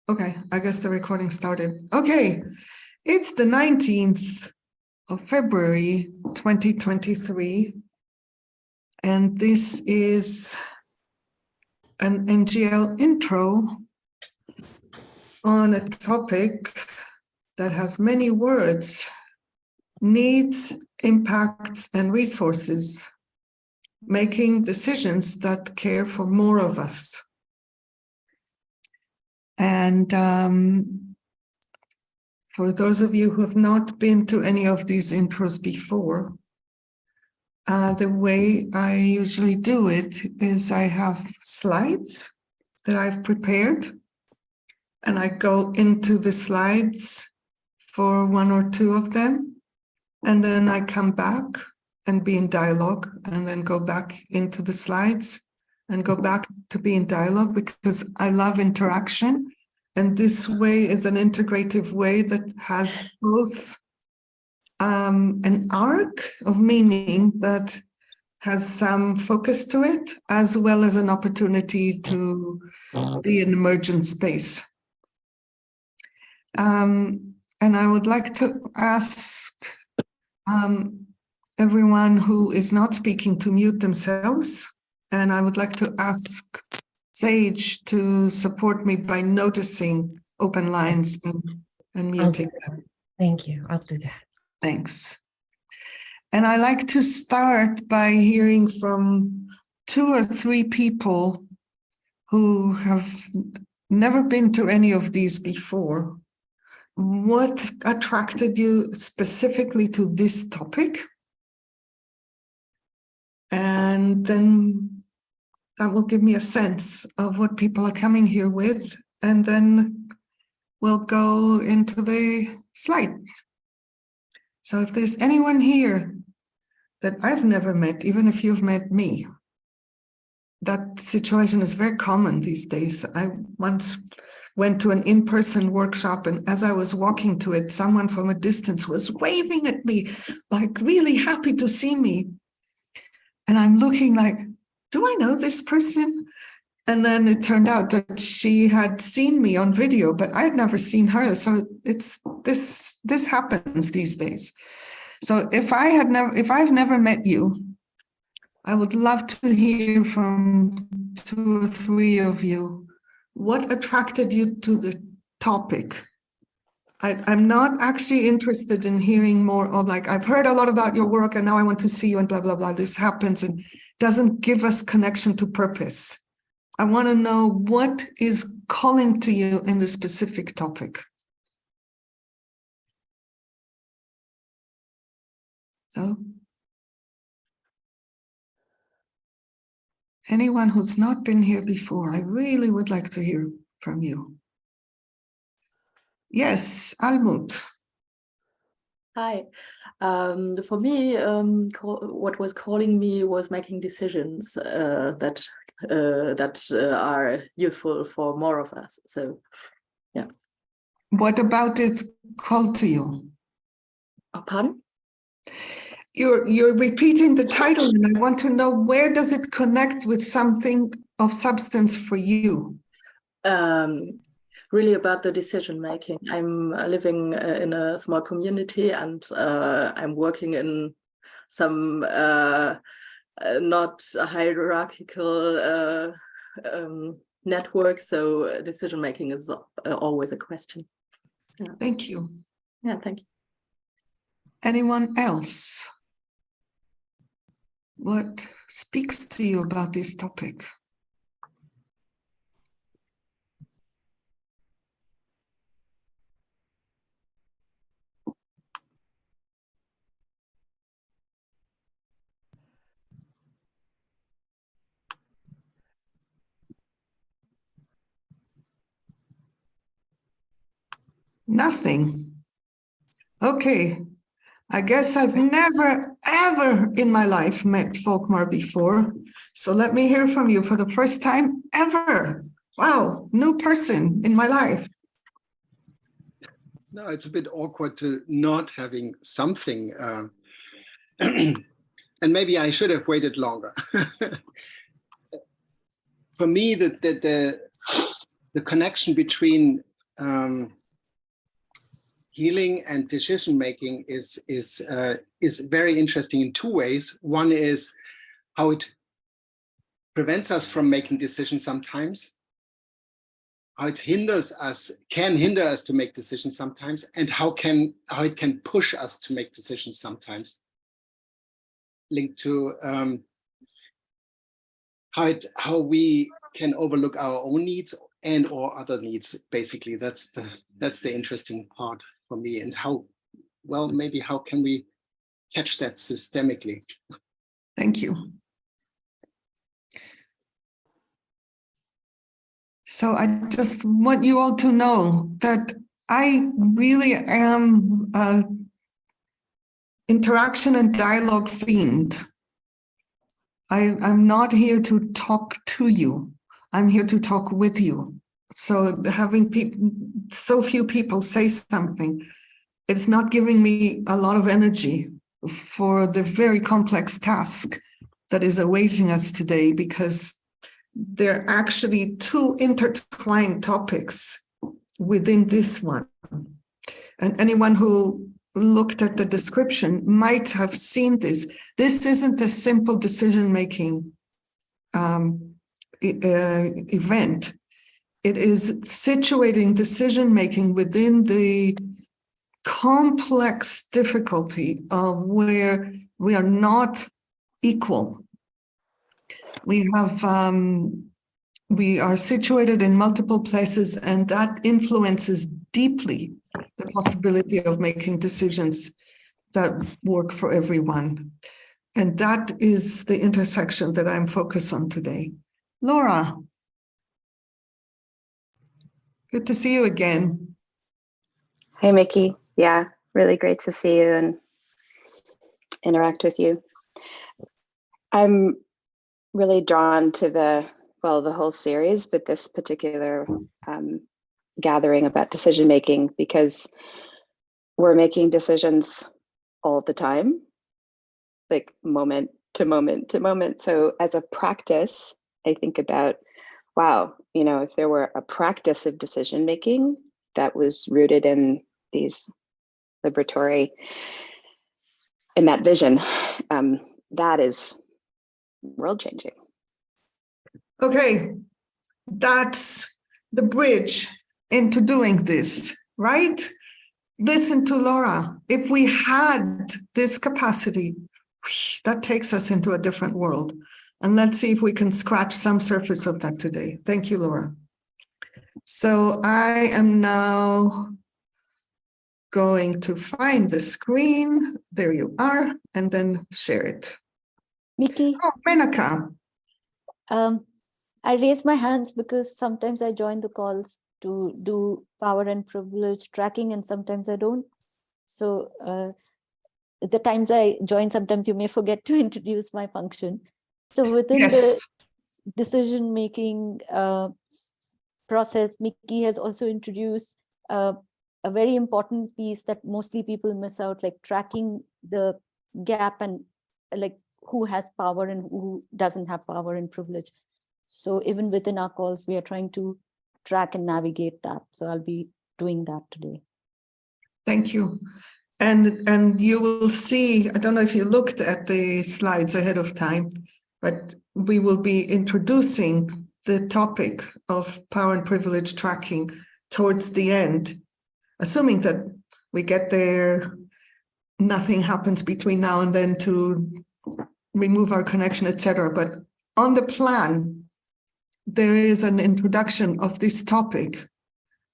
Okay, I guess the recording started. Okay, it's the 19th of February, 2023, and this is an NGL intro on a topic that has many words: needs, impacts, and resources, making decisions that care for more of us. And for those of you who have not been to any of these intros before, the way I usually do it is I have slides that I've prepared, and I go into the slides for one or two of them, and then I come back and be in dialogue, and then go back into the slides and go back to be in dialogue, because I love interaction. And this way is an integrative way that has both an arc of meaning that has some focus to it, as well as an opportunity to be an emergent space. And I would like to ask everyone who is not speaking to mute themselves. And I would like to ask Sage to support me by noticing open lines and muting them. Thank you. I'll do that. Thanks. And I like to start by hearing from 2 or 3 people who have never been to any of these before. What attracted you specifically to this topic? And then that will give me a sense of what people are coming here with. And then we'll go into the slide. So if there's anyone here that I've never met, even if you've met me, that situation is very common these days. I once went to an in-person workshop, and as I was walking to it, someone from a distance was waving at me, like really happy to see me. And I'm looking like, do I know this person? And then it turned out that she had seen me on video, but I'd never seen her. So it's this happens these days. So if I've never met you, I would love to hear from 2 or 3 of you. What attracted you to the topic? I'm not actually interested in hearing more of like, I've heard a lot about your work and now I want to see you and blah, blah, blah. This happens and doesn't give us connection to purpose. I want to know what is calling to you in the specific topic. So, anyone who's not been here before, I really would like to hear from you. Yes, Almut. Hi. For me, what was calling me was making decisions that are useful for more of us. So, yeah. What about it called to you? Pardon? You're repeating the title, and I want to know, where does it connect with something of substance for you? Really about the decision making. I'm living in a small community, and I'm working in some not hierarchical network. So decision making is always a question. Yeah. Thank you. Yeah, thank you. Anyone else? What speaks to you about this topic? Nothing. Okay. I guess I've never, ever in my life met Volkmar before. So let me hear from you for the first time ever. Wow, new person in my life. No, it's a bit awkward to not having something. And maybe I should have waited longer. For me, the the connection between healing and decision making is very interesting in two ways. One is how it prevents us from making decisions sometimes, how it can hinder us to make decisions sometimes, and how it can push us to make decisions sometimes. Linked to how we can overlook our own needs and or other needs. Basically, that's the interesting part for me. And how can we catch that systemically? Thank you. So I just want you all to know that I really am an interaction and dialogue fiend. I'm not here to talk to you. I'm here to talk with you. So having so few people say something, it's not giving me a lot of energy for the very complex task that is awaiting us today, because there are actually two intertwined topics within this one. And anyone who looked at the description might have seen this. This isn't a simple decision-making event. It is situating decision-making within the complex difficulty of where we are not equal. We are situated in multiple places, and that influences deeply the possibility of making decisions that work for everyone. And that is the intersection that I'm focused on today. Laura, good to see you again. Hey, Mickey. Yeah, really great to see you and interact with you. I'm really drawn to the whole series, but this particular gathering about decision making, because we're making decisions all the time, like moment to moment to moment. So as a practice, I think about, wow, if there were a practice of decision making that was rooted in these liberatory, in that vision, that is world changing. Okay, that's the bridge into doing this, right? Listen to Laura. If we had this capacity, that takes us into a different world. And let's see if we can scratch some surface of that today. Thank you, Laura. So I am now going to find the screen. There you are, and then share it. Mickey, Oh, Menaka. I raise my hands because sometimes I join the calls to do power and privilege tracking, and sometimes I don't. So the times I join, sometimes you may forget to introduce my function. So within the decision-making process, Mickey has also introduced a very important piece that mostly people miss out, like tracking the gap and like who has power and who doesn't have power and privilege. So even within our calls, we are trying to track and navigate that. So I'll be doing that today. Thank you. And you will see, I don't know if you looked at the slides ahead of time, but we will be introducing the topic of power and privilege tracking towards the end, assuming that we get there, nothing happens between now and then to remove our connection, etc. But on the plan, there is an introduction of this topic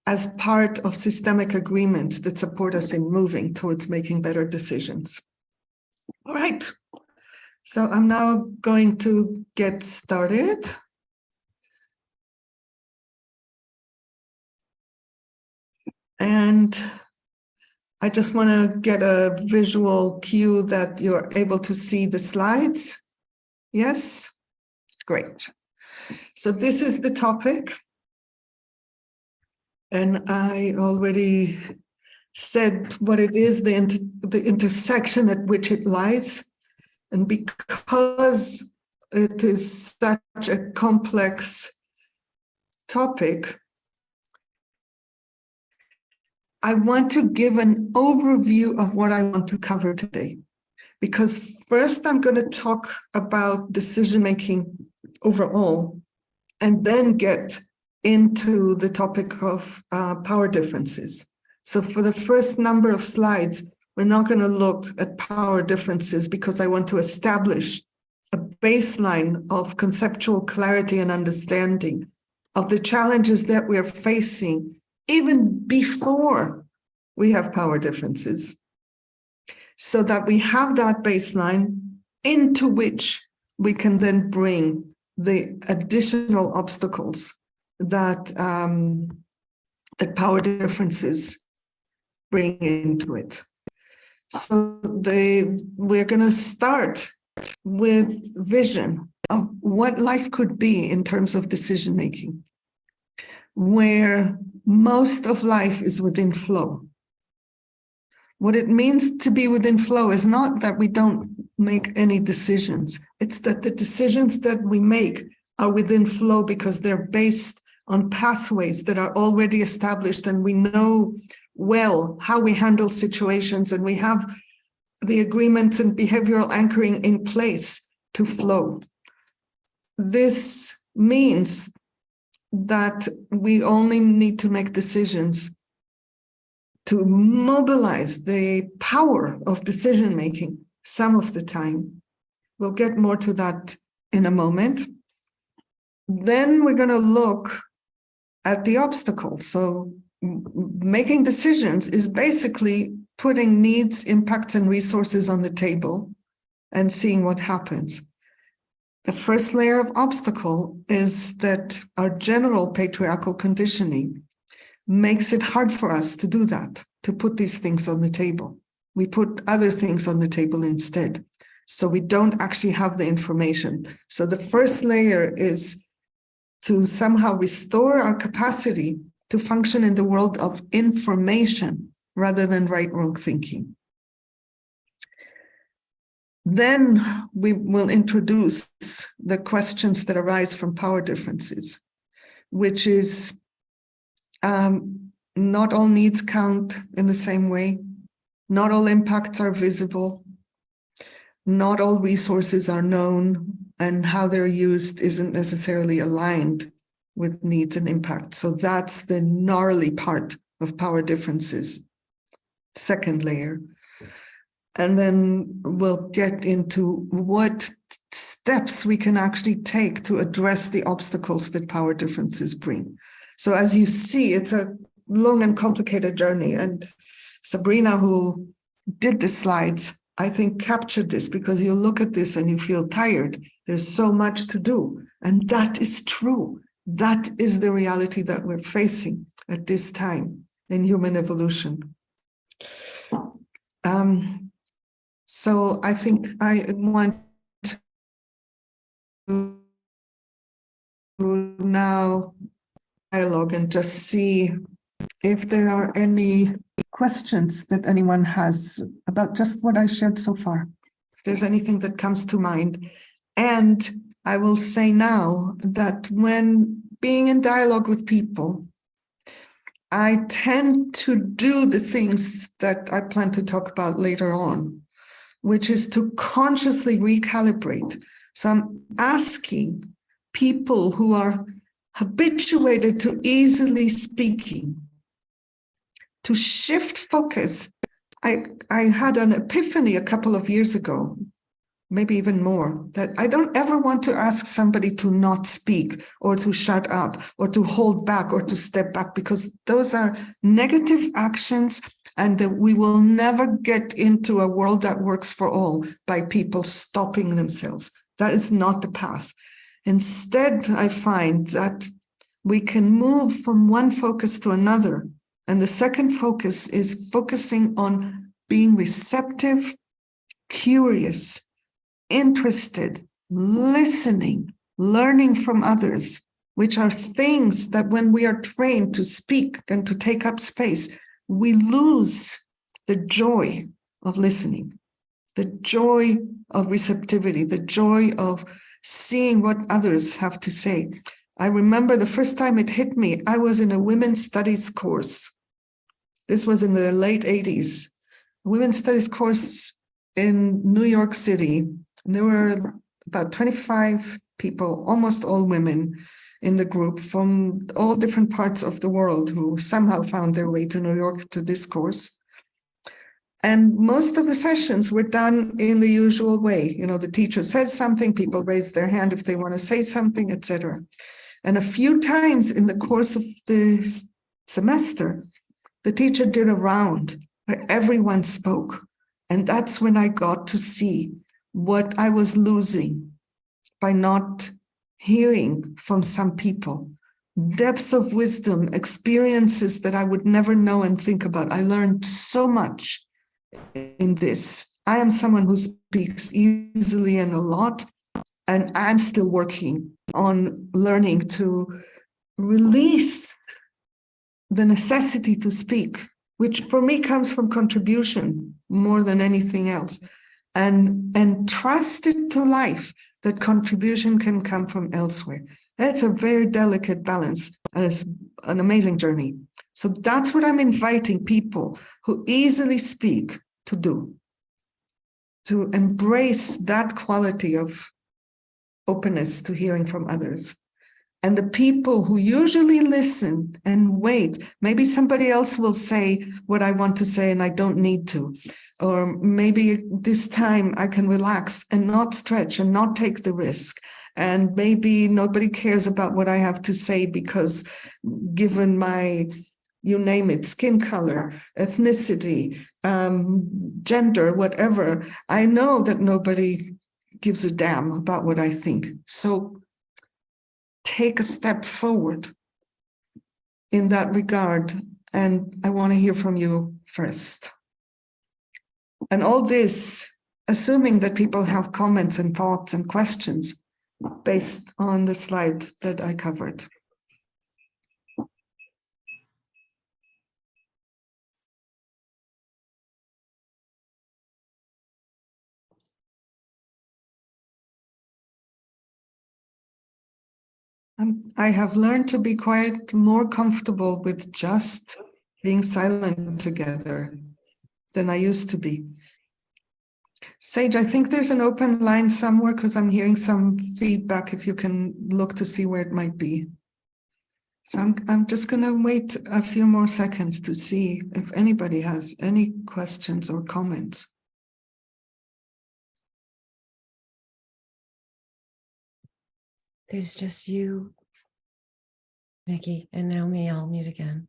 as part of systemic agreements that support us in moving towards making better decisions. All right, so I'm now going to get started. And I just want to get a visual cue that you're able to see the slides. Yes, great. So this is the topic. And I already said what it is, the intersection at which it lies. And because it is such a complex topic, I want to give an overview of what I want to cover today. Because first I'm going to talk about decision-making overall, and then get into the topic of power differences. So for the first number of slides, we're not going to look at power differences because I want to establish a baseline of conceptual clarity and understanding of the challenges that we're facing even before we have power differences, so that we have that baseline into which we can then bring the additional obstacles that that power differences bring into it. So we're going to start with vision of what life could be in terms of decision making, where most of life is within flow. What it means to be within flow is not that we don't make any decisions. It's that the decisions that we make are within flow because they're based on pathways that are already established, and we know well how we handle situations, and we have the agreements and behavioral anchoring in place to flow. This means that we only need to make decisions to mobilize the power of decision-making some of the time. We'll get more to that in a moment. Then we're going to look at the obstacles. So making decisions is basically putting needs, impacts, and resources on the table and seeing what happens. The first layer of obstacle is that our general patriarchal conditioning makes it hard for us to do that, to put these things on the table. We put other things on the table instead. So we don't actually have the information. So the first layer is to somehow restore our capacity to function in the world of information rather than right-wrong thinking. Then we will introduce the questions that arise from power differences, which is not all needs count in the same way. Not all impacts are visible. Not all resources are known, and how they're used isn't necessarily aligned with needs and impact. So that's the gnarly part of power differences. Second layer. And then we'll get into what steps we can actually take to address the obstacles that power differences bring. So as you see, it's a long and complicated journey. And Sabrina, who did the slides, I think captured this, because you look at this and you feel tired. There's so much to do. And that is true. That is the reality that we're facing at this time in human evolution. So I think I want to now dialogue and just see if there are any questions that anyone has about just what I shared so far. If there's anything that comes to mind. And I will say now that when being in dialogue with people, I tend to do the things that I plan to talk about later on, which is to consciously recalibrate. So I'm asking people who are habituated to easily speaking to shift focus. I had an epiphany a couple of years ago, maybe even more, that I don't ever want to ask somebody to not speak or to shut up or to hold back or to step back, because those are negative actions, and we will never get into a world that works for all by people stopping themselves. That is not the path. Instead, I find that we can move from one focus to another. And the second focus is focusing on being receptive, curious, interested, listening, learning from others, which are things that when we are trained to speak and to take up space, we lose the joy of listening, the joy of receptivity, the joy of seeing what others have to say. I remember the first time it hit me, I was in a women's studies course This was in the late 80s. A women's studies course in New York City. And there were about 25 people, almost all women in the group from all different parts of the world who somehow found their way to New York to this course. And most of the sessions were done in the usual way. You know, the teacher says something, people raise their hand if they want to say something, etc. And a few times in the course of the semester, the teacher did a round where everyone spoke. And that's when I got to see what I was losing by not hearing from some people. Depth of wisdom, experiences that I would never know and think about. I learned so much in this. I am someone who speaks easily and a lot, and I'm still working on learning to release the necessity to speak, which for me comes from contribution more than anything else, and trust it to life that contribution can come from elsewhere. That's a very delicate balance, and it's an amazing journey. So that's what I'm inviting people who easily speak to do, to embrace that quality of openness to hearing from others. And the people who usually listen and wait, maybe somebody else will say what I want to say and I don't need to. Or maybe this time I can relax and not stretch and not take the risk. And maybe nobody cares about what I have to say because given my, you name it, skin color, ethnicity, gender, whatever, I know that nobody gives a damn about what I think. So take a step forward in that regard. And I want to hear from you first. And all this, assuming that people have comments and thoughts and questions based on the slide that I covered. I have learned to be quite more comfortable with just being silent together than I used to be. Sage, I think there's an open line somewhere because I'm hearing some feedback if you can look to see where it might be. So I'm just going to wait a few more seconds to see if anybody has any questions or comments. There's just you, Mickey, and now me. I'll mute again.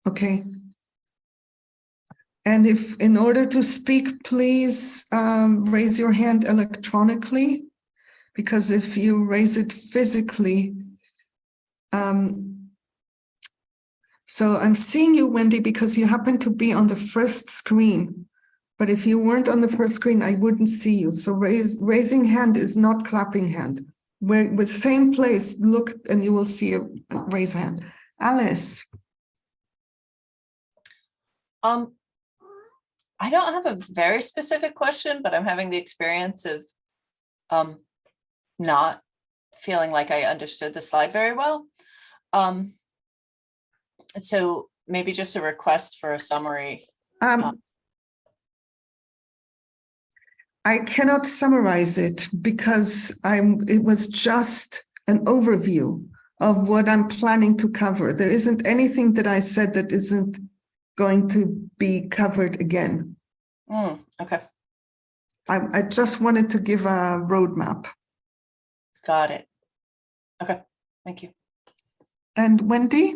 Okay. And if in order to speak, please raise your hand electronically, because if you raise it physically, so I'm seeing you, Wendy, because you happen to be on the first screen. But if you weren't on the first screen, I wouldn't see you. So raising hand is not clapping hand. We're with same place, look, and you will see a raise hand. Alice. I don't have a very specific question, but I'm having the experience of not feeling like I understood the slide very well. So maybe just a request for a summary. I cannot summarize it because it was just an overview of what I'm planning to cover. There isn't anything that I said that isn't going to be covered again. Okay. I just wanted to give a roadmap. Got it. Okay. Thank you. And Wendy?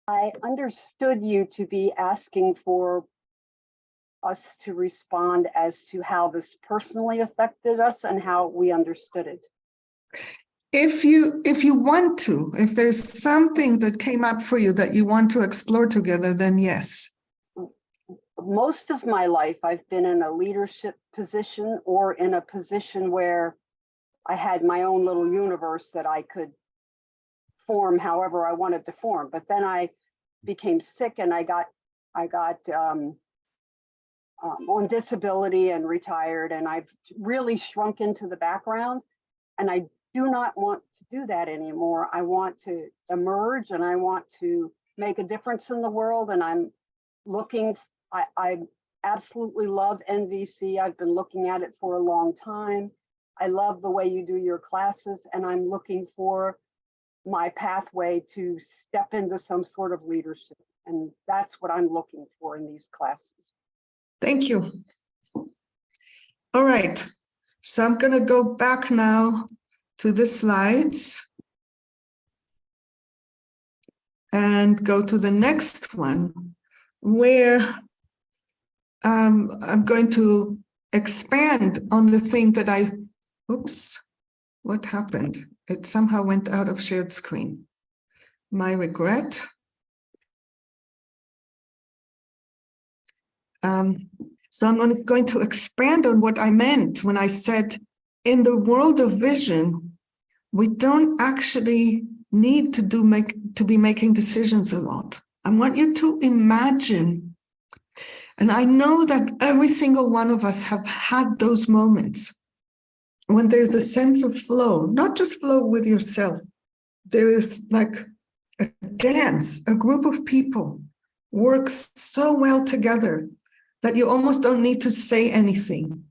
I understood you to be asking for us to respond as to how this personally affected us and how we understood it. If you want to, if there's something that came up for you that you want to explore together, then yes. Most of my life, I've been in a leadership position or in a position where I had my own little universe that I could form however I wanted to form. But then I became sick and I got on disability and retired, and I've really shrunk into the background. And do not want to do that anymore. I want to emerge and I want to make a difference in the world. And I'm looking, I absolutely love NVC. I've been looking at it for a long time. I love the way you do your classes, and I'm looking for my pathway to step into some sort of leadership. And that's what I'm looking for in these classes. Thank you. All right, so I'm going to go back now to the slides and go to the next one, where I'm going to expand on the thing that oops, what happened? It somehow went out of shared screen. My regret. So I'm going to expand on what I meant when I said, in the world of vision, we don't actually need to be making decisions a lot. I want you to imagine, and I know that every single one of us have had those moments when there's a sense of flow, not just flow with yourself. There is like a dance, a group of people works so well together that you almost don't need to say anything.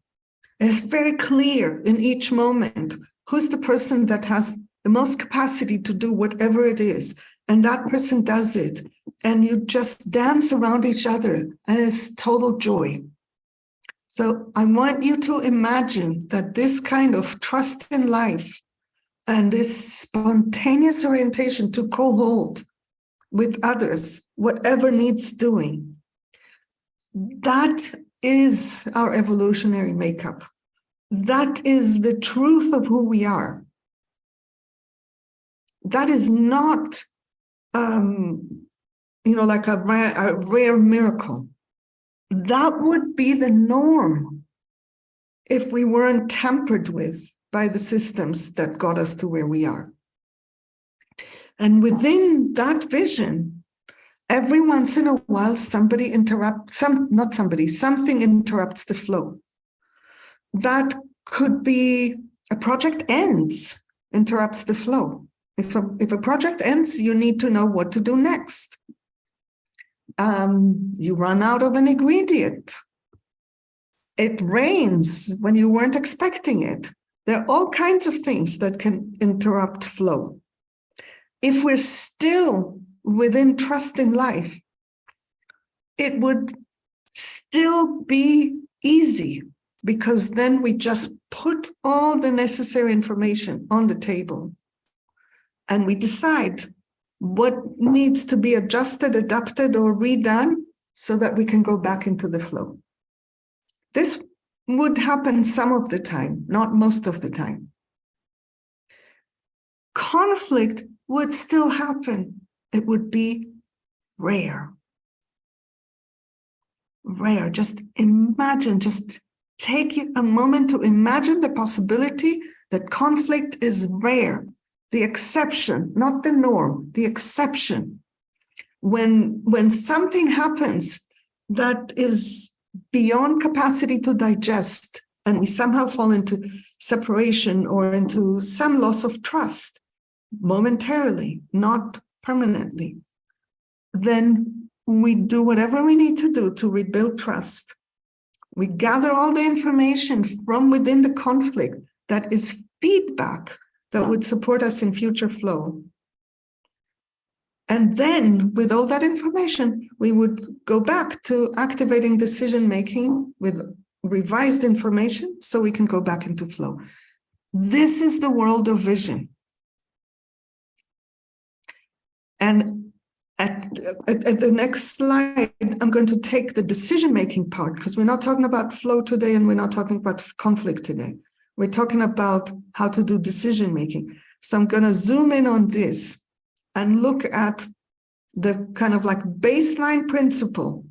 It's very clear in each moment who's the person that has the most capacity to do whatever it is, and that person does it, and you just dance around each other, and it's total joy. So I want you to imagine that this kind of trust in life and this spontaneous orientation to co-hold with others, whatever needs doing, that is our evolutionary makeup. That is the truth of who we are. That is not, like a rare miracle. That would be the norm if we weren't tampered with by the systems that got us to where we are. And within that vision, every once in a while, something interrupts the flow. That could be a project ends, interrupts the flow. If a project ends, you need to know what to do next. You run out of an ingredient. It rains when you weren't expecting it. There are all kinds of things that can interrupt flow. If we're still within trust in life, it would still be easy, because then we just put all the necessary information on the table and we decide what needs to be adjusted, adapted, or redone so that we can go back into the flow. This would happen some of the time, not most of the time. Conflict would still happen. It would be rare. Rare. Just imagine, just take a moment to imagine the possibility that conflict is rare. The exception, not the norm, the exception. When something happens that is beyond capacity to digest, and we somehow fall into separation or into some loss of trust, momentarily, not permanently, then we do whatever we need to do to rebuild trust. We gather all the information from within the conflict that is feedback that would support us in future flow. And then with all that information, we would go back to activating decision-making with revised information so we can go back into flow. This is the world of vision. And at the next slide, I'm going to take the decision-making part, because we're not talking about flow today and we're not talking about conflict today. We're talking about how to do decision-making. So I'm going to zoom in on this and look at the kind of like baseline principle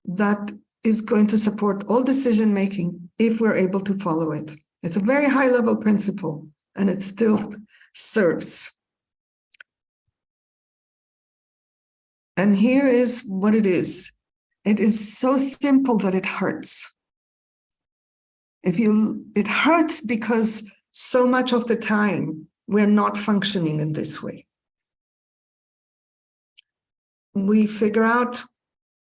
that is going to support all decision-making if we're able to follow it. It's a very high-level principle, and it still serves. And here is what it is. It is so simple that it hurts. It hurts because so much of the time we're not functioning in this way. We figure out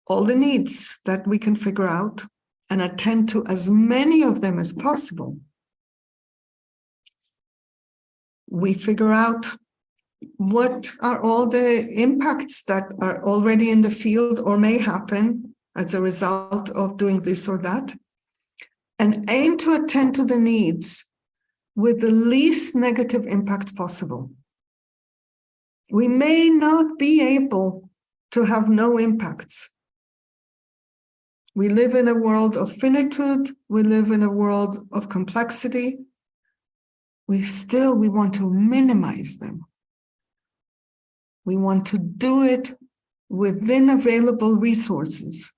all the needs that we can figure out and attend to as many of them as possible. We figure out what are all the impacts that are already in the field or may happen as a result of doing this or that, and aim to attend to the needs with the least negative impact possible. We may not be able to have no impacts. We live in a world of finitude. We live in a world of complexity. We want to minimize them. We want to do it within available resources,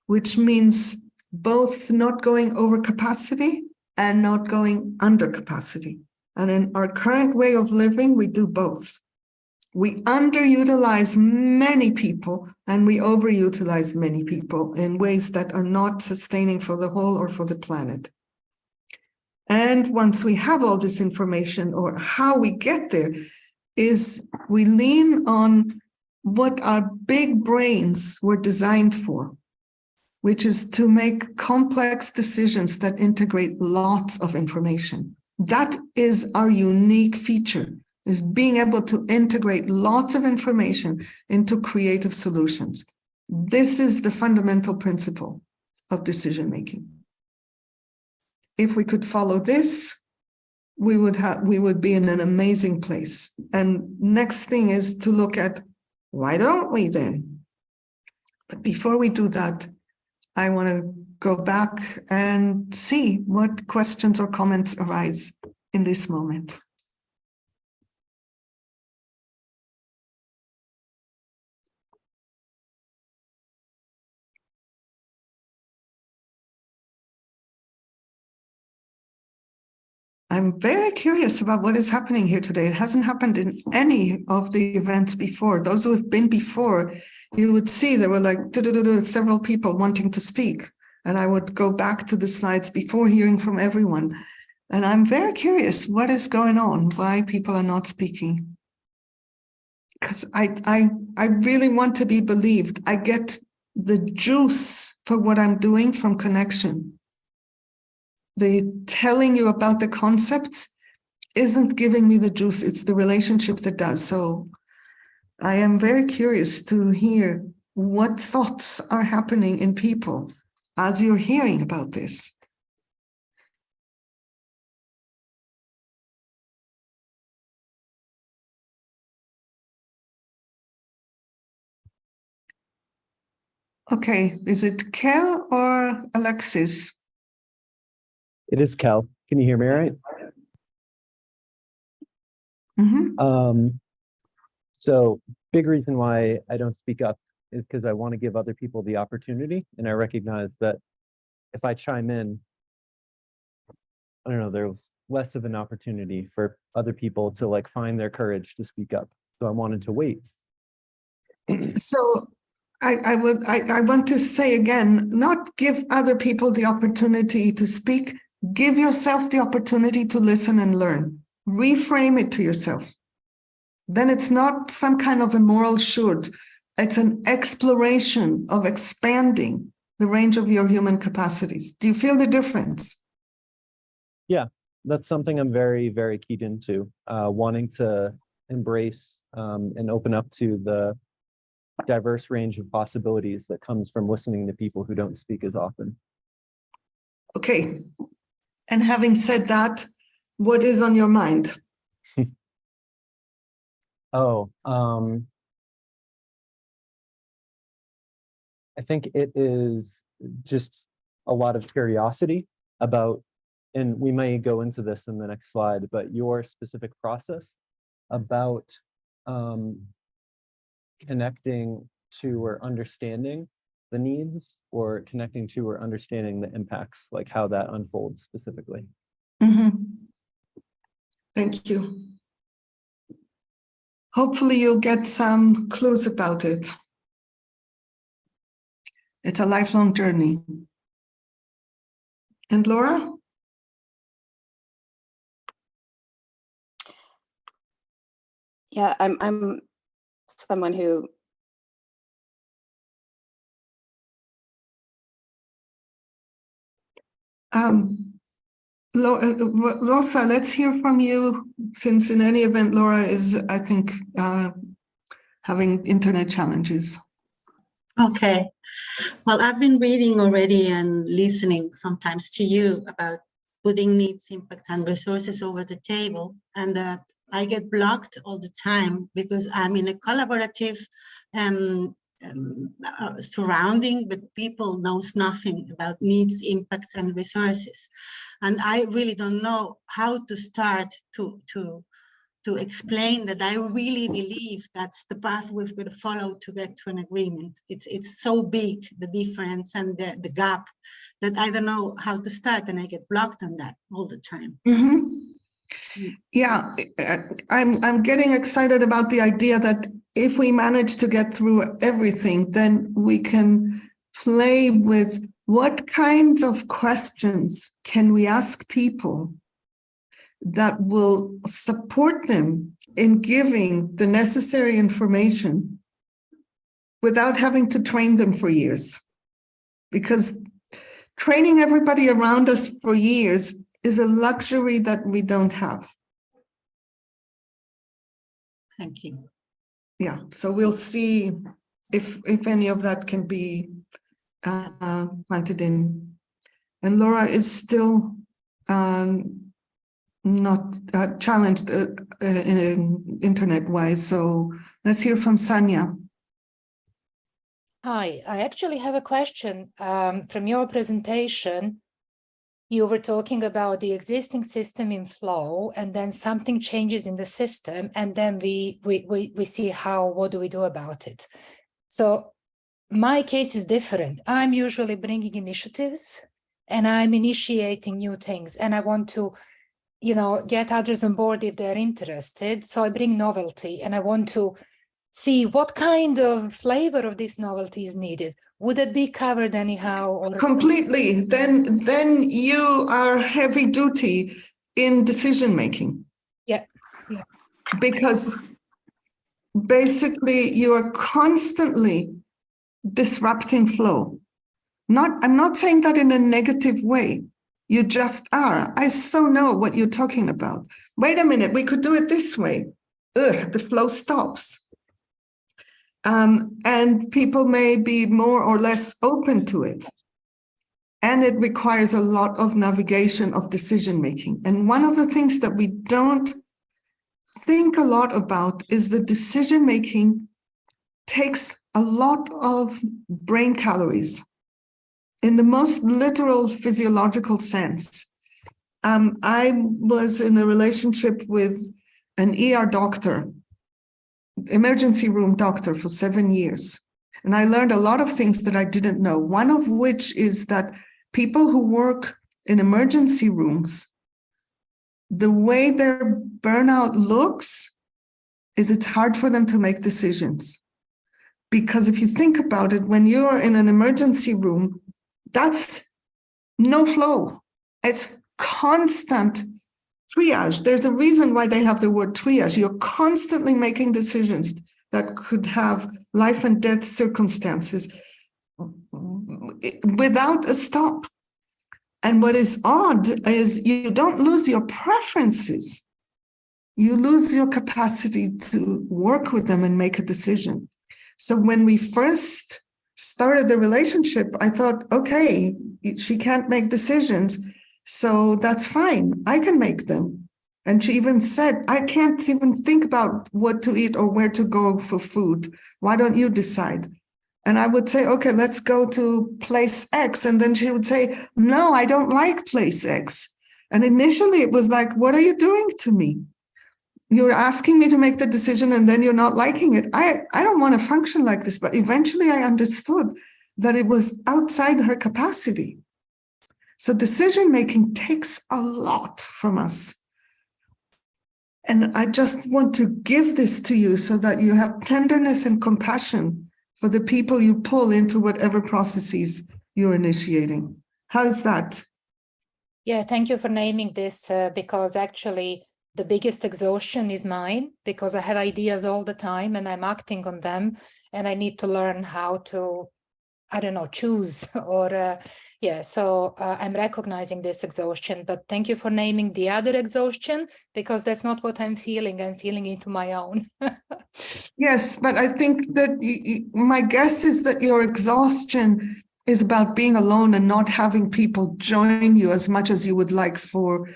which means both not going over capacity and not going under capacity. And in our current way of living, we do both. We underutilize many people and we overutilize many people in ways that are not sustaining for the whole or for the planet. And once we have all this information, or how we get there, is we lean on what our big brains were designed for, which is to make complex decisions that integrate lots of information. That is our unique feature, is being able to integrate lots of information into creative solutions. This is the fundamental principle of decision making. If we could follow this, we would be in an amazing place. And next thing is to look at, why don't we then? But before we do that, I want to go back and see what questions or comments arise in this moment. I'm very curious about what is happening here today. It hasn't happened in any of the events before. Those who have been before, you would see there were like several people wanting to speak. And I would go back to the slides before hearing from everyone. And I'm very curious what is going on, why people are not speaking. Because I really want to be believed. I get the juice for what I'm doing from connection. The telling you about the concepts isn't giving me the juice, it's the relationship that does. So I am very curious to hear what thoughts are happening in people as you're hearing about this. Okay, is it Kel or Alexis? It is Kel. Can you hear me all right? Mm-hmm. So big reason why I don't speak up is because I want to give other people the opportunity. And I recognize that if I chime in, I don't know, there's less of an opportunity for other people to like find their courage to speak up. So I wanted to wait. So I want to say again, not give other people the opportunity to speak, give yourself the opportunity to listen and learn. Reframe it to yourself. Then it's not some kind of a moral should. It's an exploration of expanding the range of your human capacities. Do you feel the difference? Yeah, that's something I'm very, very keyed into, wanting to embrace and open up to the diverse range of possibilities that comes from listening to people who don't speak as often. Okay. And having said that, what is on your mind? Oh, I think it is just a lot of curiosity about, and we may go into this in the next slide, but your specific process about connecting to or understanding the needs, or connecting to or understanding the impacts, like how that unfolds specifically. Mm-hmm. Thank you. Hopefully you'll get some clues about it. It's a lifelong journey. And Laura? Yeah, I'm someone who Rosa, let's hear from you, since in any event, Laura is, I think, having internet challenges. Okay. Well, I've been reading already and listening sometimes to you about putting needs, impacts, and resources over the table. And I get blocked all the time because I'm in a collaborative surrounding, but people knows nothing about needs, impacts, and resources. And I really don't know how to start to explain that I really believe that's the path we've got to follow to get to an agreement. It's so big, the difference and the gap, that I don't know how to start, and I get blocked on that all the time. Yeah, I'm getting excited about the idea that if we manage to get through everything, then we can play with what kinds of questions can we ask people that will support them in giving the necessary information without having to train them for years. Because training everybody around us for years is a luxury that we don't have. Thank you. Yeah, so we'll see if any of that can be planted in. And Laura is still not challenged internet-wise. So let's hear from Sanya. Hi, I actually have a question. From your presentation, you were talking about the existing system in flow, and then something changes in the system, and then we see what do we do about it. So my case is different. I'm usually bringing initiatives, and I'm initiating new things, and I want to, get others on board if they're interested. So I bring novelty, and I want to see what kind of flavor of this novelty is needed. Would it be covered anyhow? Or completely? Then you are heavy duty in decision making. Yeah. Because basically you are constantly disrupting flow. I'm not saying that in a negative way. You just are. I so know what you're talking about. Wait a minute, we could do it this way. Ugh, the flow stops. And people may be more or less open to it. And it requires a lot of navigation of decision making. And one of the things that we don't think a lot about is the decision making takes a lot of brain calories in the most literal physiological sense. I was in a relationship with an ER doctor, emergency room doctor, for 7 years. And I learned a lot of things that I didn't know. One of which is that people who work in emergency rooms, the way their burnout looks is it's hard for them to make decisions. Because if you think about it, when you're in an emergency room, that's no flow. It's constant triage. There's a reason why they have the word triage. You're constantly making decisions that could have life and death circumstances without a stop. And what is odd is you don't lose your preferences. You lose your capacity to work with them and make a decision. So when we first started the relationship, I thought, okay, she can't make decisions, so that's fine. I can make them. And she even said, I can't even think about what to eat or where to go for food. Why don't you decide? And I would say, okay, let's go to place X. And then she would say, no, I don't like place X. And initially it was like, what are you doing to me? You're asking me to make the decision and then you're not liking it. I don't want to function like this. But eventually I understood that it was outside her capacity. So decision-making takes a lot from us. And I just want to give this to you so that you have tenderness and compassion for the people you pull into whatever processes you're initiating. How's that? Yeah, thank you for naming this, because actually the biggest exhaustion is mine, because I have ideas all the time and I'm acting on them, and I need to learn how to, I don't know, choose or yeah, so I'm recognizing this exhaustion, but thank you for naming the other exhaustion, because that's not what I'm feeling. I'm feeling into my own. Yes, but I think that my guess is that your exhaustion is about being alone and not having people join you as much as you would like for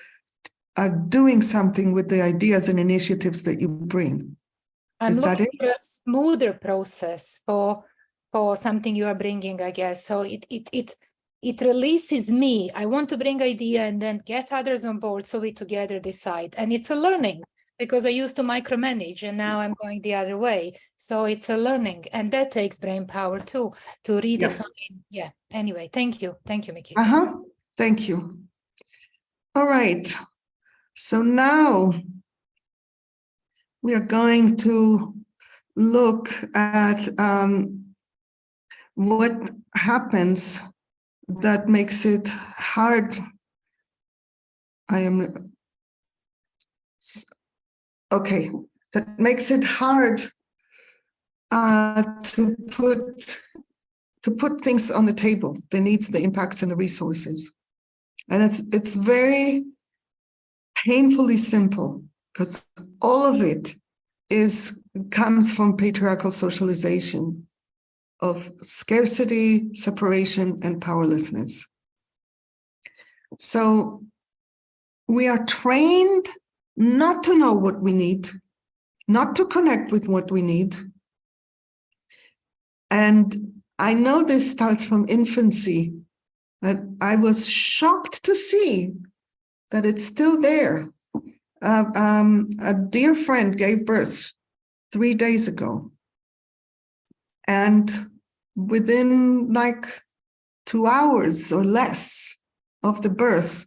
doing something with the ideas and initiatives that you bring. I'm Is that looking it? for a smoother process for something you are bringing, I guess. So it releases me. I want to bring idea and then get others on board so we together decide. And it's a learning, because I used to micromanage and now I'm going the other way. So it's a learning, and that takes brain power too, to redefine. Yeah. Anyway, thank you. Thank you, Mickey. Thank you. All right. So now we are going to look at what happens that makes it hard. That makes it hard to put things on the table, the needs, the impacts, and the resources. And it's very painfully simple, because all of it comes from patriarchal socialization of scarcity, separation, and powerlessness. So we are trained not to know what we need, not to connect with what we need. And I know this starts from infancy, but I was shocked to see that it's still there. A dear friend gave birth 3 days ago. And within like 2 hours or less of the birth,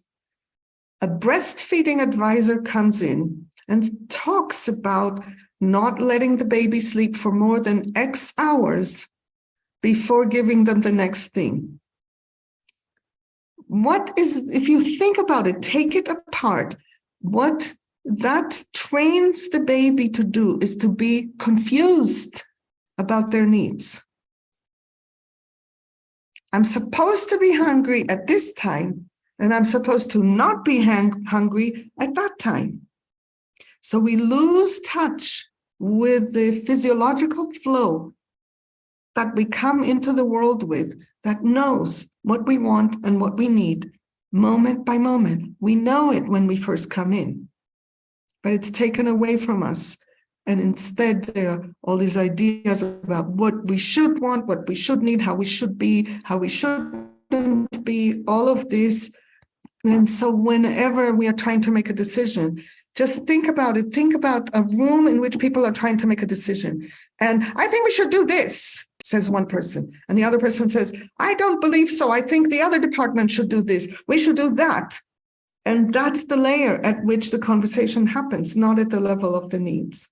a breastfeeding advisor comes in and talks about not letting the baby sleep for more than X hours before giving them the next thing. If you think about it, take it apart, what that trains the baby to do is to be confused about their needs. I'm supposed to be hungry at this time, and I'm supposed to not be hungry at that time. So we lose touch with the physiological flow that we come into the world with, that knows what we want and what we need moment by moment. We know it when we first come in, but it's taken away from us. And instead, there are all these ideas about what we should want, what we should need, how we should be, how we shouldn't be, all of this. And so whenever we are trying to make a decision, just think about it. Think about a room in which people are trying to make a decision. And I think we should do this, says one person. And the other person says, I don't believe so. I think the other department should do this. We should do that. And that's the layer at which the conversation happens, not at the level of the needs.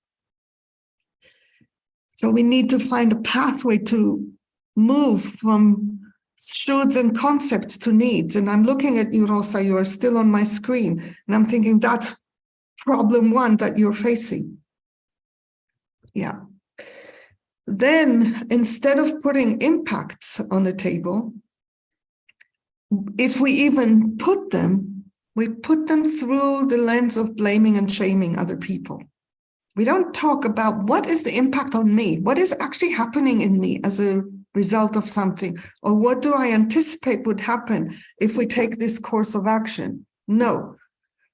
So we need to find a pathway to move from shoulds and concepts to needs. And I'm looking at you, Rosa, you are still on my screen. And I'm thinking that's problem one that you're facing. Yeah. Then instead of putting impacts on the table, if we even put them, we put them through the lens of blaming and shaming other people. We don't talk about what is the impact on me, what is actually happening in me as a result of something, or what do I anticipate would happen if we take this course of action. No,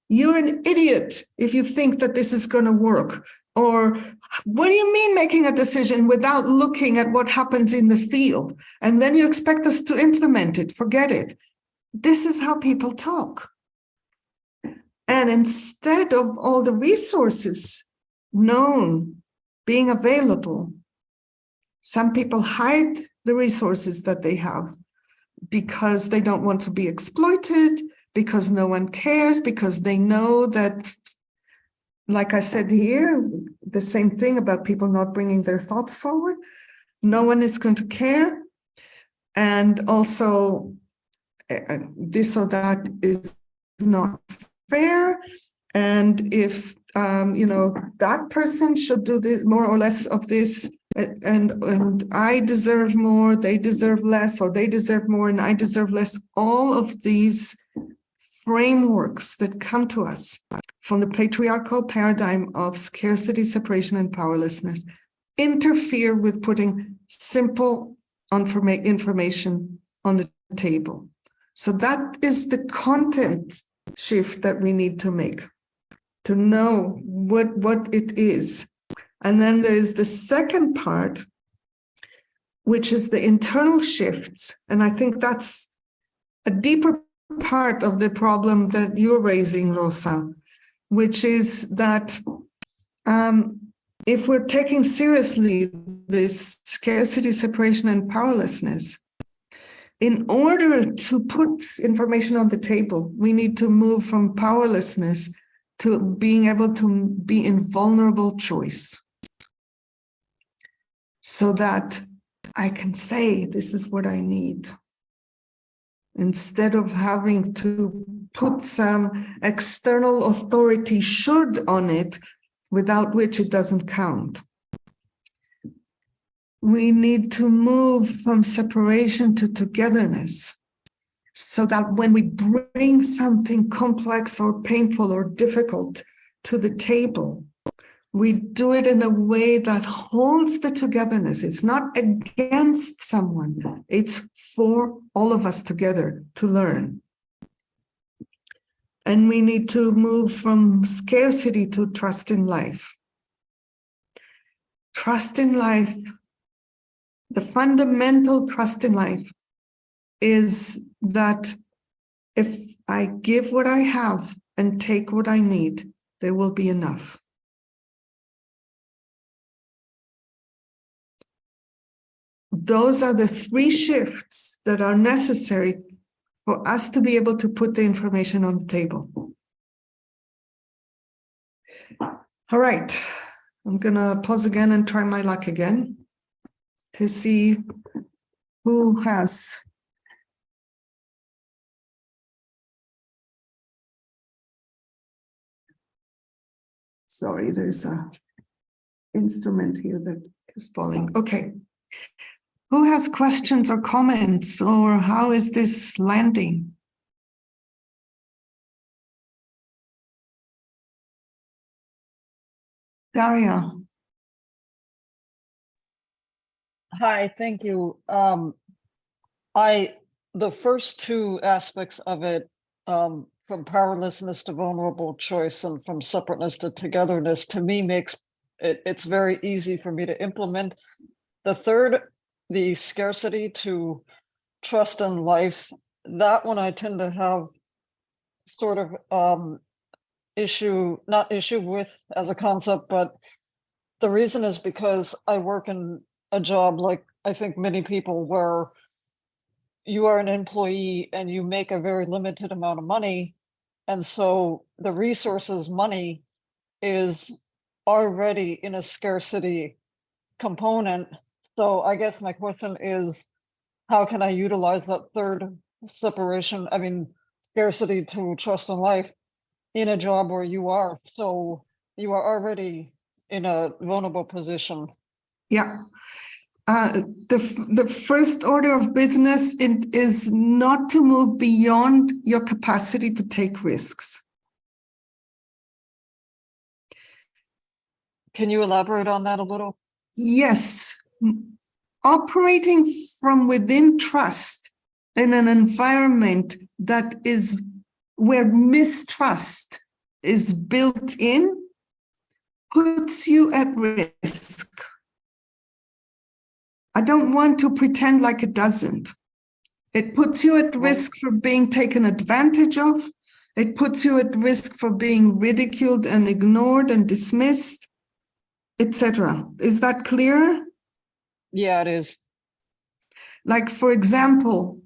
you're an idiot if you think that this is going to work. Or what do you mean making a decision without looking at what happens in the field? And then you expect us to implement it. Forget it. This is how people talk. And instead of all the resources known, being available, some people hide the resources that they have because they don't want to be exploited, because no one cares, because they know that, like I said here, the same thing about people not bringing their thoughts forward. No one is going to care. And also, this or that is not fair. And if that person should do this, more or less of this, and I deserve more, they deserve less, or they deserve more and I deserve less. All of these frameworks that come to us from the patriarchal paradigm of scarcity, separation, and powerlessness interfere with putting simple information on the table. So that is the content shift that we need to make, to know what it is. And then there is the second part, which is the internal shifts. And I think that's a deeper part of the problem that you're raising, Rosa, which is that if we're taking seriously this scarcity, separation, and powerlessness, in order to put information on the table, we need to move from powerlessness to being able to be in vulnerable choice, so that I can say, this is what I need, instead of having to put some external authority should on it, without which it doesn't count. We need to move from separation to togetherness, so that when we bring something complex or painful or difficult to the table, we do it in a way that holds the togetherness. It's not against someone, it's for all of us together to learn. And we need to move from scarcity to trust in life. Trust in life, the fundamental trust in life, is that if I give what I have and take what I need, there will be enough. Those are the three shifts that are necessary for us to be able to put the information on the table. All right, I'm gonna pause again and try my luck again to see who has. Sorry, there's a instrument here that is falling. Okay. Who has questions or comments, or how is this landing? Daria. Hi, thank you. The first two aspects of it, from powerlessness to vulnerable choice and from separateness to togetherness, to me makes it's very easy for me to implement. The third, the scarcity to trust in life, that one I tend to have sort of not issue with as a concept, but the reason is because I work in a job, like I think many people, where you are an employee and you make a very limited amount of money. And so the resources, money, is already in a scarcity component. So I guess my question is, how can I utilize that third separation, scarcity to trust in life, in a job where you are already in a vulnerable position? Yeah. The first order of business is not to move beyond your capacity to take risks. Can you elaborate on that a little? Yes. Operating from within trust in an environment that is where mistrust is built in puts you at risk. I don't want to pretend like it doesn't. It puts you at risk for being taken advantage of. It puts you at risk for being ridiculed and ignored and dismissed, etc. Is that clear? Yeah, it is. Like, for example,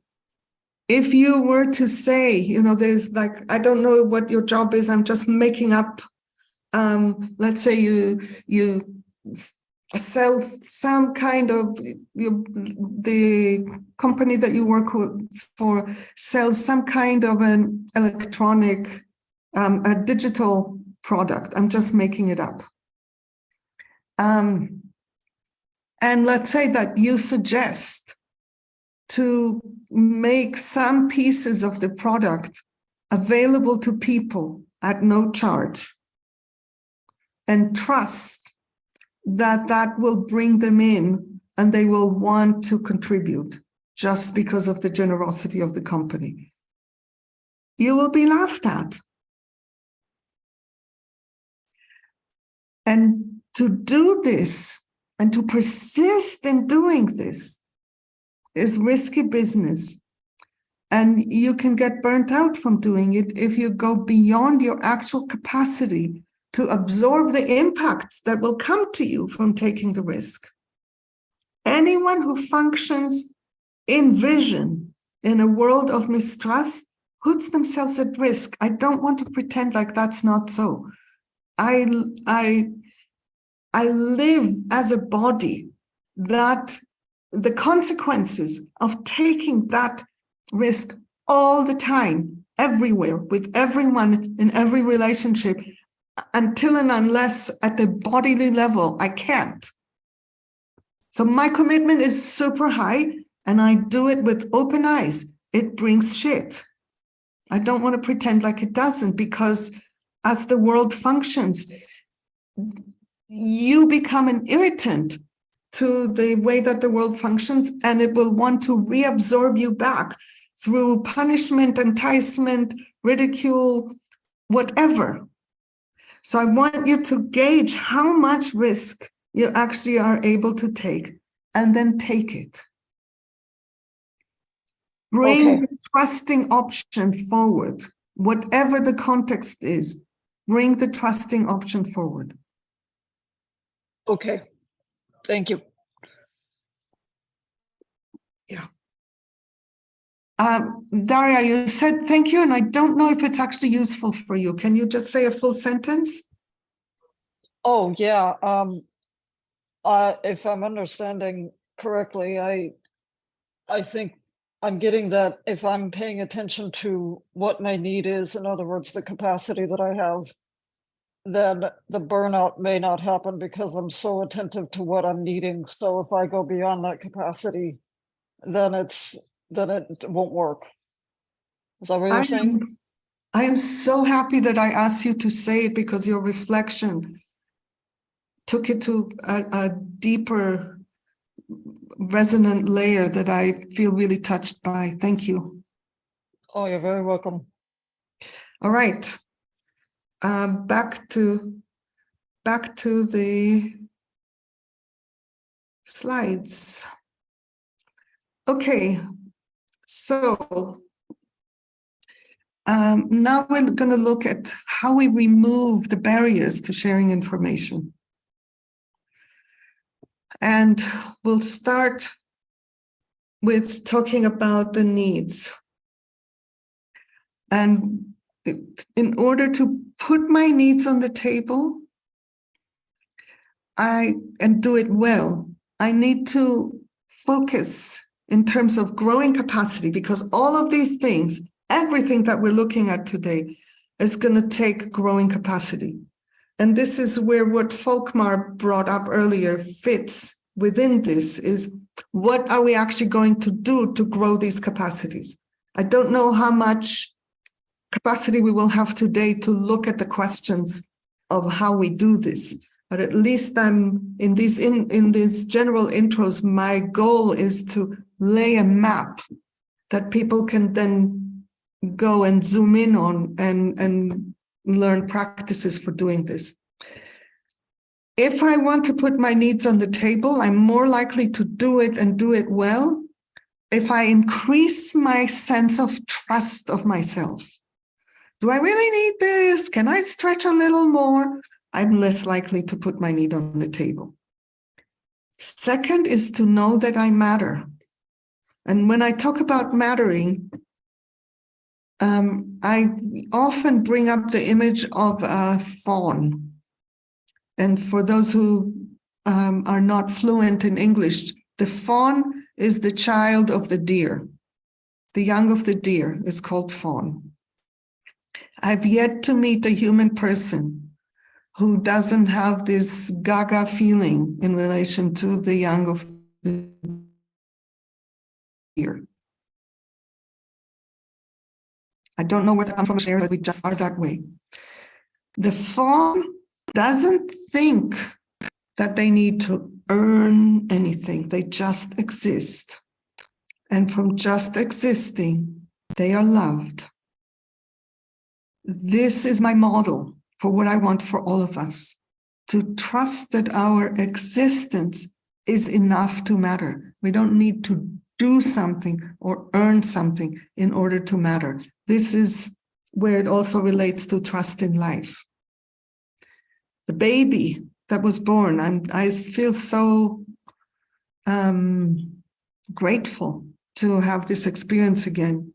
if you were to say, there's I don't know what your job is, I'm just making up. Let's say you sell some kind of, the company that you work for sells some kind of an electronic, a digital product. I'm just making it up. And let's say that you suggest to make some pieces of the product available to people at no charge, and trust that that will bring them in and they will want to contribute just because of the generosity of the company. You will be laughed at. And to do this and to persist in doing this is risky business. And you can get burnt out from doing it if you go beyond your actual capacity to absorb the impacts that will come to you from taking the risk. Anyone who functions in vision in a world of mistrust puts themselves at risk. I don't want to pretend like that's not so. I live as a body that the consequences of taking that risk all the time, everywhere, with everyone, in every relationship, until and unless at the bodily level, I can't. So my commitment is super high, and I do it with open eyes. It brings shit. I don't want to pretend like it doesn't, because as the world functions, you become an irritant to the way that the world functions, and it will want to reabsorb you back through punishment, enticement, ridicule, whatever. So I want you to gauge how much risk you actually are able to take, and then take it. Bring the trusting option forward, whatever the context is. Bring the trusting option forward. Okay, thank you. Yeah. Daria, you said thank you, and I don't know if it's actually useful for you. Can you just say a full sentence? Oh, yeah. If I'm understanding correctly, I think I'm getting that if I'm paying attention to what my need is, in other words, the capacity that I have, then the burnout may not happen because I'm so attentive to what I'm needing. So if I go beyond that capacity, then it won't work. Is that what you're saying? I am so happy that I asked you to say it, because your reflection took it to a deeper resonant layer that I feel really touched by. Thank you. Oh, you're very welcome. All right. Back to the slides. Okay, so now we're going to look at how we remove the barriers to sharing information. And we'll start with talking about the needs. And in order to put my needs on the table, and do it well, I need to focus in terms of growing capacity, because all of these things, everything that we're looking at today, is going to take growing capacity. And this is where what Volkmar brought up earlier fits within this, is what are we actually going to do to grow these capacities? I don't know how much capacity we will have today to look at the questions of how we do this. But at least I'm in these general intros, my goal is to lay a map that people can then go and zoom in on and learn practices for doing this. If I want to put my needs on the table, I'm more likely to do it and do it well if I increase my sense of trust of myself. Do I really need this? Can I stretch a little more? I'm less likely to put my need on the table. Second is to know that I matter. And when I talk about mattering, I often bring up the image of a fawn. And for those who are not fluent in English, the fawn is the child of the deer. The young of the deer is called fawn. I've yet to meet a human person who doesn't have this gaga feeling in relation to the young of the year. I don't know where to come from, but we just are that way. The fawn doesn't think that they need to earn anything. They just exist. And from just existing, they are loved. This is my model for what I want for all of us, to trust that our existence is enough to matter. We don't need to do something or earn something in order to matter. This is where it also relates to trust in life. The baby that was born, I feel so grateful to have this experience again.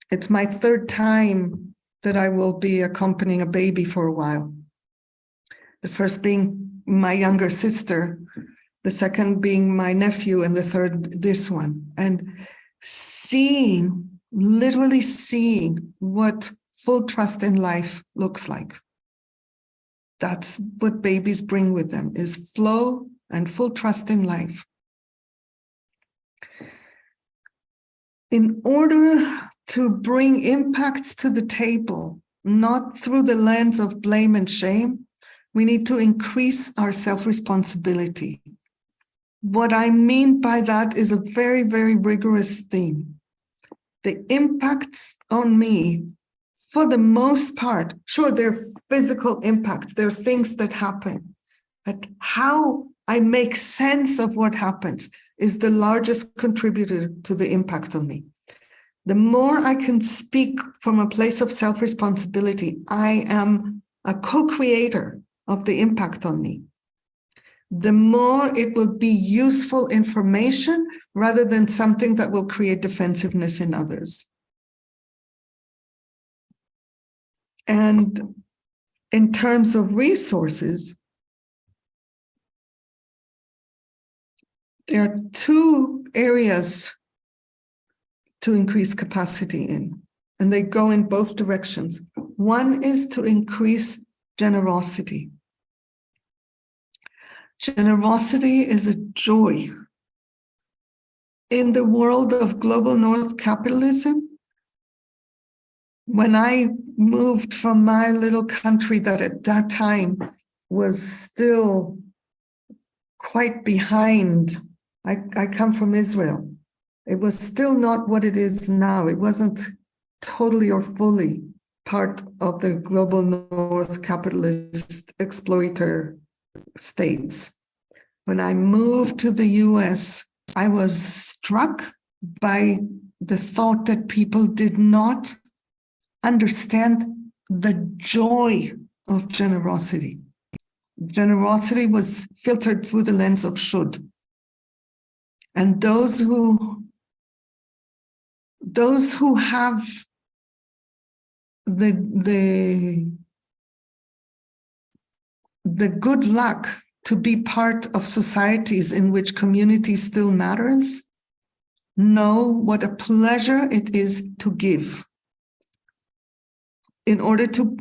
It's my third time that I will be accompanying a baby for a while. The first being my younger sister, the second being my nephew, and the third, this one. And seeing, literally seeing what full trust in life looks like. That's what babies bring with them, is flow and full trust in life. In order to bring impacts to the table, not through the lens of blame and shame, we need to increase our self-responsibility. What I mean by that is a very, very rigorous thing. The impacts on me, for the most part, sure, they're physical impacts, they're things that happen, but how I make sense of what happens is the largest contributor to the impact on me. The more I can speak from a place of self-responsibility, I am a co-creator of the impact on me. The more it will be useful information rather than something that will create defensiveness in others. And in terms of resources, there are two areas to increase capacity in, and they go in both directions. One is to increase generosity. Generosity is a joy. In the world of global North capitalism, when I moved from my little country that at that time was still quite behind, I come from Israel. It was still not what it is now. It wasn't totally or fully part of the global North capitalist exploiter states. When I moved to the US, I was struck by the thought that people did not understand the joy of generosity. Generosity was filtered through the lens of should. And those who have the good luck to be part of societies in which community still matters, know what a pleasure it is to give. In order to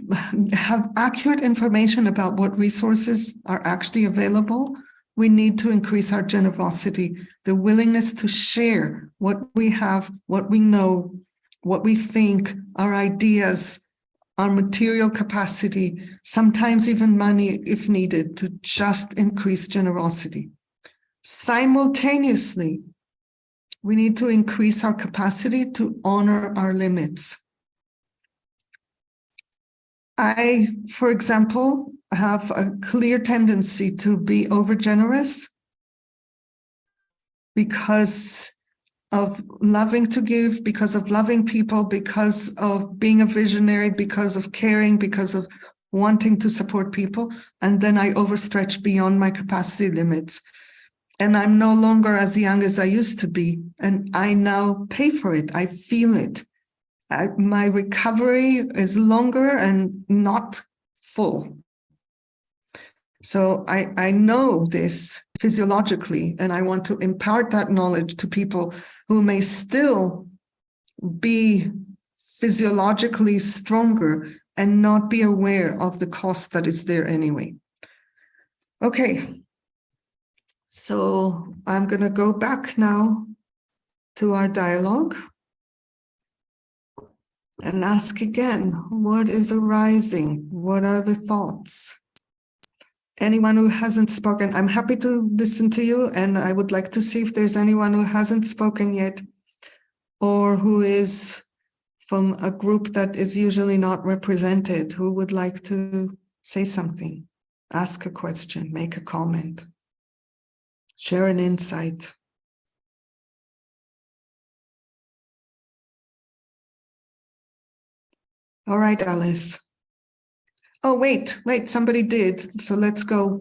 have accurate information about what resources are actually available, we need to increase our generosity, the willingness to share what we have, what we know, what we think, our ideas, our material capacity, sometimes even money if needed, to just increase generosity. Simultaneously, we need to increase our capacity to honor our limits. I, for example, have a clear tendency to be overgenerous because of loving to give, because of loving people, because of being a visionary, because of caring, because of wanting to support people. And then I overstretch beyond my capacity limits. And I'm no longer as young as I used to be. And I now pay for it. I feel it. My recovery is longer and not full. So I know this physiologically, and I want to impart that knowledge to people who may still be physiologically stronger and not be aware of the cost that is there anyway. Okay. So I'm going to go back now to our dialogue and ask again, what is arising? What are the thoughts? Anyone who hasn't spoken, I'm happy to listen to you, and I would like to see if there's anyone who hasn't spoken yet or who is from a group that is usually not represented, who would like to say something, ask a question, make a comment, share an insight. All right, Alice. Oh, wait, somebody did. So let's go.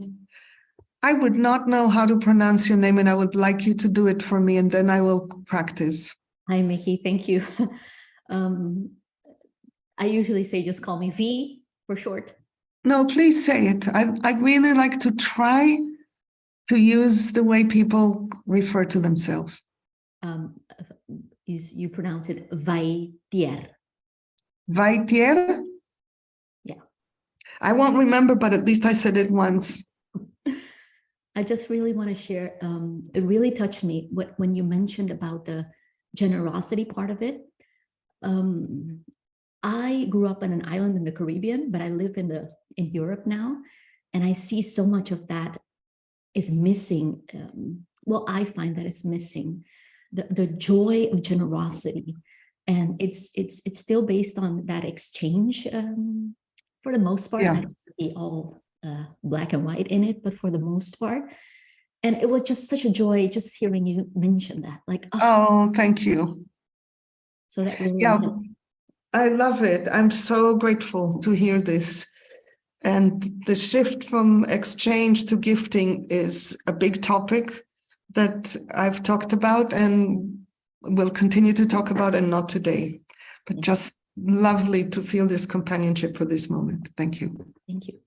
I would not know how to pronounce your name, and I would like you to do it for me, and then I will practice. Hi, Mickey. Thank you. I usually say just call me V for short. No, please say it. I'd really like to try to use the way people refer to themselves. You pronounce it Vaitier. Vaitier? Yeah. I won't remember, but at least I said it once. I just really want to share, it really touched me when you mentioned about the generosity part of it. I grew up on an island in the Caribbean, but I live in Europe now, and I see so much of that is missing. Well, I find that it's missing the joy of generosity, and it's still based on that exchange for the most part. Yeah. I don't be all black and white in it, but for the most part. And it was just such a joy just hearing you mention that. Like, oh, thank you. So that really yeah, I love it. I'm so grateful to hear this. And the shift from exchange to gifting is a big topic that I've talked about and will continue to talk about, and not today, but just lovely to feel this companionship for this moment. Thank you. Thank you.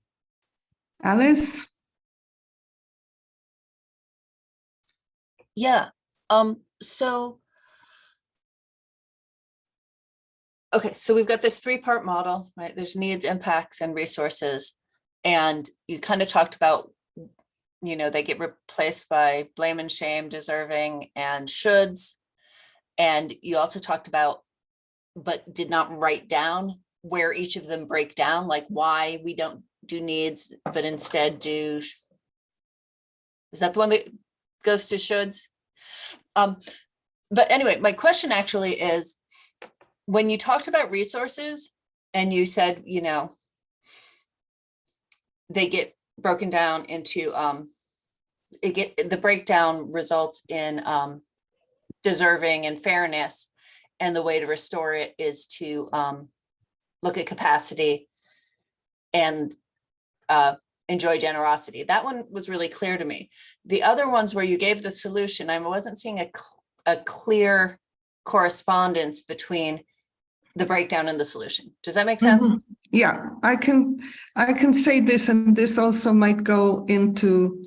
Alice? Yeah. So we've got this 3-part model, right? There's needs, impacts, and resources. And you kind of talked about, they get replaced by blame and shame, deserving, and shoulds. And you also talked about, but did not write down where each of them break down, like why we don't do needs, but instead do. Is that the one that goes to shoulds? But anyway, my question actually is, when you talked about resources and you said, they get broken down into, the breakdown results in deserving and fairness, and the way to restore it is to look at capacity and enjoy generosity. That one was really clear to me. The other ones where you gave the solution, I wasn't seeing a clear correspondence between the breakdown and the solution. Does that make sense? Mm-hmm. Yeah, I can say this, and this also might go into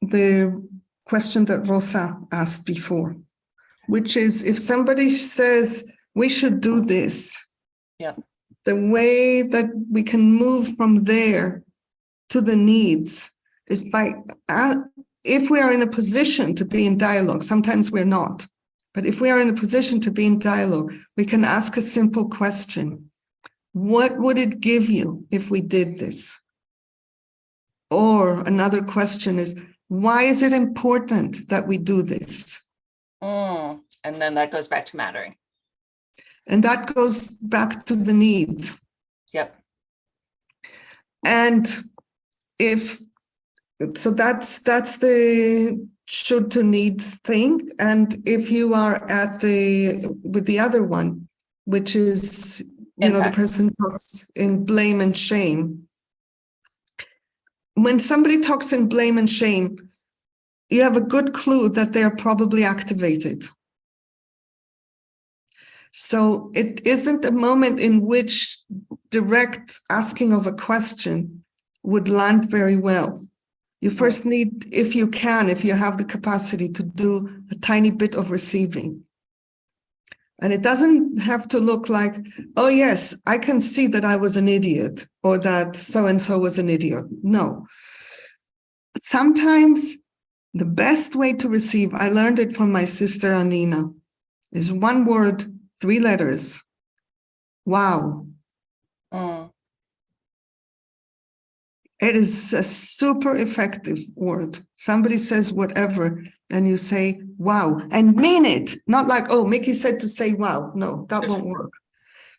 the question that Rosa asked before, which is, if somebody says we should do this, yeah, the way that we can move from there to the needs is by, if we are in a position to be in dialogue, sometimes we're not, but if we are in a position to be in dialogue, we can ask a simple question. What would it give you if we did this? Or another question is, why is it important that we do this? And then that goes back to mattering. And that goes back to the need. Yep. And so that's the should to need thing. And if you are with the other one, which is, the person talks in blame and shame. When somebody talks in blame and shame, you have a good clue that they are probably activated. So it isn't a moment in which direct asking of a question would land very well. You first need, if you have the capacity, to do a tiny bit of receiving. And it doesn't have to look like, oh, yes, I can see that I was an idiot or that so-and-so was an idiot. No. Sometimes the best way to receive, I learned it from my sister Anina, is one word, 3 letters. Wow. Mm. It is a super effective word. Somebody says whatever, and you say, wow, and mean it. Not like, oh, Mickey said to say wow. No, that won't work.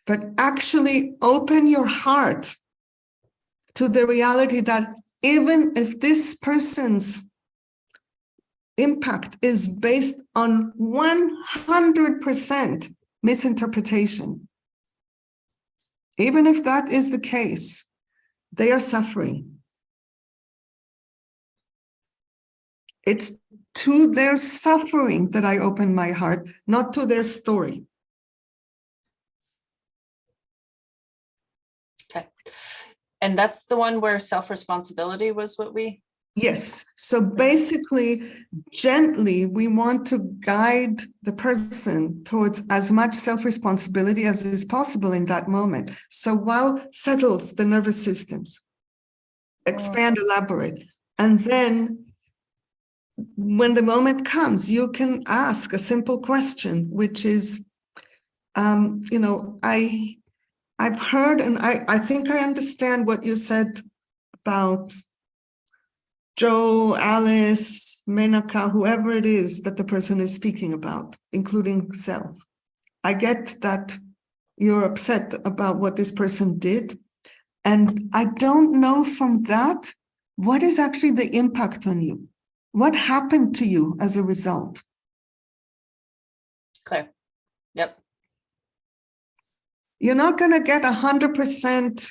But actually open your heart to the reality that even if this person's impact is based on 100% misinterpretation, even if that is the case, they are suffering. It's to their suffering that I open my heart, not to their story. Okay. And that's the one where self-responsibility was what we... Yes. So basically, gently, we want to guide the person towards as much self-responsibility as is possible in that moment. So wow settles the nervous systems. Expand, elaborate. And then when the moment comes, you can ask a simple question, which is, I've heard, and I think I understand what you said about Joe, Alice, Menaka, whoever it is that the person is speaking about, including self. I get that you're upset about what this person did. And I don't know from that, what is actually the impact on you? What happened to you as a result? Clear. Yep. You're not going to get 100%,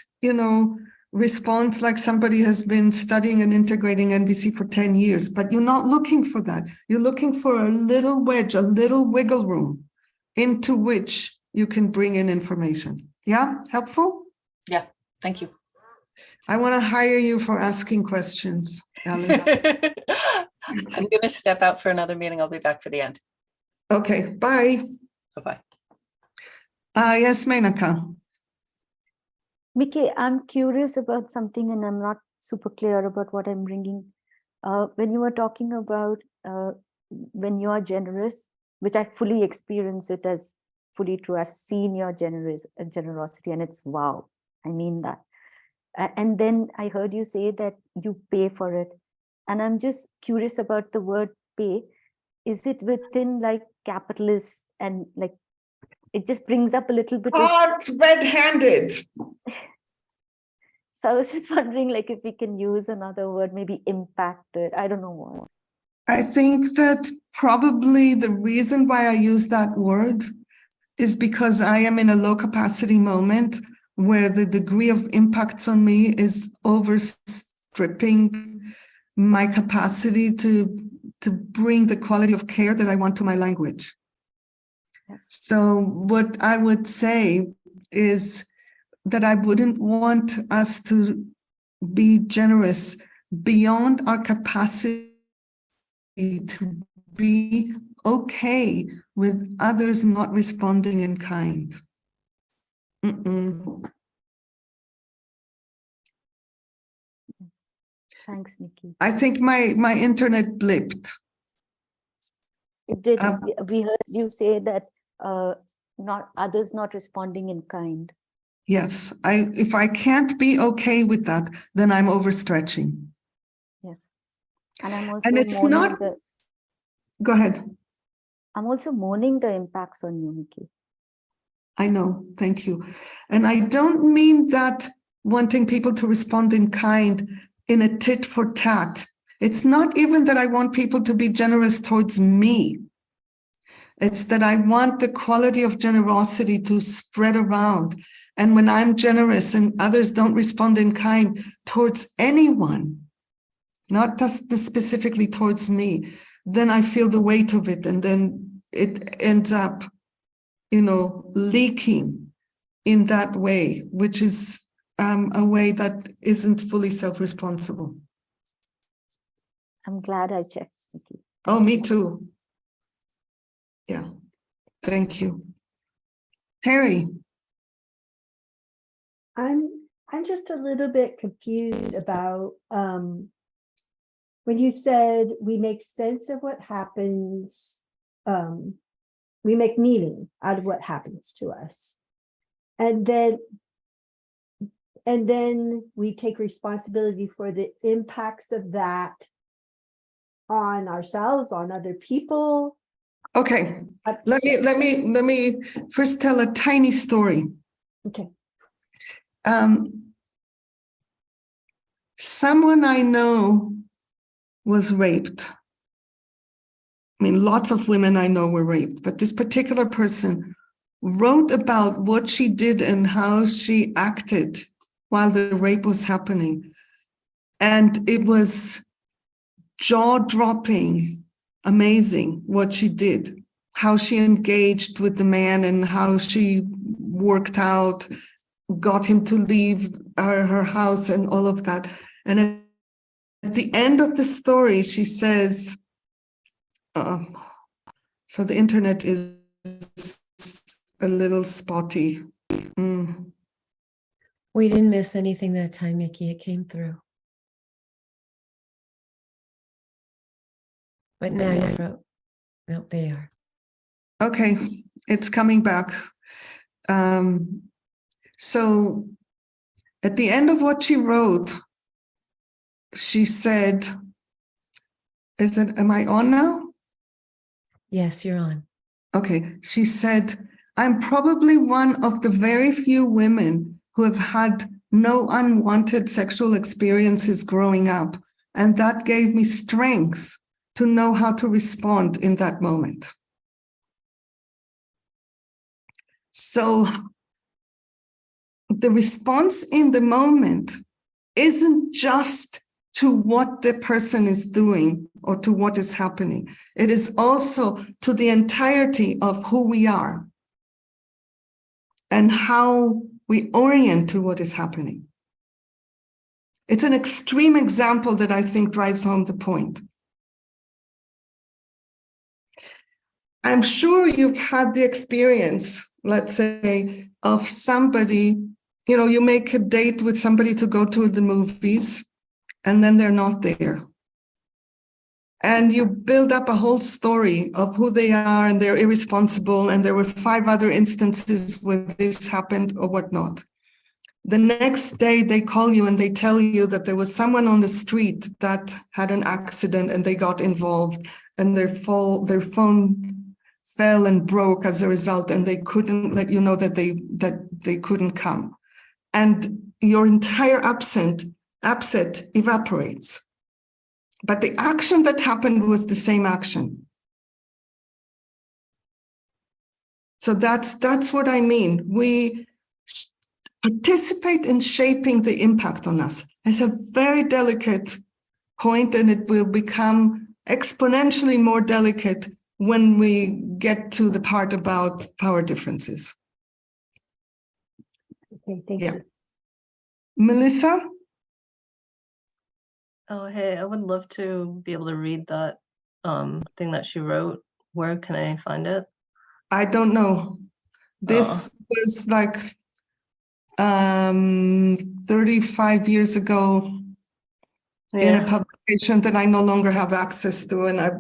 response like somebody has been studying and integrating NVC for 10 years, but you're not looking for that. You're looking for a little wedge, a little wiggle room into which you can bring in information. Yeah, helpful? Yeah, thank you. I want to hire you for asking questions, Alice. I'm going to step out for another meeting. I'll be back for the end. Okay, bye. Bye-bye. Yes, Menaka. Mickey, I'm curious about something and I'm not super clear about what I'm bringing. When you were talking about when you are generous, which I fully experience it as fully true. I've seen your generosity and it's wow. I mean that. And then I heard you say that you pay for it. And I'm just curious about the word pay. Is it within like capitalist and like, it just brings up a little bit of red-handed. So I was just wondering like if we can use another word, maybe impacted. I don't know what. I think that probably the reason why I use that word is because I am in a low capacity moment where the degree of impacts on me is overstripping my capacity to bring the quality of care that I want to my language. Yes. So what I would say is that I wouldn't want us to be generous beyond our capacity to be okay with others not responding in kind. Yes. Thanks, Mickey. I think my internet blipped. It did. We heard you say that not others not responding in kind. Yes, if I can't be okay with that, then I'm overstretching. Yes. And I'm also And it's mourning not. Go ahead. I'm also mourning the impacts on you, Mickey. I know, thank you. And I don't mean that wanting people to respond in kind in a tit for tat. It's not even that I want people to be generous towards me. It's that I want the quality of generosity to spread around. And when I'm generous and others don't respond in kind towards anyone, not just specifically towards me, then I feel the weight of it. And then it ends up, leaking in that way, which is a way that isn't fully self-responsible. I'm glad I checked, Mickey. Oh, me too. Yeah, thank you. Terry. I'm just a little bit confused about when you said we make sense of what happens, we make meaning out of what happens to us. And then we take responsibility for the impacts of that on ourselves, on other people. Okay, let me first tell a tiny story. Okay. Someone I know was raped. I mean, lots of women I know were raped, but this particular person wrote about what she did and how she acted while the rape was happening. And it was jaw-dropping, amazing what she did, how she engaged with the man and how she worked out, got him to leave her house and all of that. And at the end of the story, she says, so the internet is a little spotty. We didn't miss anything that time, Mickey. It came through. But now you wrote. Nope, they are. Okay, it's coming back. So at the end of what she wrote, she said, am I on now? Yes, you're on. Okay, she said, I'm probably one of the very few women who have had no unwanted sexual experiences growing up. And that gave me strength to know how to respond in that moment. So the response in the moment isn't just to what the person is doing or to what is happening. It is also to the entirety of who we are and how we orient to what is happening. It's an extreme example that I think drives home the point. I'm sure you've had the experience, let's say, of somebody, you make a date with somebody to go to the movies, and then they're not there. And you build up a whole story of who they are and they're irresponsible, and there were 5 other instances where this happened or whatnot. The next day they call you and they tell you that there was someone on the street that had an accident and they got involved and their phone fell and broke as a result, and they couldn't let you know that they couldn't come. And your entire upset evaporates. But the action that happened was the same action. So that's what I mean. We participate in shaping the impact on us. It's a very delicate point, and it will become exponentially more delicate when we get to the part about power differences. Okay, thank you. Melissa? Oh, hey, I would love to be able to read that thing that she wrote. Where can I find it? I don't know. This was like 35 years ago in a publication that I no longer have access to, and I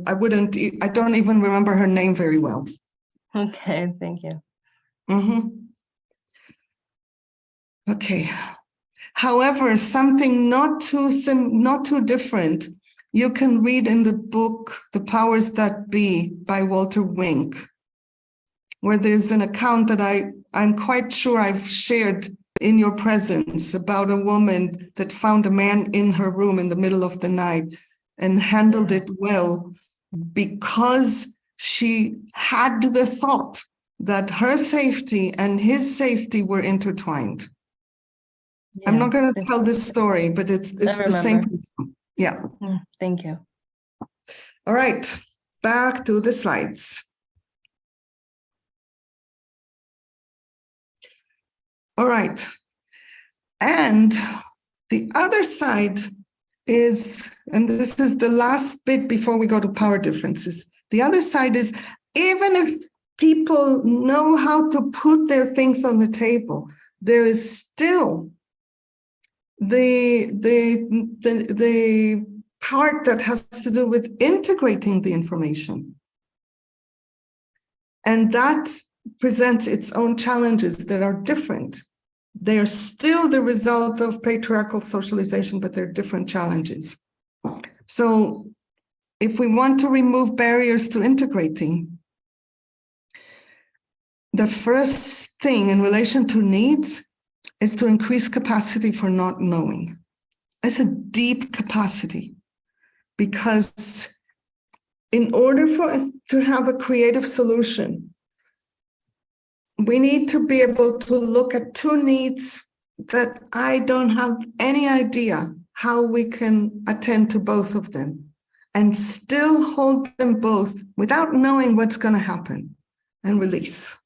don't even remember her name very well. Okay, thank you. Okay. However, something not too different, you can read in the book The Powers That Be by Walter Wink, where there's an account that I'm quite sure I've shared in your presence about a woman that found a man in her room in the middle of the night and handled it well because she had the thought that her safety and his safety were intertwined. I'm not going to tell this story, but it's the same. Yeah. Thank you. All right, back to the slides. All right. And the other side is, and this is the last bit before we go to power differences. The other side is, even if people know how to put their things on the table, there is still the part that has to do with integrating the information. And that presents its own challenges that are different. They are still the result of patriarchal socialization, but they're different challenges. So if we want to remove barriers to integrating, the first thing in relation to needs is to increase capacity for not knowing. It's a deep capacity, because in order to have a creative solution, we need to be able to look at two needs that I don't have any idea how we can attend to both of them, and still hold them both without knowing what's going to happen, and release.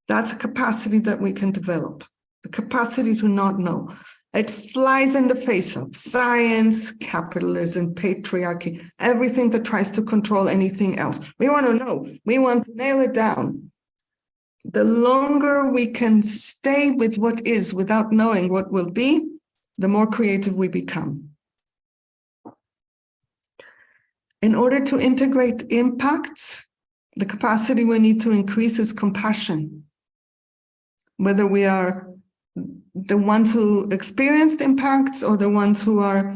That's a capacity that we can develop, the capacity to not know. It flies in the face of science, capitalism, patriarchy, everything that tries to control anything else. We want to know, we want to nail it down. The longer we can stay with what is without knowing what will be, the more creative we become. In order to integrate impacts, the capacity we need to increase is compassion. Whether we are the ones who experienced impacts or the ones who are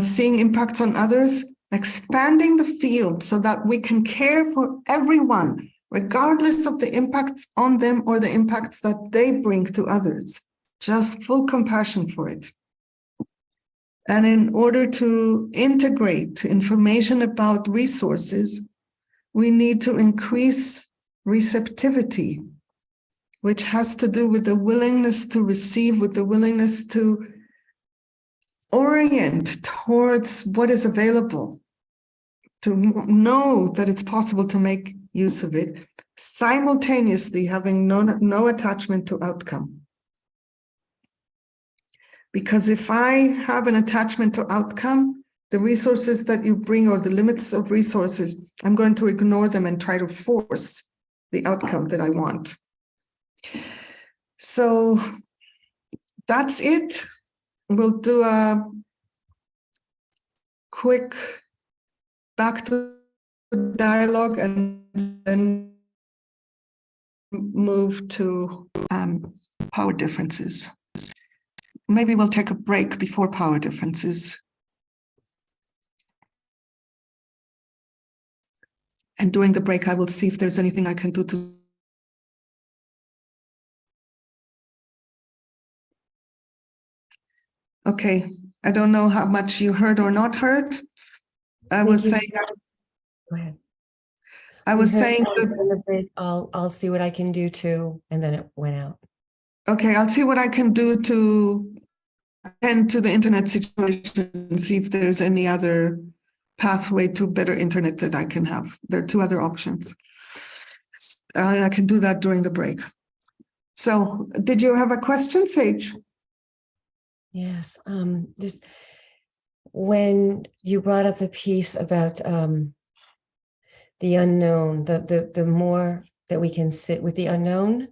seeing impacts on others, expanding the field so that we can care for everyone, regardless of the impacts on them or the impacts that they bring to others. Just full compassion for it. And in order to integrate information about resources, we need to increase receptivity, which has to do with the willingness to receive, with the willingness to orient towards what is available, to know that it's possible to make use of it, simultaneously having no attachment to outcome. Because if I have an attachment to outcome, the resources that you bring or the limits of resources, I'm going to ignore them and try to force the outcome that I want. So that's it. We'll do a quick back to dialogue and then move to power differences. Maybe we'll take a break before power differences. And during the break, I will see if there's anything I can do to. Okay, I don't know how much you heard or not heard. I was saying. Go ahead. I was saying that I'll see what I can do too, and then it went out. Okay, I'll see what I can do to attend to the internet situation and see if there's any other pathway to better internet that I can have. There are two other options. I can do that during the break. So, did you have a question, Sage? Yes, just when you brought up the piece about the unknown, the more that we can sit with the unknown,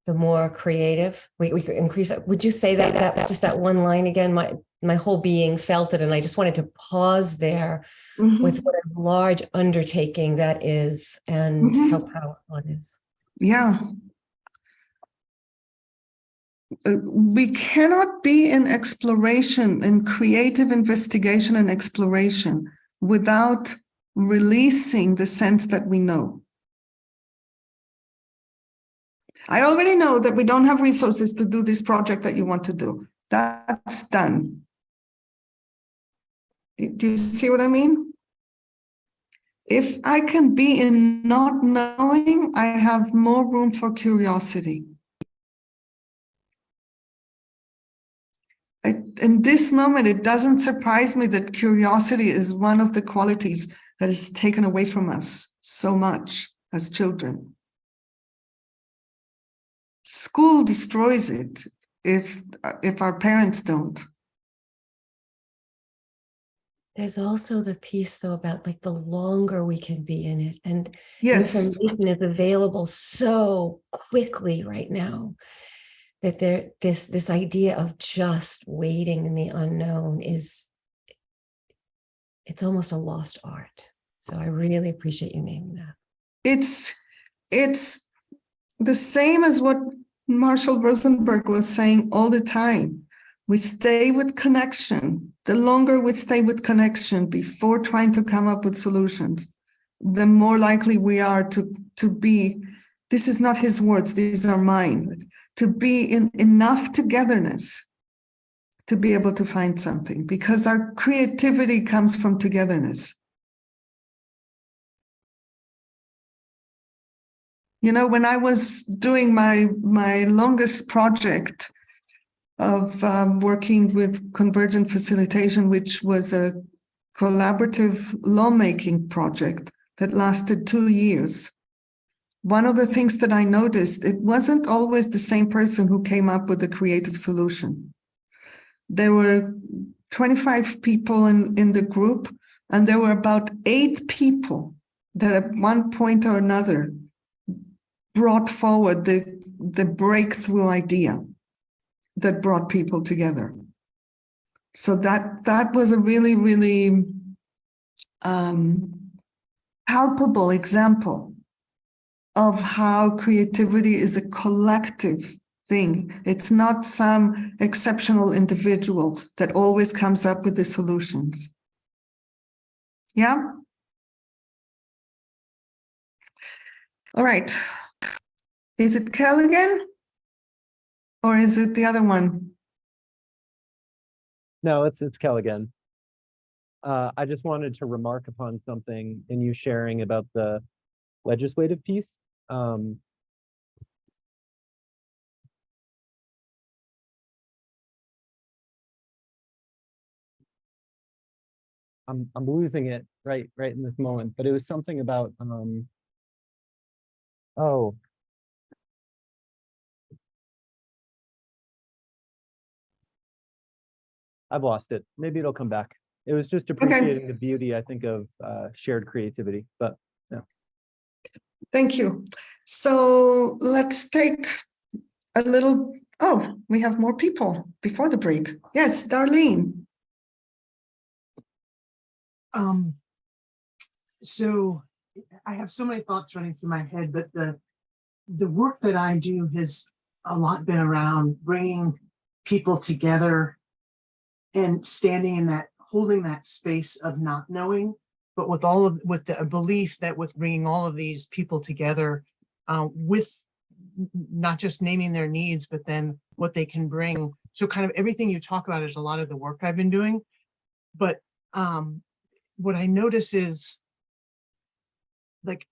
the more creative we could increase. Would you say that just that one line again? My whole being felt it, and I just wanted to pause there with what a large undertaking that is, and how powerful it is. Yeah. We cannot be in exploration, in creative investigation and exploration, without releasing the sense that we know. I already know that we don't have resources to do this project that you want to do. That's done. Do you see what I mean? If I can be in not knowing, I have more room for curiosity. In this moment, it doesn't surprise me that curiosity is one of the qualities that is taken away from us so much as children. School destroys it if our parents don't. there's also the piece though about like the longer we can be in it, and Yes, information is available so quickly right now that this idea of just waiting in the unknown it's almost a lost art. So I really appreciate you naming that. it's the same as what Marshall Rosenberg was saying all the time. We stay with connection. The longer we stay with connection before trying to come up with solutions, the more likely we are to be, this is not his words, these are mine, to be in enough togetherness to be able to find something, because our creativity comes from togetherness. You know, when I was doing my longest project of working with convergent facilitation, which was a collaborative lawmaking project that lasted 2 years, one of the things that I noticed, it wasn't always the same person who came up with a creative solution. There were 25 people in the group, and there were about 8 people that at one point or another brought forward the breakthrough idea that brought people together. So that was a really, really palpable example of how creativity is a collective thing. It's not some exceptional individual that always comes up with the solutions. Yeah? All right. Is it Kel again? Or is it the other one? No, it's Kel again. I just wanted to remark upon something in you sharing about the legislative piece. I'm losing it right in this moment, but it was something about oh, I've lost it. Maybe it'll come back. It was just appreciating the beauty, I think, of shared creativity, but yeah. Thank you. So let's take a little, oh, we have more people before the break. Yes, Darlene. So I have so many thoughts running through my head, but the work that I do has a lot been around bringing people together and standing in that, holding that space of not knowing, but with the belief that with bringing all of these people together, with not just naming their needs, but then what they can bring. So kind of everything you talk about is a lot of the work I've been doing. But what I notice is, like,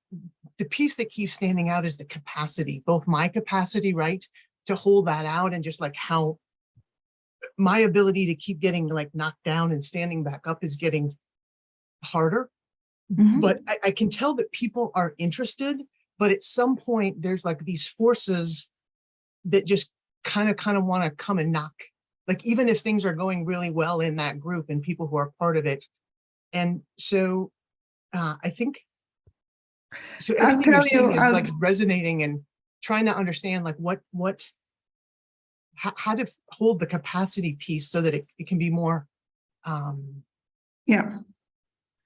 the piece that keeps standing out is the capacity, both my capacity, right, to hold that out, and just like how my ability to keep getting like knocked down and standing back up is getting harder. Mm-hmm. But I can tell that people are interested, but at some point there's like these forces that just kind of want to come and knock, like even if things are going really well in that group and people who are part of it. And so I think, so everything you're saying is like resonating, and trying to understand like how to hold the capacity piece so that it can be more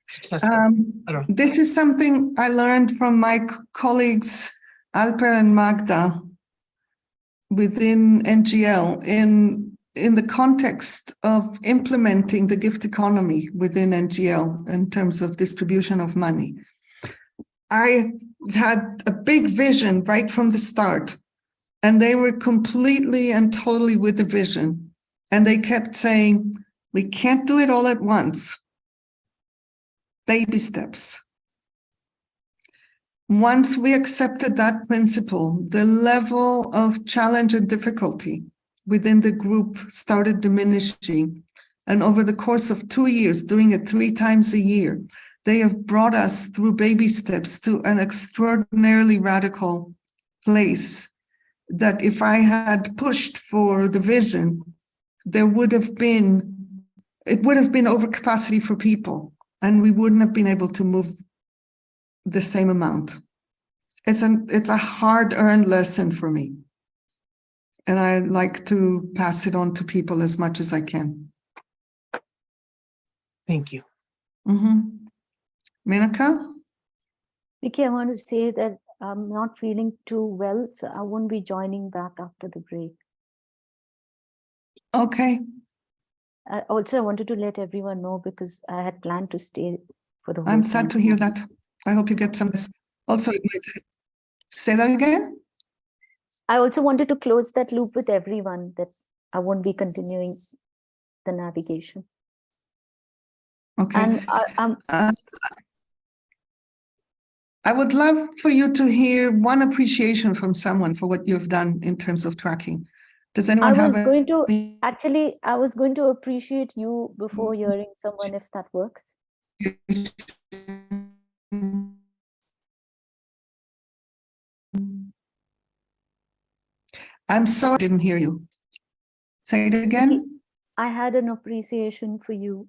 successful. I don't know. This is something I learned from my colleagues Alper and Magda within NGL in the context of implementing the gift economy within NGL in terms of distribution of money. I had a big vision right from the start, and they were completely and totally with the vision. And they kept saying, we can't do it all at once. Baby steps. Once we accepted that principle, the level of challenge and difficulty within the group started diminishing. And over the course of 2 years, doing it 3 times a year, they have brought us through baby steps to an extraordinarily radical place that if I had pushed for the vision, there would have been it would have been overcapacity for people, and we wouldn't have been able to move the same amount. It's a hard-earned lesson for me. And I like to pass it on to people as much as I can. Thank you. Menaka? Vicky, I want to say that I'm not feeling too well, so I won't be joining back after the break. Okay. Also, I wanted to let everyone know because I had planned to stay for the whole I'm time. sad to hear that. I hope you get some. Also, it might say that again. I also wanted to close that loop with everyone that I won't be continuing the navigation. Okay. And I would love for you to hear one appreciation from someone for what you've done in terms of tracking. Does anyone I was have going to actually, I was going to appreciate you before hearing someone, if that works. I'm sorry, I didn't hear you. Say it again. I had an appreciation for you.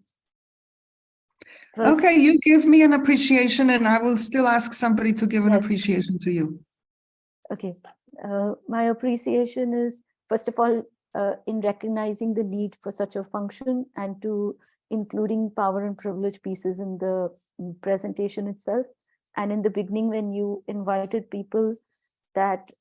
First, Okay, you give me an appreciation and I will still ask somebody to give an Yes. appreciation to you. okay. My appreciation is, first of all, in recognizing the need for such a function and to including power and privilege pieces in the presentation itself. And in the beginning, when you invited people that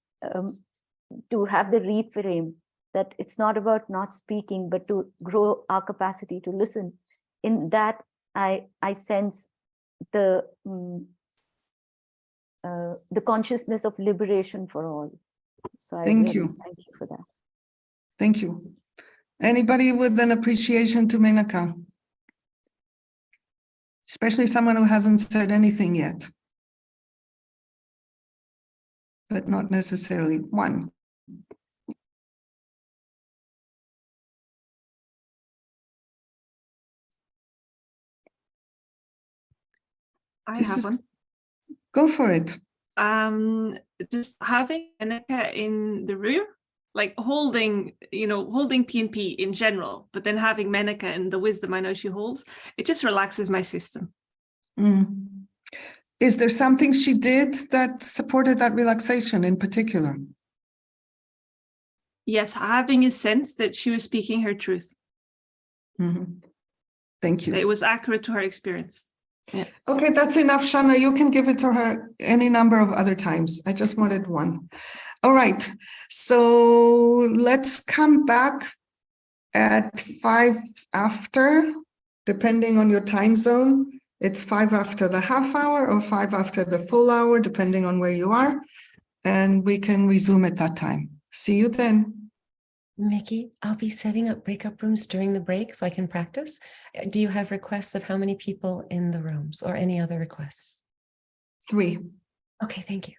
to have the reframe, that it's not about not speaking, but to grow our capacity to listen. In that, I sense the consciousness of liberation for all. So I Thank really you. thank you for that. Thank you. Anybody with an appreciation to Menaka? Especially someone who hasn't said anything yet. But not necessarily one. I This have is- one. Go for it. Just having Annika in the room, like holding P&P in general, but then having Menaka and the wisdom I know she holds, it just relaxes my system. Mm. Is there something she did that supported that relaxation in particular? Yes, having a sense that she was speaking her truth. Mhm. Thank you. That it was accurate to her experience. Yeah. Okay, that's enough, Shana. You can give it to her any number of other times. I just wanted one. All right. So let's come back at 5 after, depending on your time zone. It's 5 after the half hour or 5 after the full hour, depending on where you are. And we can resume at that time. See you then. Mickey, I'll be setting up breakup rooms during the break so I can practice. Do you have requests of how many people in the rooms or any other requests? 3. Okay, thank you.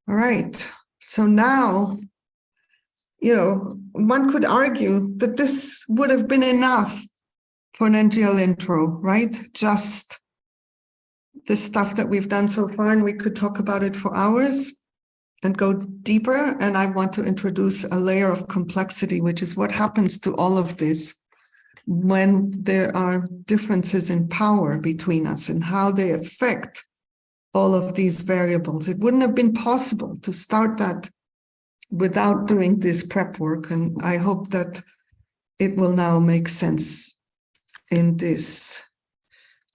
All right. So now, one could argue that this would have been enough for an NGL intro, right? Just the stuff that we've done so far, and we could talk about it for hours and go deeper. And I want to introduce a layer of complexity, which is what happens to all of this when there are differences in power between us and how they affect all of these variables. It wouldn't have been possible to start that without doing this prep work. And I hope that it will now make sense in this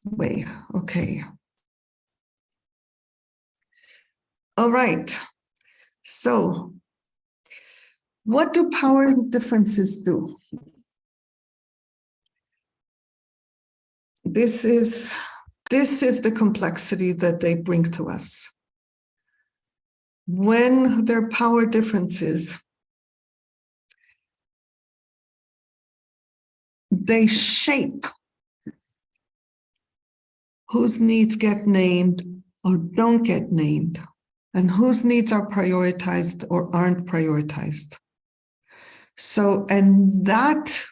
way. Okay. All right. So what do power differences do? This is the complexity that they bring to us. When there are power differences, they shape whose needs get named or don't get named, and whose needs are prioritized or aren't prioritized. So, and that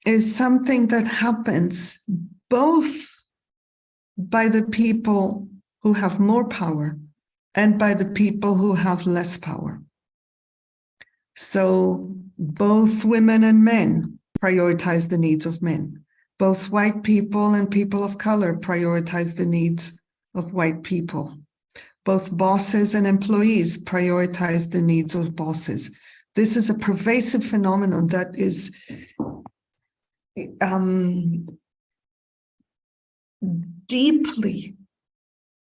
is something that happens both by the people who have more power and by the people who have less power. So both women and men prioritize the needs of men. Both white people and people of color prioritize the needs of white people. Both bosses and employees prioritize the needs of bosses. This is a pervasive phenomenon that is deeply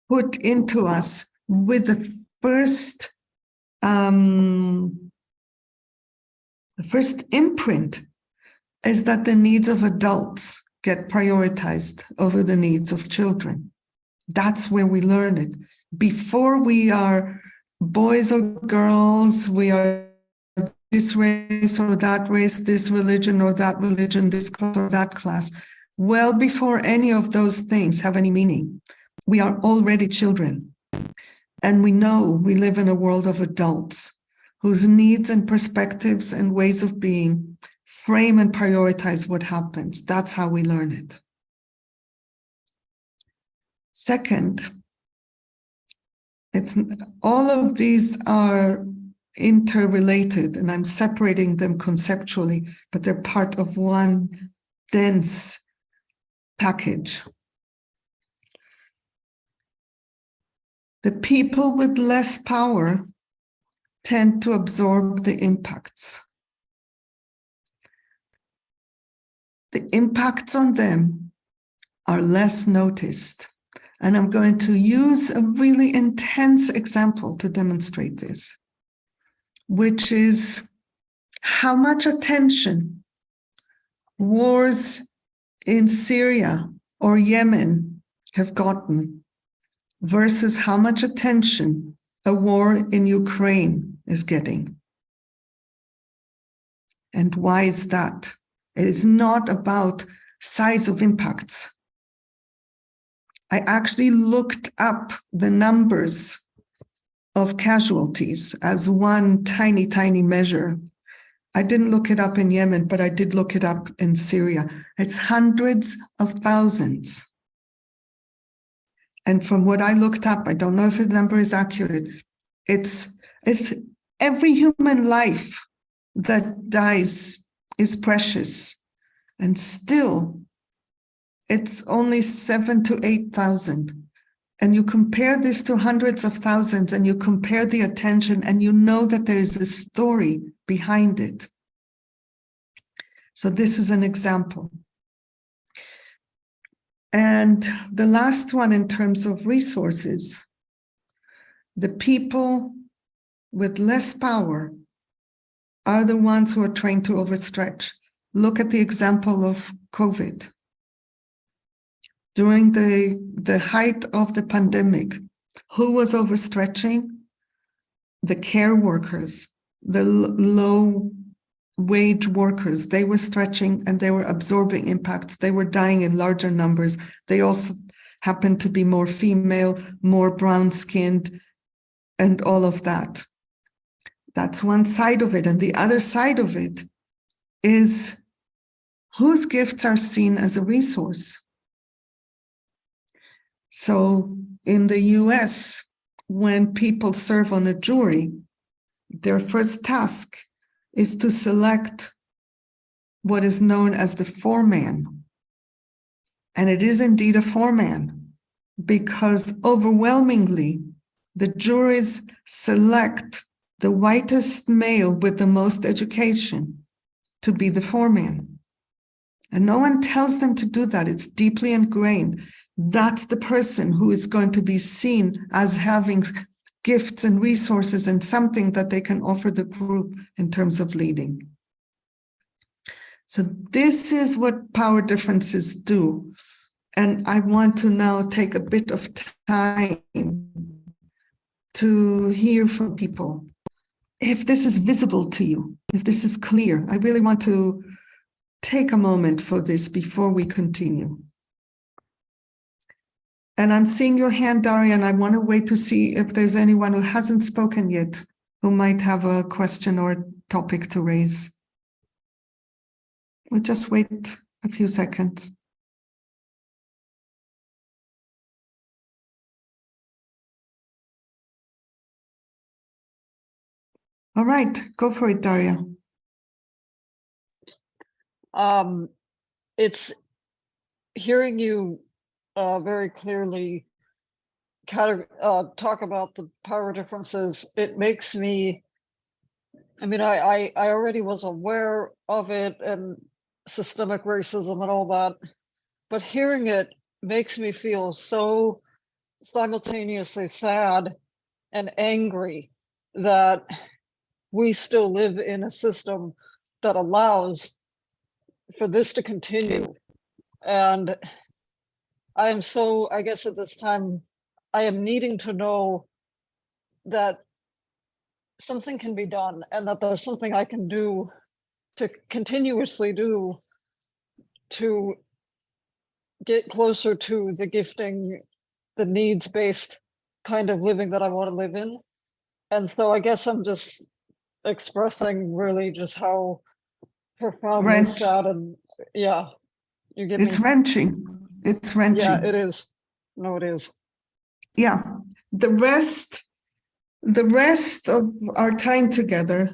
put into us with the first imprint is that the needs of adults get prioritized over the needs of children. That's where we learn it. Before we are boys or girls, we are this race or that race, this religion or that religion, this class or that class. Well, before any of those things have any meaning, we are already children. And we know we live in a world of adults whose needs and perspectives and ways of being frame and prioritize what happens. That's how we learn it. Second, all of these are interrelated, and I'm separating them conceptually, but they're part of one dense package. The people with less power tend to absorb the impacts. The impacts on them are less noticed. And I'm going to use a really intense example to demonstrate this, which is how much attention wars in Syria or Yemen have gotten versus how much attention a war in Ukraine is getting. And why is that? It is not about size of impacts. I actually looked up the numbers of casualties as one tiny, tiny measure. I didn't look it up in Yemen, but I did look it up in Syria. It's hundreds of thousands. And from what I looked up, I don't know if the number is accurate, it's every human life that dies is precious. And still, it's only 7,000 to 8,000. And you compare this to hundreds of thousands, and you compare the attention, and you know that there is a story behind it. So this is an example. And the last one in terms of resources, the people with less power are the ones who are trying to overstretch. Look at the example of COVID. During the height of the pandemic, who was overstretching? The care workers, the low wage workers. They were stretching and they were absorbing impacts. They were dying in larger numbers. They also happened to be more female, more brown-skinned, and all of that. That's one side of it. And the other side of it is whose gifts are seen as a resource. So in the US, when people serve on a jury, their first task is to select what is known as the foreman. And it is indeed a foreman, because overwhelmingly, the juries select the whitest male with the most education to be the foreman. And no one tells them to do that. It's deeply ingrained. That's the person who is going to be seen as having gifts and resources and something that they can offer the group in terms of leading. So this is what power differences do. And I want to now take a bit of time to hear from people. If this is visible to you, if this is clear, I really want to take a moment for this before we continue. And I'm seeing your hand, Daria, and I want to wait to see if there's anyone who hasn't spoken yet, who might have a question or a topic to raise. We'll just wait a few seconds. All right, go for it, Daria. It's hearing you very clearly talk about the power differences. It makes me, I mean, I already was aware of it and systemic racism and all that, but hearing it makes me feel so simultaneously sad and angry that we still live in a system that allows for this to continue. And I am so, I guess at this time, I am needing to know that something can be done and that there's something I can do to continuously do to get closer to the gifting, the needs-based kind of living that I want to live in. And so I guess I'm just expressing really just how profoundly sad and yeah, you get me. It's wrenching. It's wrenching. Yeah, it is. No, it is. Yeah, the rest of our time together,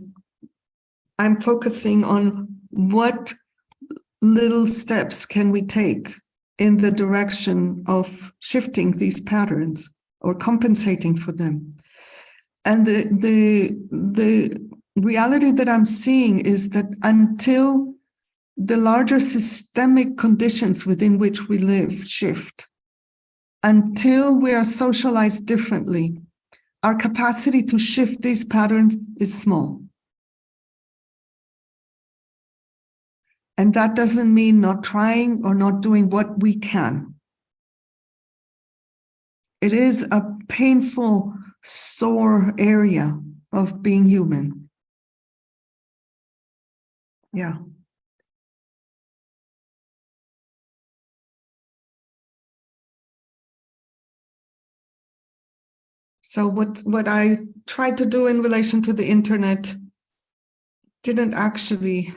I'm focusing on what little steps can we take in the direction of shifting these patterns or compensating for them. And the reality that I'm seeing is that until the larger systemic conditions within which we live shift, until we are socialized differently, our capacity to shift these patterns is small. And that doesn't mean not trying or not doing what we can. It is a painful, sore area of being human. Yeah. So what I tried to do in relation to the internet didn't actually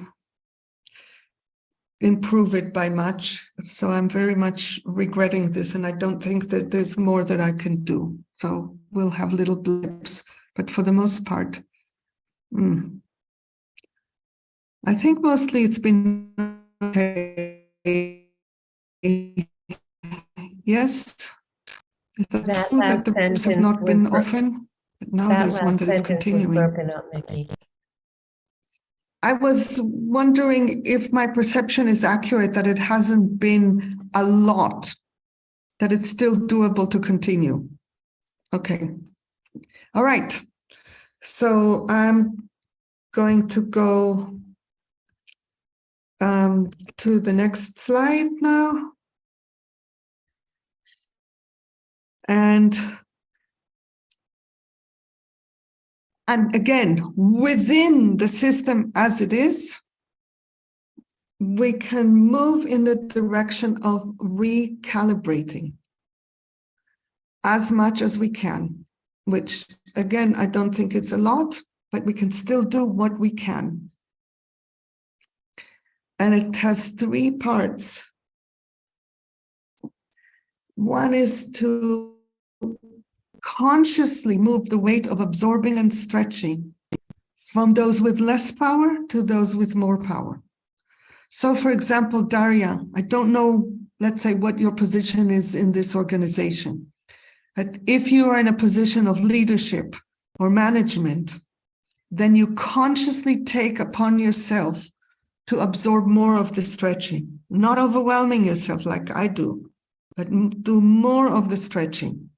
improve it by much. So I'm very much regretting this, and I don't think that there's more that I can do. So we'll have little blips, but for the most part, I think mostly it's been okay. Yes. Is that true that the blips have not been often? But now there's one that is continuing. Broken up, Mickey. I was wondering if my perception is accurate, that it hasn't been a lot, that it's still doable to continue. Okay. All right. So I'm going to go to the next slide now. And again, within the system as it is, we can move in the direction of recalibrating as much as we can, which again, I don't think it's a lot, but we can still do what we can. And it has three parts. One is to consciously move the weight of absorbing and stretching from those with less power to those with more power. So for example, Daria, I don't know, let's say what your position is in this organization, but if you are in a position of leadership or management, then you consciously take upon yourself to absorb more of the stretching, not overwhelming yourself like I do, but do more of the stretching.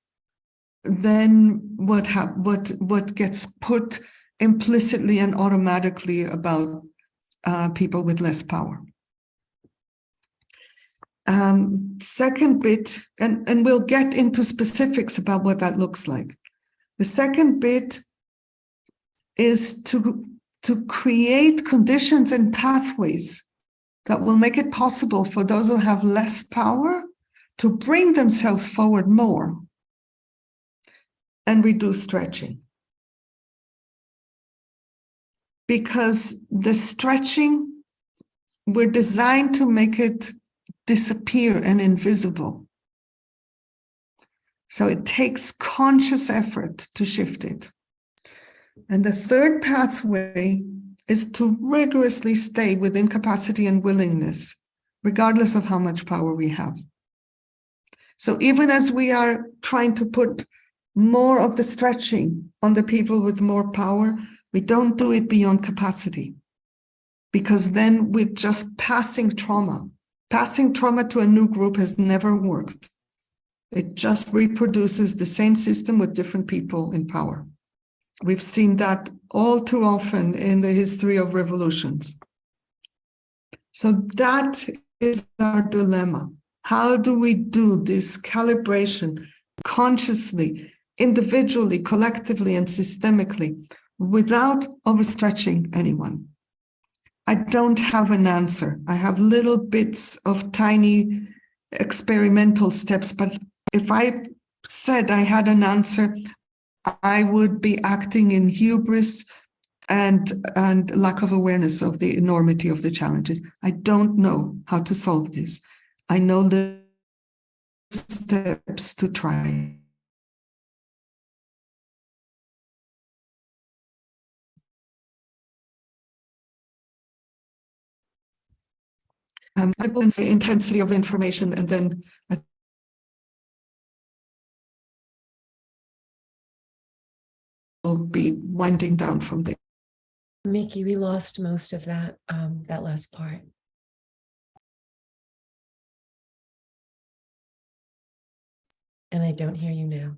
then what gets put implicitly and automatically about people with less power. Second bit, and we'll get into specifics about what that looks like. The second bit is to create conditions and pathways that will make it possible for those who have less power to bring themselves forward more and reduce stretching. Because the stretching, we're designed to make it disappear and invisible. So it takes conscious effort to shift it. And the third pathway is to rigorously stay within capacity and willingness, regardless of how much power we have. So even as we are trying to put more of the stretching on the people with more power, we don't do it beyond capacity, because then we're just passing trauma. Passing trauma to a new group has never worked. It just reproduces the same system with different people in power. We've seen that all too often in the history of revolutions. So that is our dilemma. How do we do this calibration consciously, individually, collectively, and systemically without overstretching anyone? I don't have an answer. I have little bits of tiny experimental steps, but if I said I had an answer, I would be acting in hubris and lack of awareness of the enormity of the challenges. I don't know how to solve this. I know the steps to try. I go and say intensity of information, and then I will be winding down from there. Mickey, we lost most of that, that last part. And I don't hear you now.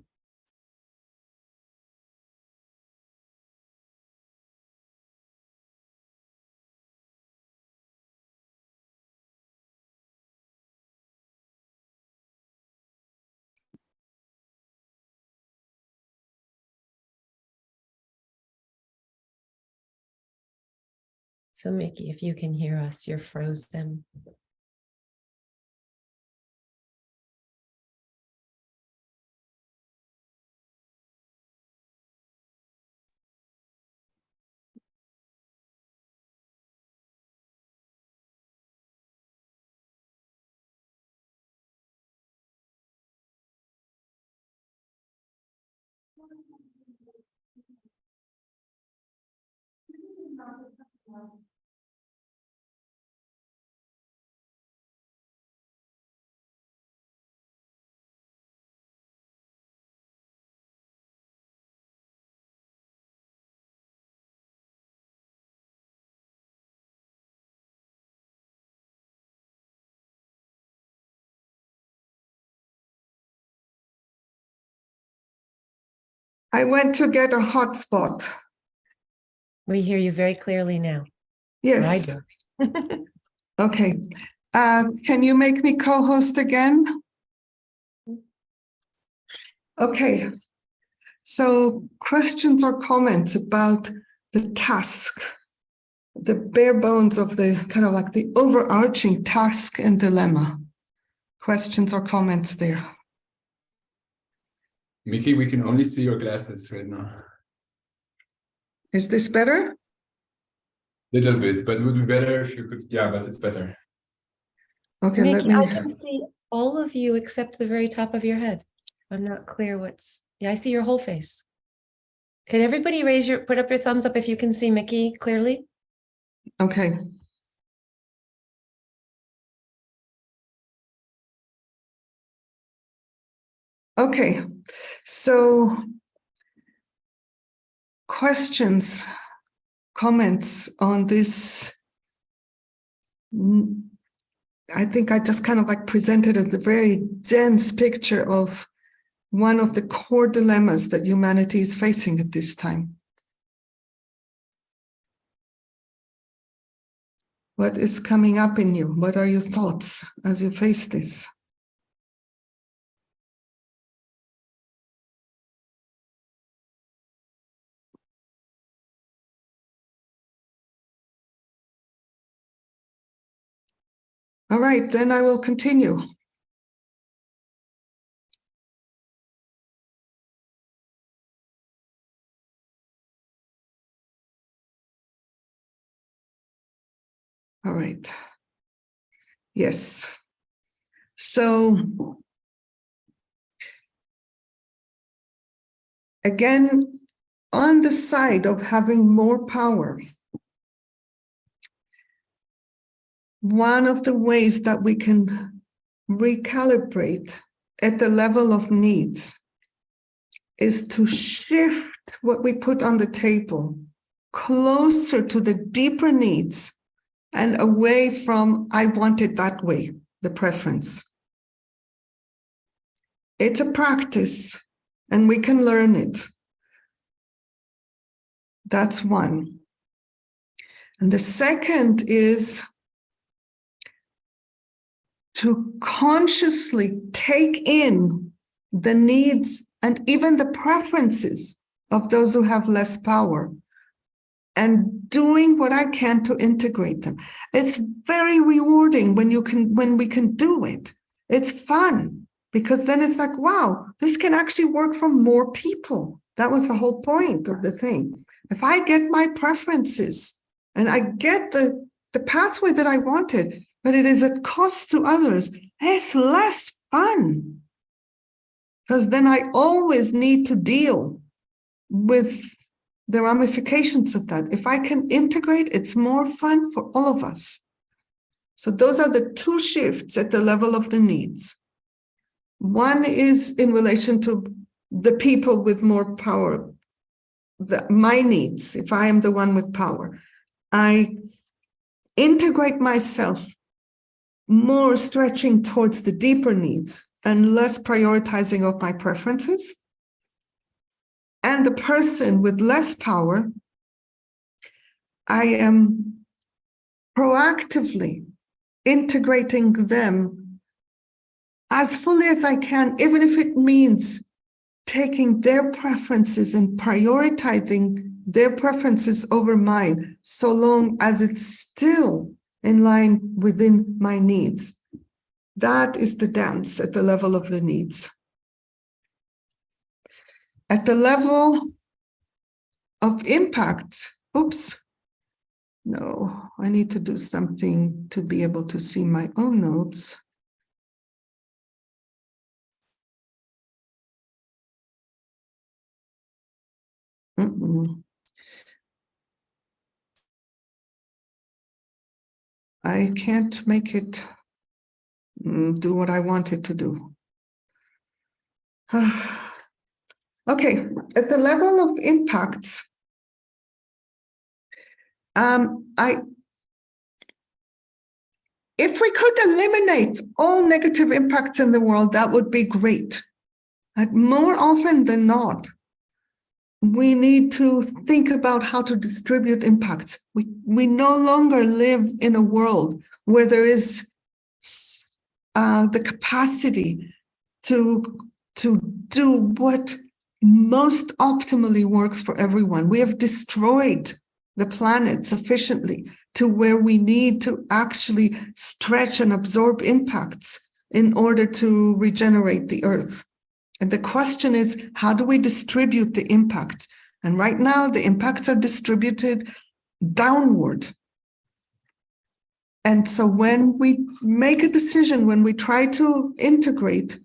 So Mickey, if you can hear us, you're frozen. I went to get a hotspot. We hear you very clearly now. Yes. Or I do. Okay. Can you make me co-host again? Okay. So questions or comments about the task, the bare bones of the kind of like the overarching task and dilemma. Questions or comments there? Mickey, we can only see your glasses right now. Is this better? Little bit, but it would be better if you could. Yeah, but it's better. Okay, Mickey, let me. I can see all of you except the very top of your head. I'm not clear what's. Yeah, I see your whole face. Can everybody put up your thumbs up if you can see Mickey clearly? Okay. Okay, so questions, comments on this. I think I just kind of like presented a very dense picture of one of the core dilemmas that humanity is facing at this time. What is coming up in you? What are your thoughts as you face this? All right, then I will continue. All right. Yes. So again, on the side of having more power, one of the ways that we can recalibrate at the level of needs is to shift what we put on the table closer to the deeper needs and away from, I want it that way, the preference. It's a practice and we can learn it. That's one. And the second is to consciously take in the needs and even the preferences of those who have less power and doing what I can to integrate them. It's very rewarding when we can do it. It's fun because then it's like, wow, this can actually work for more people. That was the whole point of the thing. If I get my preferences and I get the pathway that I wanted, but it is at cost to others, it's less fun. Because then I always need to deal with the ramifications of that. If I can integrate, it's more fun for all of us. So those are the two shifts at the level of the needs. One is in relation to the people with more power, my needs. If I am the one with power, I integrate myself more stretching towards the deeper needs and less prioritizing of my preferences. And the person with less power, I am proactively integrating them as fully as I can, even if it means taking their preferences and prioritizing their preferences over mine, so long as it's still in line within my needs. That is the dance at the level of the needs. At the level of impact, oops, no, I need to do something to be able to see my own notes. I can't make it do what I want it to do. Okay, at the level of impacts, if we could eliminate all negative impacts in the world, that would be great. But more often than not, we need to think about how to distribute impacts. We no longer live in a world where there is the capacity to do what most optimally works for everyone. We have destroyed the planet sufficiently to where we need to actually stretch and absorb impacts in order to regenerate the earth. And the question is, how do we distribute the impacts? And right now, the impacts are distributed downward. And so when we make a decision, when we try to integrate,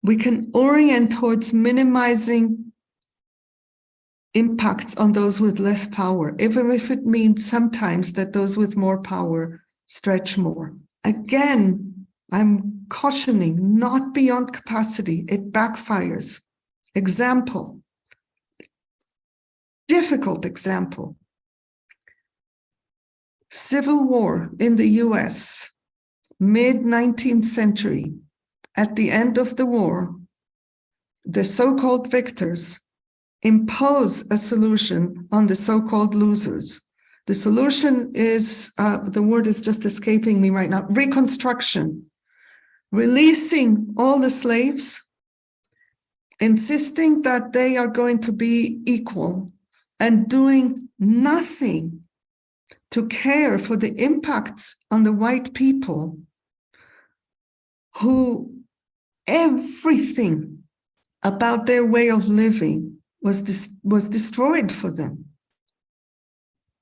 we can orient towards minimizing impacts on those with less power, even if it means sometimes that those with more power stretch more. Again, I'm cautioning, not beyond capacity. It backfires. Example, difficult example. Civil war in the US, mid-19th century. At the end of the war, the so-called victors impose a solution on the so-called losers. The solution is, the word is just escaping me right now, reconstruction, releasing all the slaves, insisting that they are going to be equal and doing nothing to care for the impacts on the white people who everything about their way of living was destroyed for them.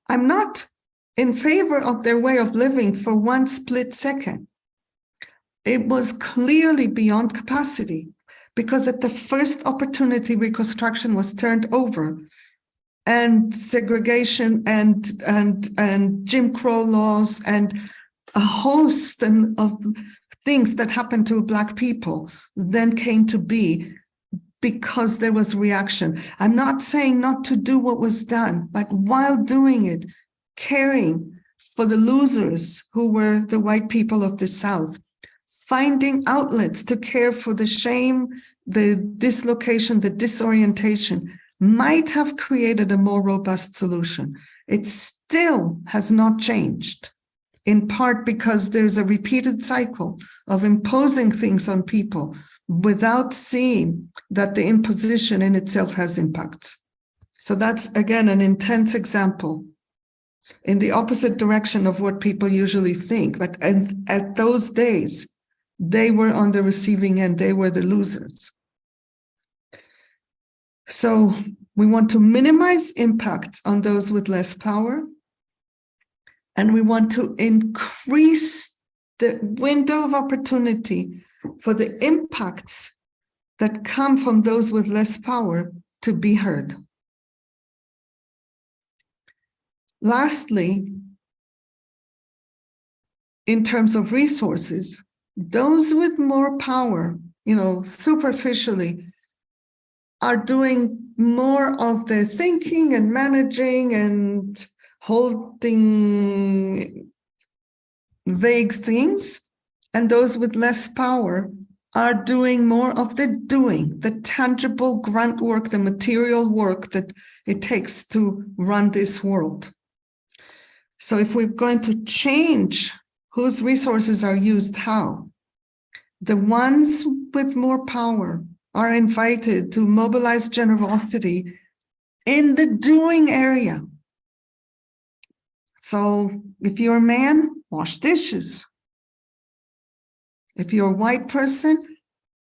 I'm not in favor of their way of living for one split second. It was clearly beyond capacity, because at the first opportunity, reconstruction was turned over, and segregation and Jim Crow laws and a host of things that happened to Black people then came to be because there was reaction. I'm not saying not to do what was done, but while doing it, caring for the losers who were the white people of the South, finding outlets to care for the shame, the dislocation, the disorientation, might have created a more robust solution. It still has not changed, in part because there's a repeated cycle of imposing things on people without seeing that the imposition in itself has impacts. So that's, again, an intense example in the opposite direction of what people usually think. But at those days, they were on the receiving end, they were the losers. So we want to minimize impacts on those with less power, and we want to increase the window of opportunity for the impacts that come from those with less power to be heard. Lastly, in terms of resources, those with more power, superficially, are doing more of the thinking and managing and holding vague things, and those with less power are doing more of the doing, the tangible grunt work, the material work that it takes to run this world. So if we're going to change whose resources are used how, the ones with more power are invited to mobilize generosity in the doing area. So if you're a man, wash dishes. If you're a white person,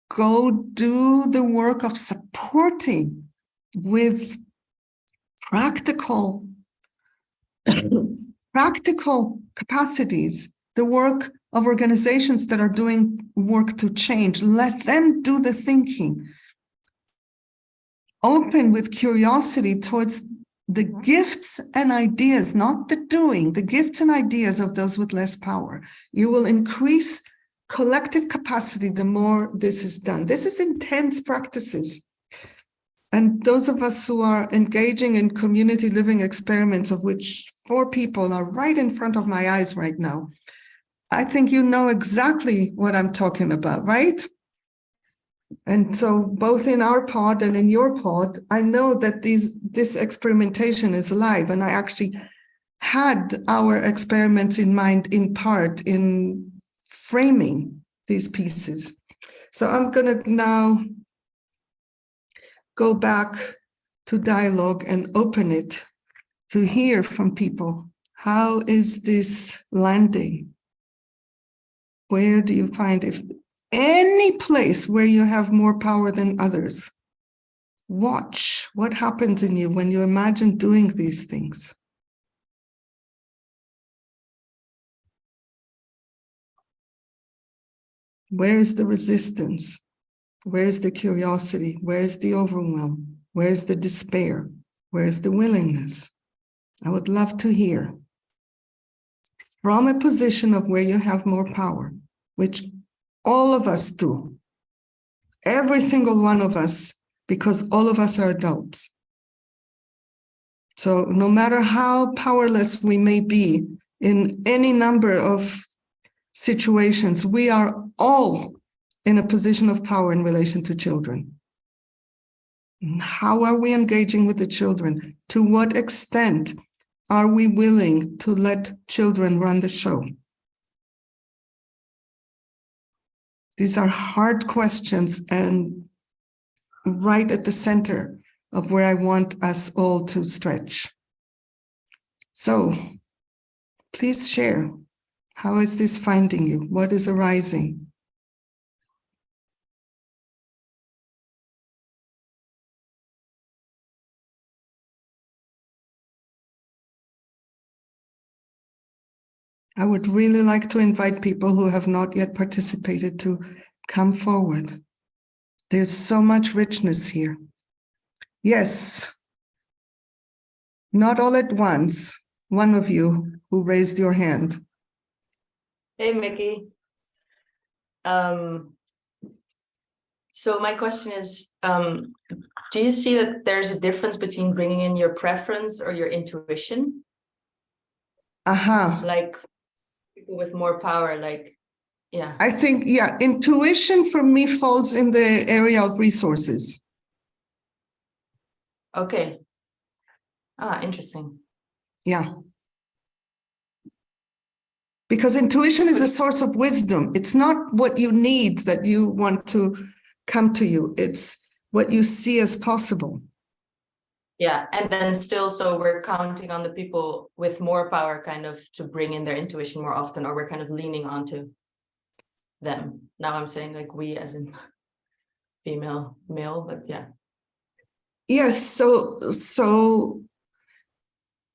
go do the work of supporting with practical capacities, the work of organizations that are doing work to change. Let them do the thinking. Open with curiosity towards the gifts and ideas, not the doing, the gifts and ideas of those with less power. You will increase collective capacity the more this is done. This is intense practices. And those of us who are engaging in community living experiments, of which 4 people are right in front of my eyes right now, I think you know exactly what I'm talking about, right? And so both in our pod and in your pod, I know that this experimentation is alive, and I actually had our experiments in mind in part in framing these pieces. So I'm going to now go back to dialogue and open it to hear from people. How is this landing? Where do you find, if any place where you have more power than others, watch what happens in you when you imagine doing these things. Where is the resistance? Where is the curiosity? Where is the overwhelm? Where is the despair? Where is the willingness? I would love to hear from a position of where you have more power, which all of us do. Every single one of us, because all of us are adults. So no matter how powerless we may be in any number of situations, we are all in a position of power in relation to children. How are we engaging with the children? To what extent are we willing to let children run the show? These are hard questions and right at the center of where I want us all to stretch. So please share. How is this finding you? What is arising? I would really like to invite people who have not yet participated to come forward. There's so much richness here. Yes, not all at once. One of you who raised your hand. Hey, Mickey. So my question is, do you see that there's a difference between bringing in your preference or your intuition? Like people with more power, like, yeah. I think, yeah, intuition for me falls in the area of resources. Okay. Ah, interesting. Yeah. Because intuition is a source of wisdom. It's not what you need that you want to come to you. It's what you see as possible. Yeah, and then still, so we're counting on the people with more power kind of to bring in their intuition more often, or we're kind of leaning onto them. Now I'm saying like we as in female, male, but yeah. Yes, so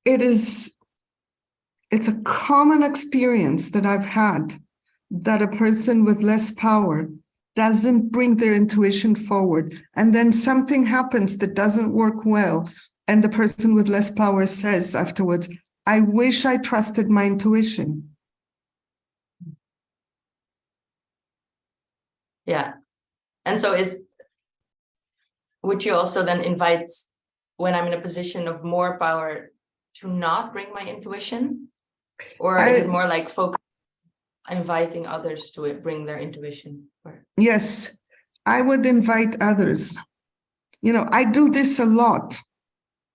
it's a common experience that I've had that a person with less power doesn't bring their intuition forward. And then something happens that doesn't work well. And the person with less power says afterwards, I wish I trusted my intuition. Yeah. And so would you also then invite, when I'm in a position of more power, to not bring my intuition? Or is it more like inviting others to bring their intuition? Yes, I would invite others. You know, I do this a lot.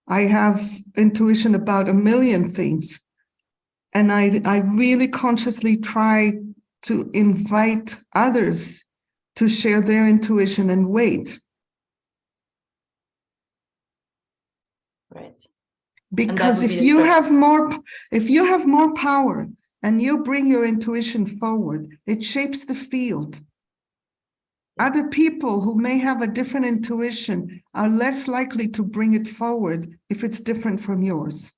I have intuition about a million things. And I really consciously try to invite others to share their intuition and wait. Right. Because if you have more power and you bring your intuition forward, it shapes the field. Other people who may have a different intuition are less likely to bring it forward if it's different from yours.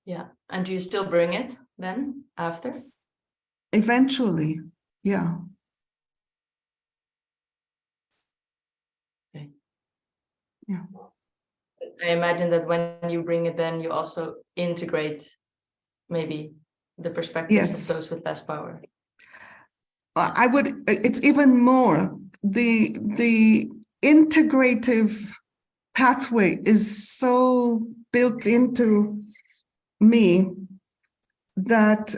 Yeah. And do you still bring it then after? Eventually, yeah. Okay. Yeah. I imagine that when you bring it, then you also integrate maybe the perspectives of those with less power. It's even more, the integrative pathway is so built into me that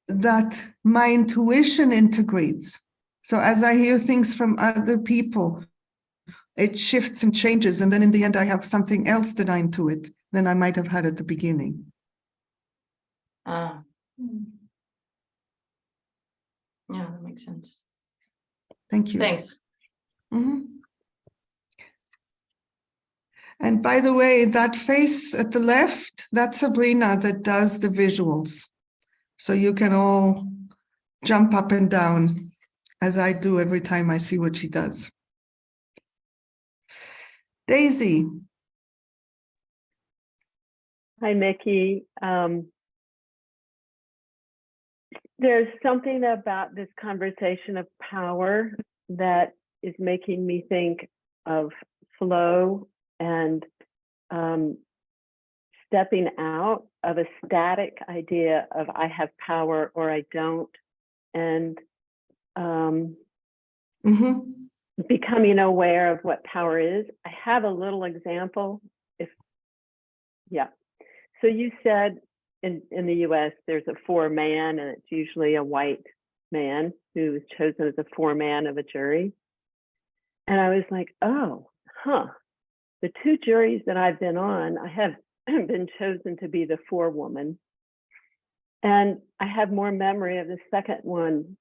that my intuition integrates. So as I hear things from other people, it shifts and changes, and then in the end I have something else that I intuit than I might have had at the beginning. Ah. Yeah, that makes sense. Thank you. Thanks. Mm-hmm. And by the way, that face at the left, that's Sabrina that does the visuals. So you can all jump up and down as I do every time I see what she does. Daisy. Hi, Mickey. There's something about this conversation of power that is making me think of flow and stepping out of a static idea of I have power or I don't, and becoming aware of what power is. I have a little example. So you said in the US, there's a 4-man and it's usually a white man who was chosen as a foreman of a jury. And I was like, oh, the two juries that I've been on, I have been chosen to be the forewoman. And I have more memory of the second one.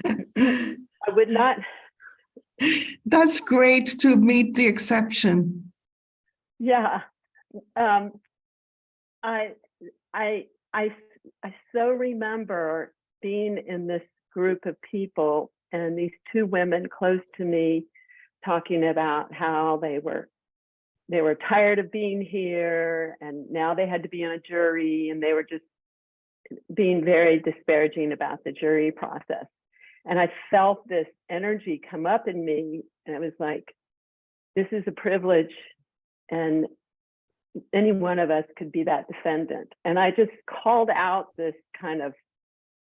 I would not. That's great to meet the exception. Yeah. I so remember being in this group of people and these two women close to me talking about how they were tired of being here and now they had to be on a jury, and they were just being very disparaging about the jury process. And I felt this energy come up in me, and it was like, this is a privilege, and any one of us could be that defendant. And I just called out this kind of,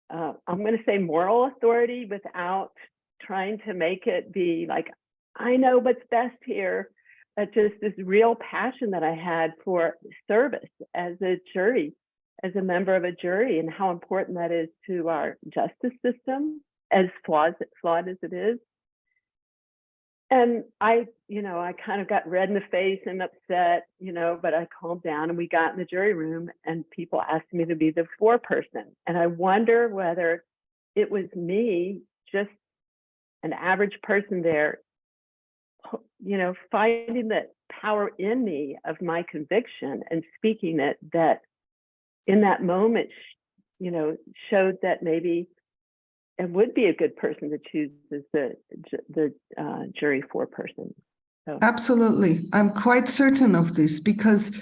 I'm going to say moral authority without trying to make it be like, I know what's best here, but just this real passion that I had for service as a jury, as a member of a jury, and how important that is to our justice system, as flawed as it is. And I kind of got red in the face and upset, but I calmed down and we got in the jury room and people asked me to be the foreperson. And I wonder whether it was me, just an average person there, finding that power in me of my conviction and speaking it, that in that moment, showed that maybe it would be a good person to choose as the jury foreperson. So. Absolutely. I'm quite certain of this because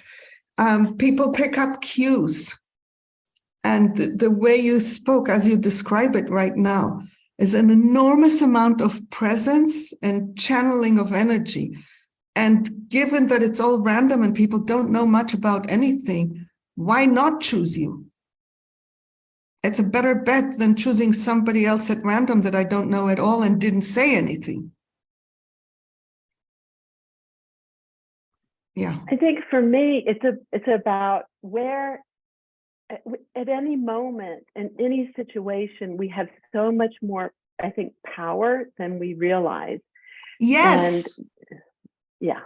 people pick up cues. And the way you spoke, as you describe it right now, is an enormous amount of presence and channeling of energy. And given that it's all random and people don't know much about anything, why not choose you? It's a better bet than choosing somebody else at random that I don't know at all and didn't say anything. Yeah. I think for me, it's about where at any moment in any situation, we have so much more, I think, power than we realize. Yes. And, yeah.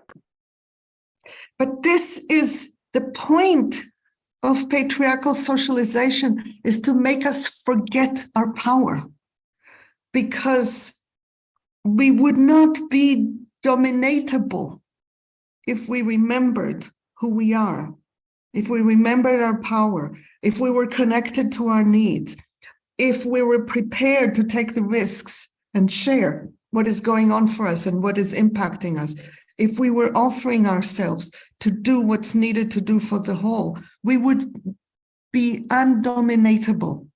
But this is the point of patriarchal socialization, is to make us forget our power, because we would not be dominatable if we remembered who we are, if we remembered our power, if we were connected to our needs, if we were prepared to take the risks and share what is going on for us and what is impacting us. If we were offering ourselves to do what's needed to do for the whole, we would be undominatable.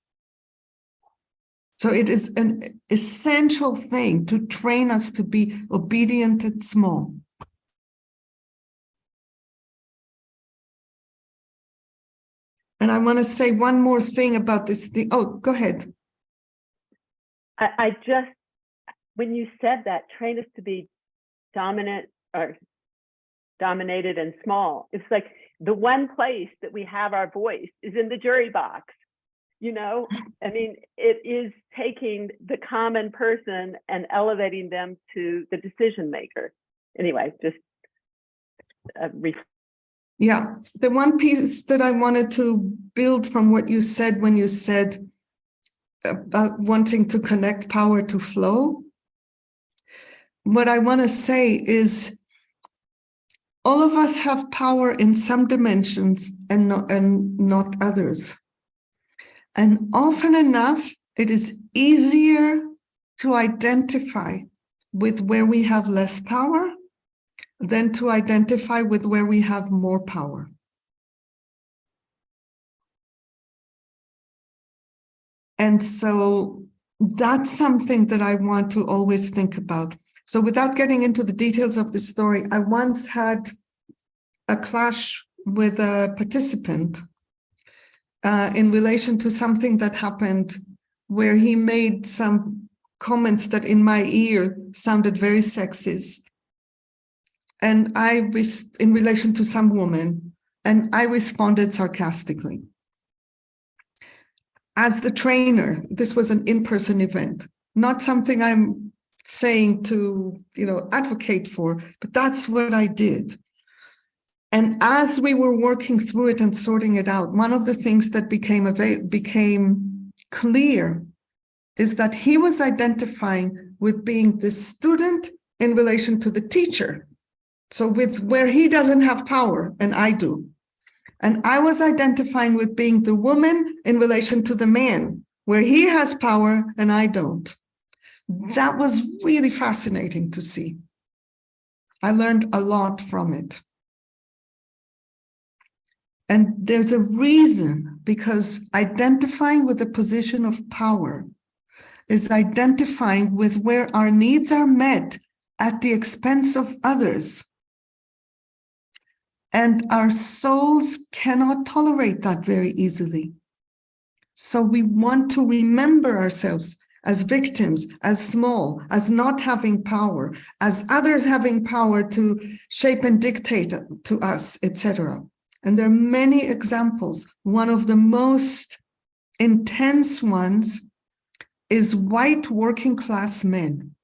So it is an essential thing to train us to be obedient and small. And I want to say one more thing about this thing. Oh, go ahead. I just, when you said that, train us to be dominant or dominated and small, it's like the one place that we have our voice is in the jury box. I mean, it is taking the common person and elevating them to the decision maker. Anyway, just yeah, the one piece that I wanted to build from what you said when you said about wanting to connect power to flow, what I want to say is all of us have power in some dimensions and not others. And often enough, it is easier to identify with where we have less power than to identify with where we have more power. And so that's something that I want to always think about. So without getting into the details of the story, I once had a clash with a participant in relation to something that happened where he made some comments that in my ear sounded very sexist. And in relation to some woman, and I responded sarcastically. as the trainer, this was an in-person event, not something I'm saying to, advocate for, but that's what I did. And as we were working through it and sorting it out, one of the things that became clear is that he was identifying with being the student in relation to the teacher. So with where he doesn't have power and I do. And I was identifying with being the woman in relation to the man, where he has power and I don't. That was really fascinating to see. I learned a lot from it. And there's a reason, because identifying with the position of power is identifying with where our needs are met at the expense of others. And our souls cannot tolerate that very easily. So we want to remember ourselves as victims, as small, as not having power, as others having power to shape and dictate to us, etc. And there are many examples. One of the most intense ones is white working class men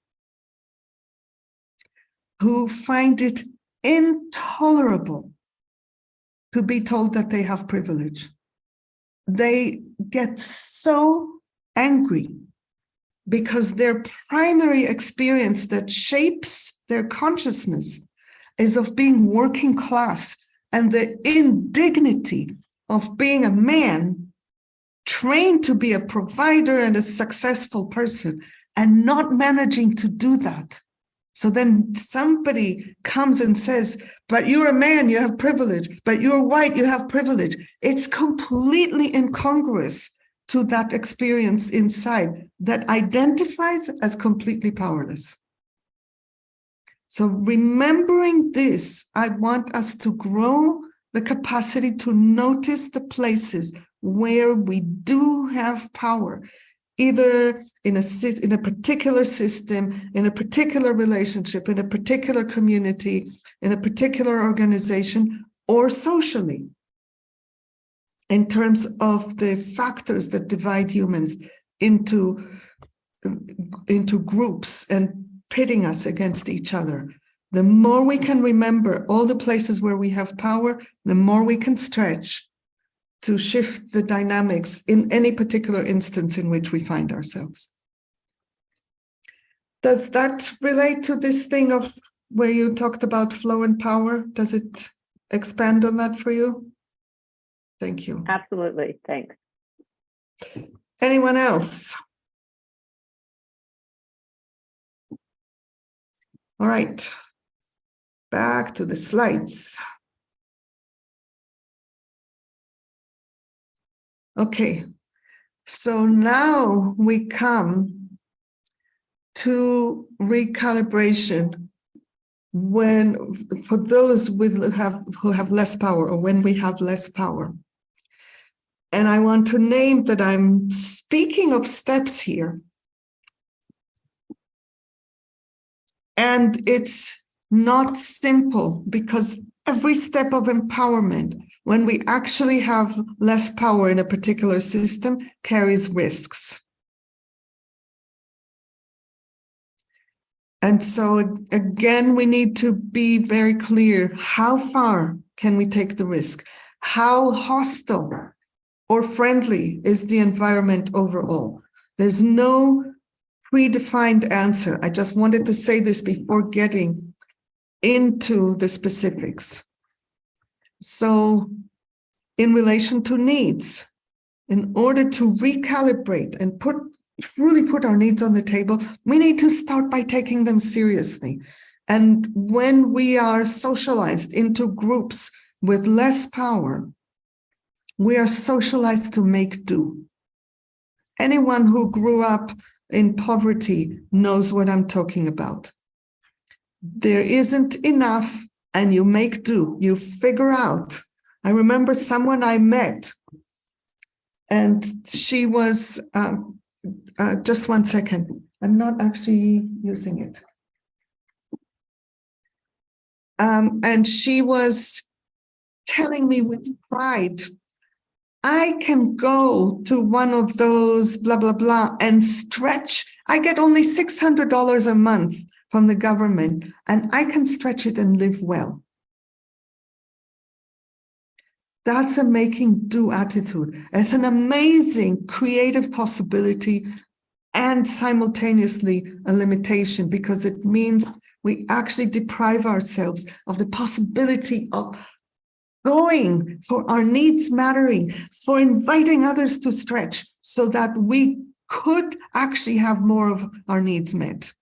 who find it intolerable to be told that they have privilege. They get so angry because their primary experience that shapes their consciousness is of being working class, and the indignity of being a man trained to be a provider and a successful person and not managing to do that. So then somebody comes and says, but you're a man, you have privilege, but you're white, you have privilege. It's completely incongruous to that experience inside that identifies as completely powerless. So remembering this, I want us to grow the capacity to notice the places where we do have power, either in a particular system, in a particular relationship, in a particular community, in a particular organization, or socially, in terms of the factors that divide humans into groups and pitting us against each other. The more we can remember all the places where we have power, the more we can stretch to shift the dynamics in any particular instance in which we find ourselves. Does that relate to this thing of where you talked about flow and power? Does it expand on that for you? Thank you. Absolutely. Thanks. Anyone else? All right. Back to the slides. Okay. So now we come to recalibration when for those who have less power, or when we have less power. And I want to name that I'm speaking of steps here. And it's not simple, because every step of empowerment, when we actually have less power in a particular system, carries risks. And so again, we need to be very clear, how far can we take the risk? How hostile or friendly is the environment overall? There's no predefined answer. I just wanted to say this before getting into the specifics. So in relation to needs, in order to recalibrate and truly put our needs on the table, we need to start by taking them seriously. And when we are socialized into groups with less power, we are socialized to make do. Anyone who grew up in poverty knows what I'm talking about. There isn't enough, and you make do, you figure out. I remember someone I met, and she was, just one second, I'm not actually using it. And she was telling me with pride I can go to one of those blah, blah, blah and stretch. I get only $600 a month from the government, and I can stretch it and live well. That's a making do attitude. It's an amazing creative possibility and simultaneously a limitation, because it means we actually deprive ourselves of the possibility of going for our needs mattering, for inviting others to stretch so that we could actually have more of our needs met.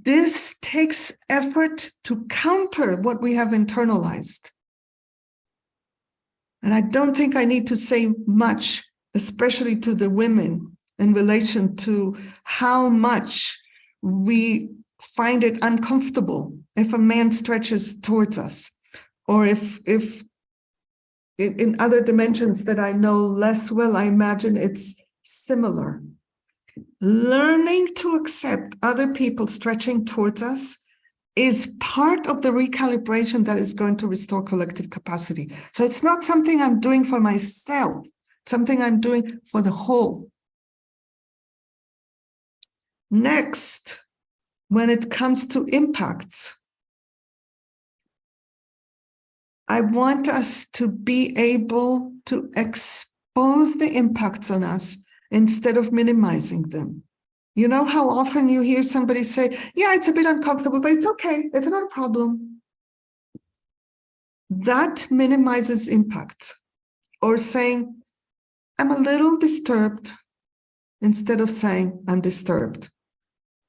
This takes effort to counter what we have internalized. And I don't think I need to say much, especially to the women, in relation to how much we find it uncomfortable if a man stretches towards us, or if in other dimensions that I know less well, I imagine it's similar. Learning to accept other people stretching towards us is part of the recalibration that is going to restore collective capacity. So it's not something I'm doing for myself, something I'm doing for the whole. Next, when it comes to impacts, I want us to be able to expose the impacts on us instead of minimizing them. You know how often you hear somebody say, yeah, it's a bit uncomfortable, but it's okay, it's not a problem. That minimizes impact. Or saying, I'm a little disturbed, instead of saying, I'm disturbed.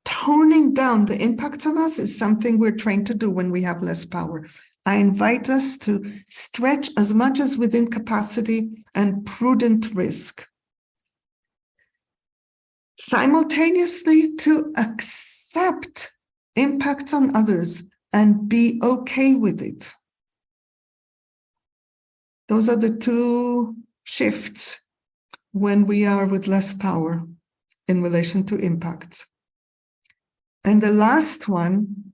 Toning down the impact on us is something we're trained to do when we have less power. I invite us to stretch as much as within capacity and prudent risk. Simultaneously, to accept impacts on others and be okay with it. Those are the two shifts when we are with less power in relation to impacts. And the last one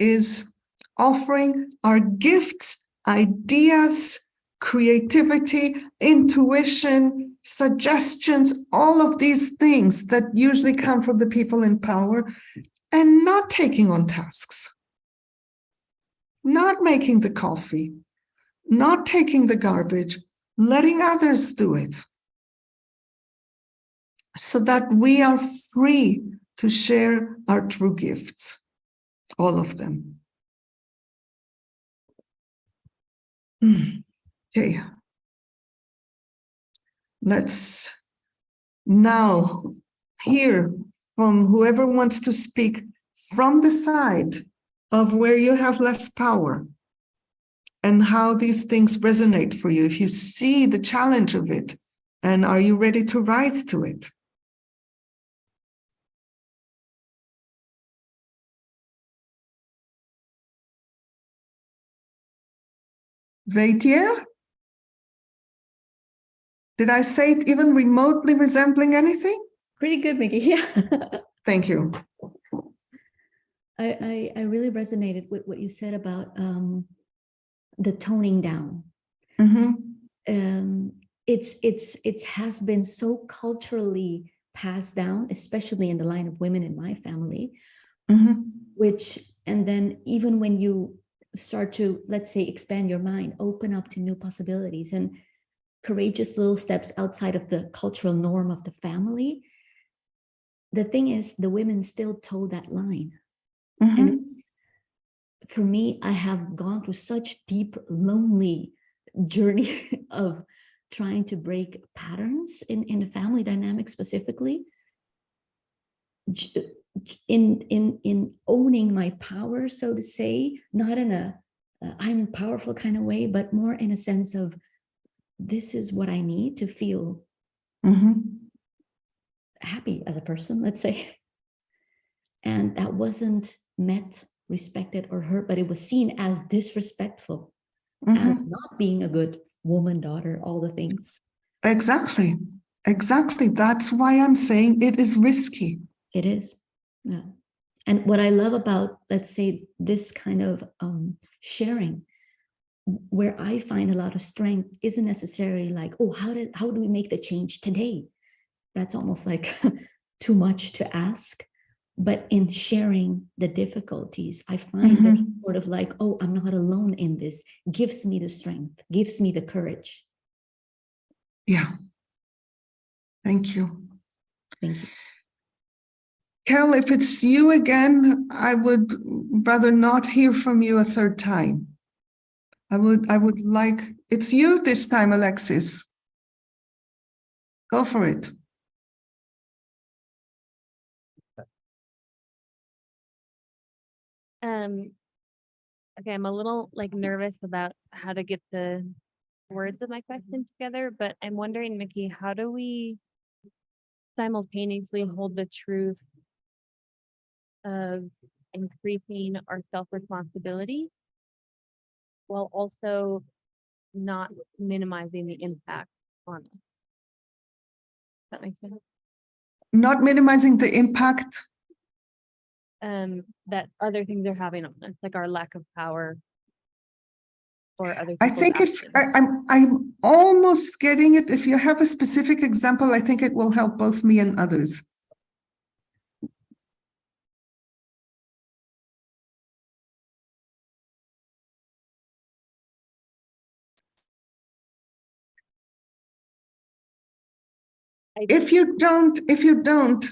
is offering our gifts, ideas, creativity, intuition, suggestions, all of these things that usually come from the people in power, and not taking on tasks, not making the coffee, not taking the garbage, letting others do it, so that we are free to share our true gifts, all of them. Okay. Let's now hear from whoever wants to speak from the side of where you have less power and how these things resonate for you. If you see the challenge of it, and are you ready to rise to it? Veitier? Did I say it even remotely resembling anything? Pretty good, Mickey. Yeah. Thank you. I really resonated with what you said about the toning down. Mm-hmm. It has been so culturally passed down, especially in the line of women in my family, which, and then even when you start to, let's say, expand your mind, open up to new possibilities and courageous little steps outside of the cultural norm of the family, the thing is, the women still toe that line. And for me, I have gone through such deep, lonely journey of trying to break patterns in the family dynamic specifically, in owning my power, so to say, not in a I'm powerful kind of way, but more in a sense of this is what I need to feel happy as a person, let's say. And that wasn't met, respected, or heard, but it was seen as disrespectful, as not being a good woman, daughter, all the things. Exactly. Exactly. That's why I'm saying it is risky. It is. Yeah. And what I love about, let's say, this kind of sharing, where I find a lot of strength isn't necessarily like, oh, how do we make the change today? That's almost like too much to ask. But in sharing the difficulties, I find that sort of like, oh, I'm not alone in this, gives me the strength, gives me the courage. Yeah. Thank you. Thank you. Kel, if it's you again, I would rather not hear from you a third time. I would like, it's you this time, Alexis. Go for it. Okay, I'm a little like nervous about how to get the words of my question together, but I'm wondering, Mickey, how do we simultaneously hold the truth of increasing our self-responsibility while also not minimizing the impact on us? Does that make sense? Not minimizing the impact. That other things are having on us, like our lack of power or other I people's think if actions. I'm almost getting it. If you have a specific example, I think it will help both me and others. If you don't,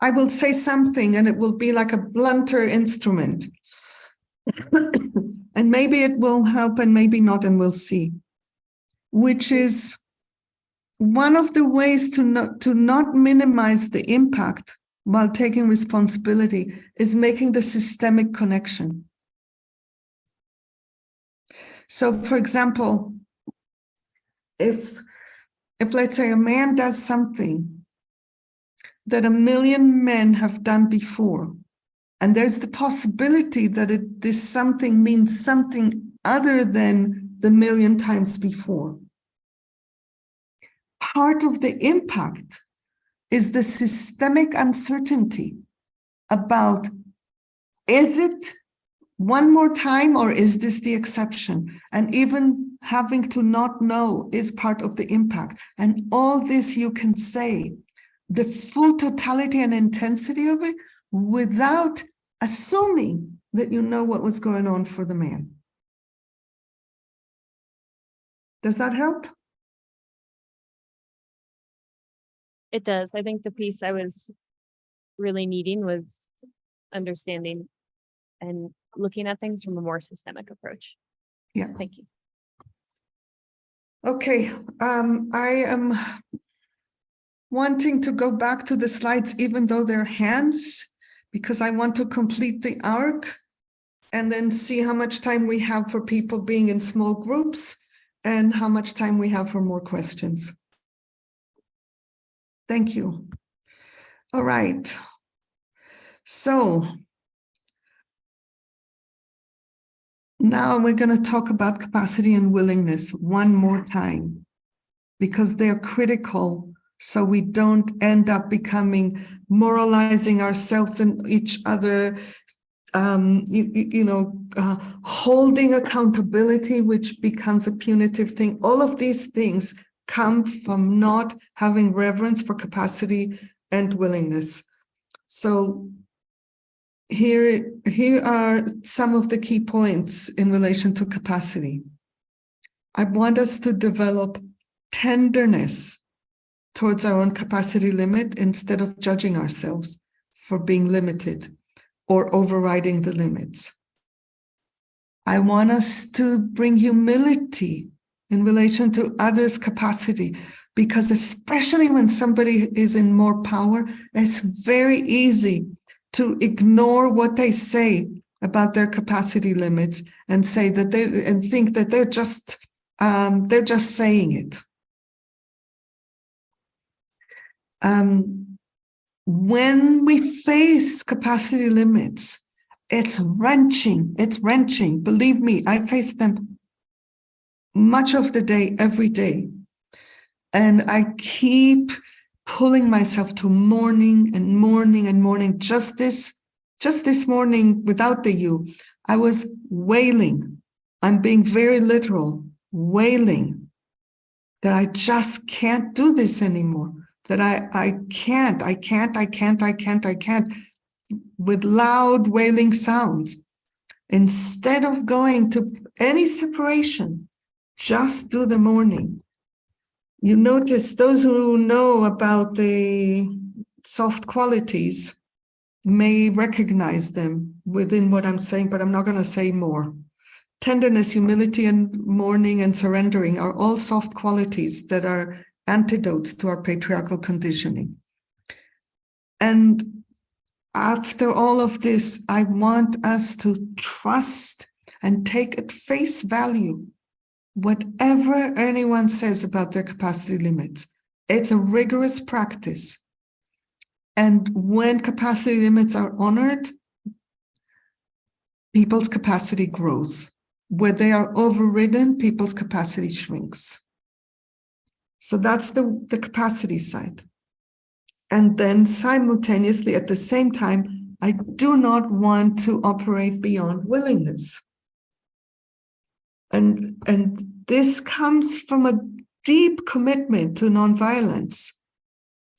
I will say something and it will be like a blunter instrument. And maybe it will help and maybe not, and we'll see. Which is one of the ways to not minimize the impact while taking responsibility is making the systemic connection. So, for example, if let's say a man does something that 1 million men have done before, and there's the possibility that this something means something other than the 1 million times before. Part of the impact is the systemic uncertainty about, is it one more time or is this the exception? And even having to not know is part of the impact. And all this you can say, the full totality and intensity of it, without assuming that you know what was going on for the man. Does that help? It does. I think the piece I was really needing was understanding and looking at things from a more systemic approach. Yeah. Thank you. Okay. I am wanting to go back to the slides, even though they're hands, because I want to complete the arc and then see how much time we have for people being in small groups and how much time we have for more questions. Thank you. All right. So now we're going to talk about capacity and willingness one more time, because they're critical so we don't end up becoming moralizing ourselves and each other, holding accountability, which becomes a punitive thing. All of these things come from not having reverence for capacity and willingness. So here are some of the key points in relation to capacity. I want us to develop tenderness towards our own capacity limit instead of judging ourselves for being limited or overriding the limits. I want us to bring humility in relation to others' capacity, because especially when somebody is in more power, it's very easy to ignore what they say about their capacity limits and say that and think that they're just saying it. When we face capacity limits, it's wrenching. Believe me, I face them much of the day, every day. And I keep pulling myself to morning and morning and morning. Just this morning, without the you, I was wailing I'm being very literal, wailing that I just can't do this anymore, that I can't, with loud wailing sounds. Instead of going to any separation, just do the mourning. You notice those who know about the soft qualities may recognize them within what I'm saying, but I'm not going to say more. Tenderness, humility, and mourning and surrendering are all soft qualities that are antidotes to our patriarchal conditioning. And after all of this, I want us to trust and take at face value whatever anyone says about their capacity limits. It's a rigorous practice. And when capacity limits are honored, people's capacity grows. Where they are overridden, people's capacity shrinks. So that's the capacity side. And then simultaneously, at the same time, I do not want to operate beyond willingness. And this comes from a deep commitment to nonviolence,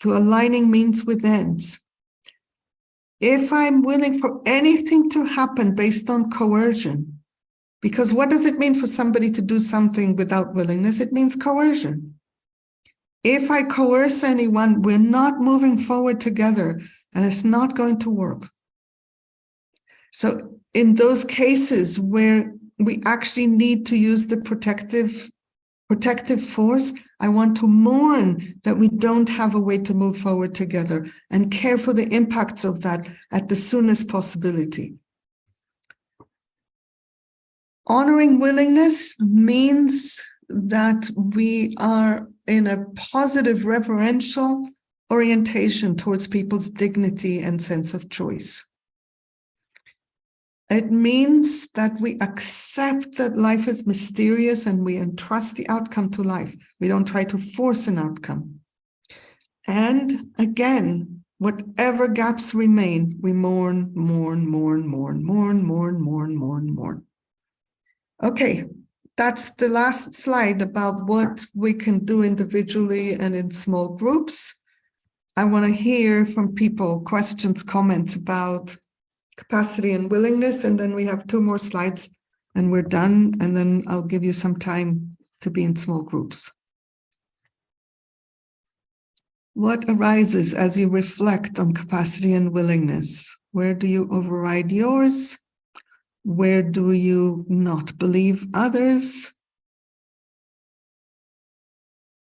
to aligning means with ends. If I'm willing for anything to happen based on coercion, because what does it mean for somebody to do something without willingness? It means coercion. If I coerce anyone, we're not moving forward together, and it's not going to work. So in those cases where we actually need to use the protective force, I want to mourn that we don't have a way to move forward together and care for the impacts of that at the soonest possibility. Honoring willingness means that we are in a positive reverential orientation towards people's dignity and sense of choice. It means that we accept that life is mysterious and we entrust the outcome to life. We don't try to force an outcome. And again, whatever gaps remain, we mourn. Okay, that's the last slide about what we can do individually and in small groups. I want to hear from people, questions, comments about capacity and willingness, and then we have 2 more slides and we're done, and then I'll give you some time to be in small groups. What arises as you reflect on capacity and willingness? Where do you override yours? Where do you not believe others?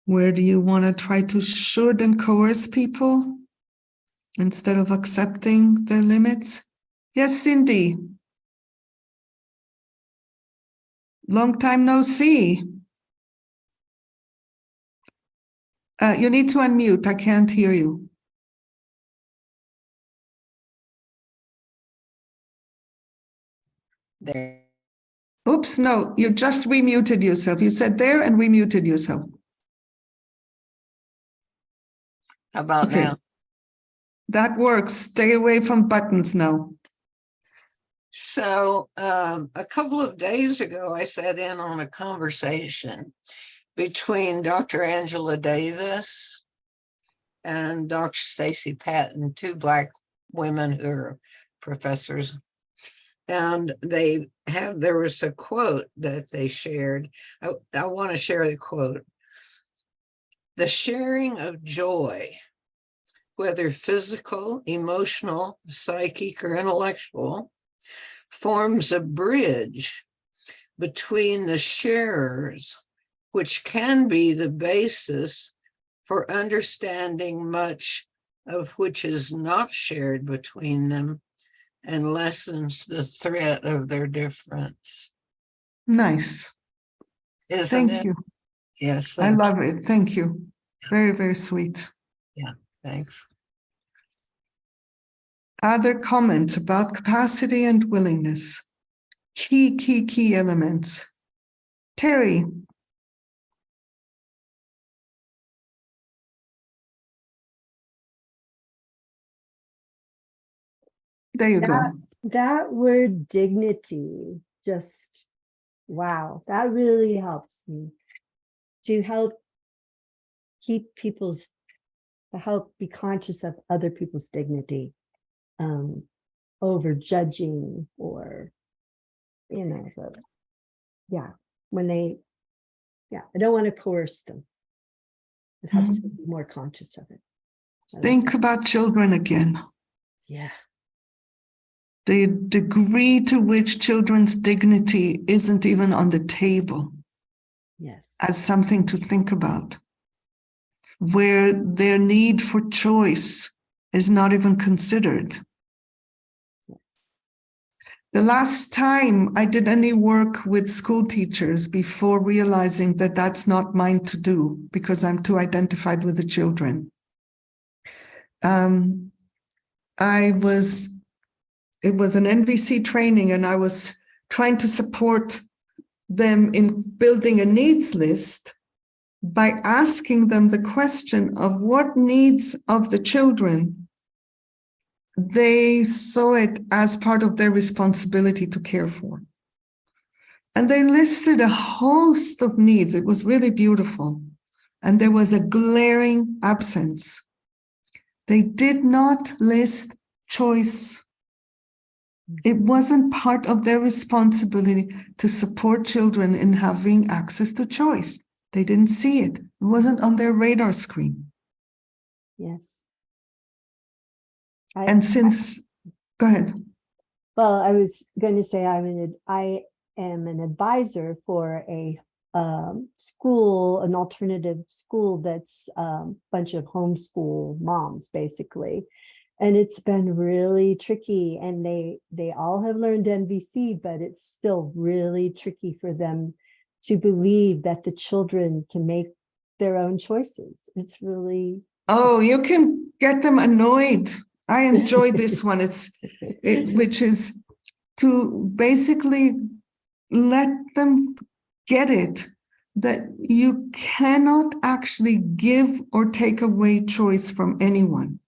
Where do you want to try to should and coerce people instead of accepting their limits? Yes, Cindy. Long time no see. You need to unmute. I can't hear you. There. Oops, no, you just remuted yourself. You said there and remuted yourself. How about now? That works. Stay away from buttons now. So a couple of days ago, I sat in on a conversation between Dr. Angela Davis and Dr. Stacy Patton, 2 Black women who are professors. And there was a quote that they shared. I want to share the quote. The sharing of joy, whether physical, emotional, psychic, or intellectual, forms a bridge between the sharers, which can be the basis for understanding much of which is not shared between them and lessens the threat of their difference. Nice. Thank you. Yes, I love it. Thank you. Very, very sweet. Yeah, thanks. Other comments about capacity and willingness? Key elements. Terry. There you go. That word dignity just wow, that really helps me to help keep people's, to help be conscious of other people's dignity, over judging or, you know, yeah, when they, yeah, I don't want to coerce them. It helps me be more conscious of it. Think about children again. Yeah. The degree to which children's dignity isn't even on the table Yes. as something to think about, where their need for choice is not even considered. The last time I did any work with school teachers before realizing that that's not mine to do because I'm too identified with the children. It was an NVC training, and I was trying to support them in building a needs list by asking them the question of what needs of the children they saw it as part of their responsibility to care for. And they listed a host of needs. It was really beautiful. And there was a glaring absence. They did not list choice. It wasn't part of their responsibility to support children in having access to choice. They didn't see it. It wasn't on their radar screen. Yes. Go ahead. Well, I was going to say I am an advisor for a school, an alternative school that's a bunch of homeschool moms, basically. And it's been really tricky, and they all have learned NVC, but it's still really tricky for them to believe that the children can make their own choices. It's really... Oh, you can get them annoyed. I enjoy this one. Which is to basically let them get it, that you cannot actually give or take away choice from anyone.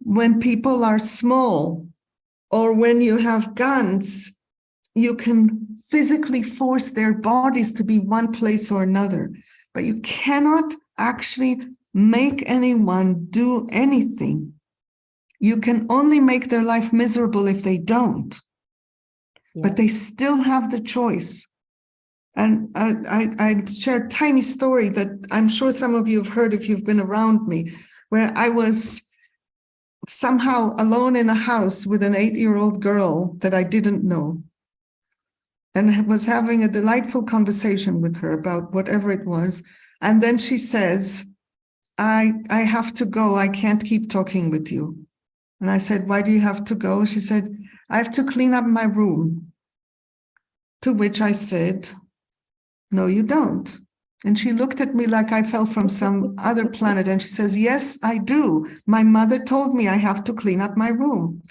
When people are small or when you have guns, you can physically force their bodies to be one place or another, but you cannot actually make anyone do anything. You can only make their life miserable if they don't, but they still have the choice. And I share a tiny story that I'm sure some of you have heard if you've been around me, where I was somehow alone in a house with an 8-year-old girl that I didn't know, and was having a delightful conversation with her about whatever it was. And then she says, I have to go. I can't keep talking with you. And I said, why do you have to go? She said, I have to clean up my room. To which I said, no, you don't. And she looked at me like I fell from some other planet. And she says, yes, I do. My mother told me I have to clean up my room.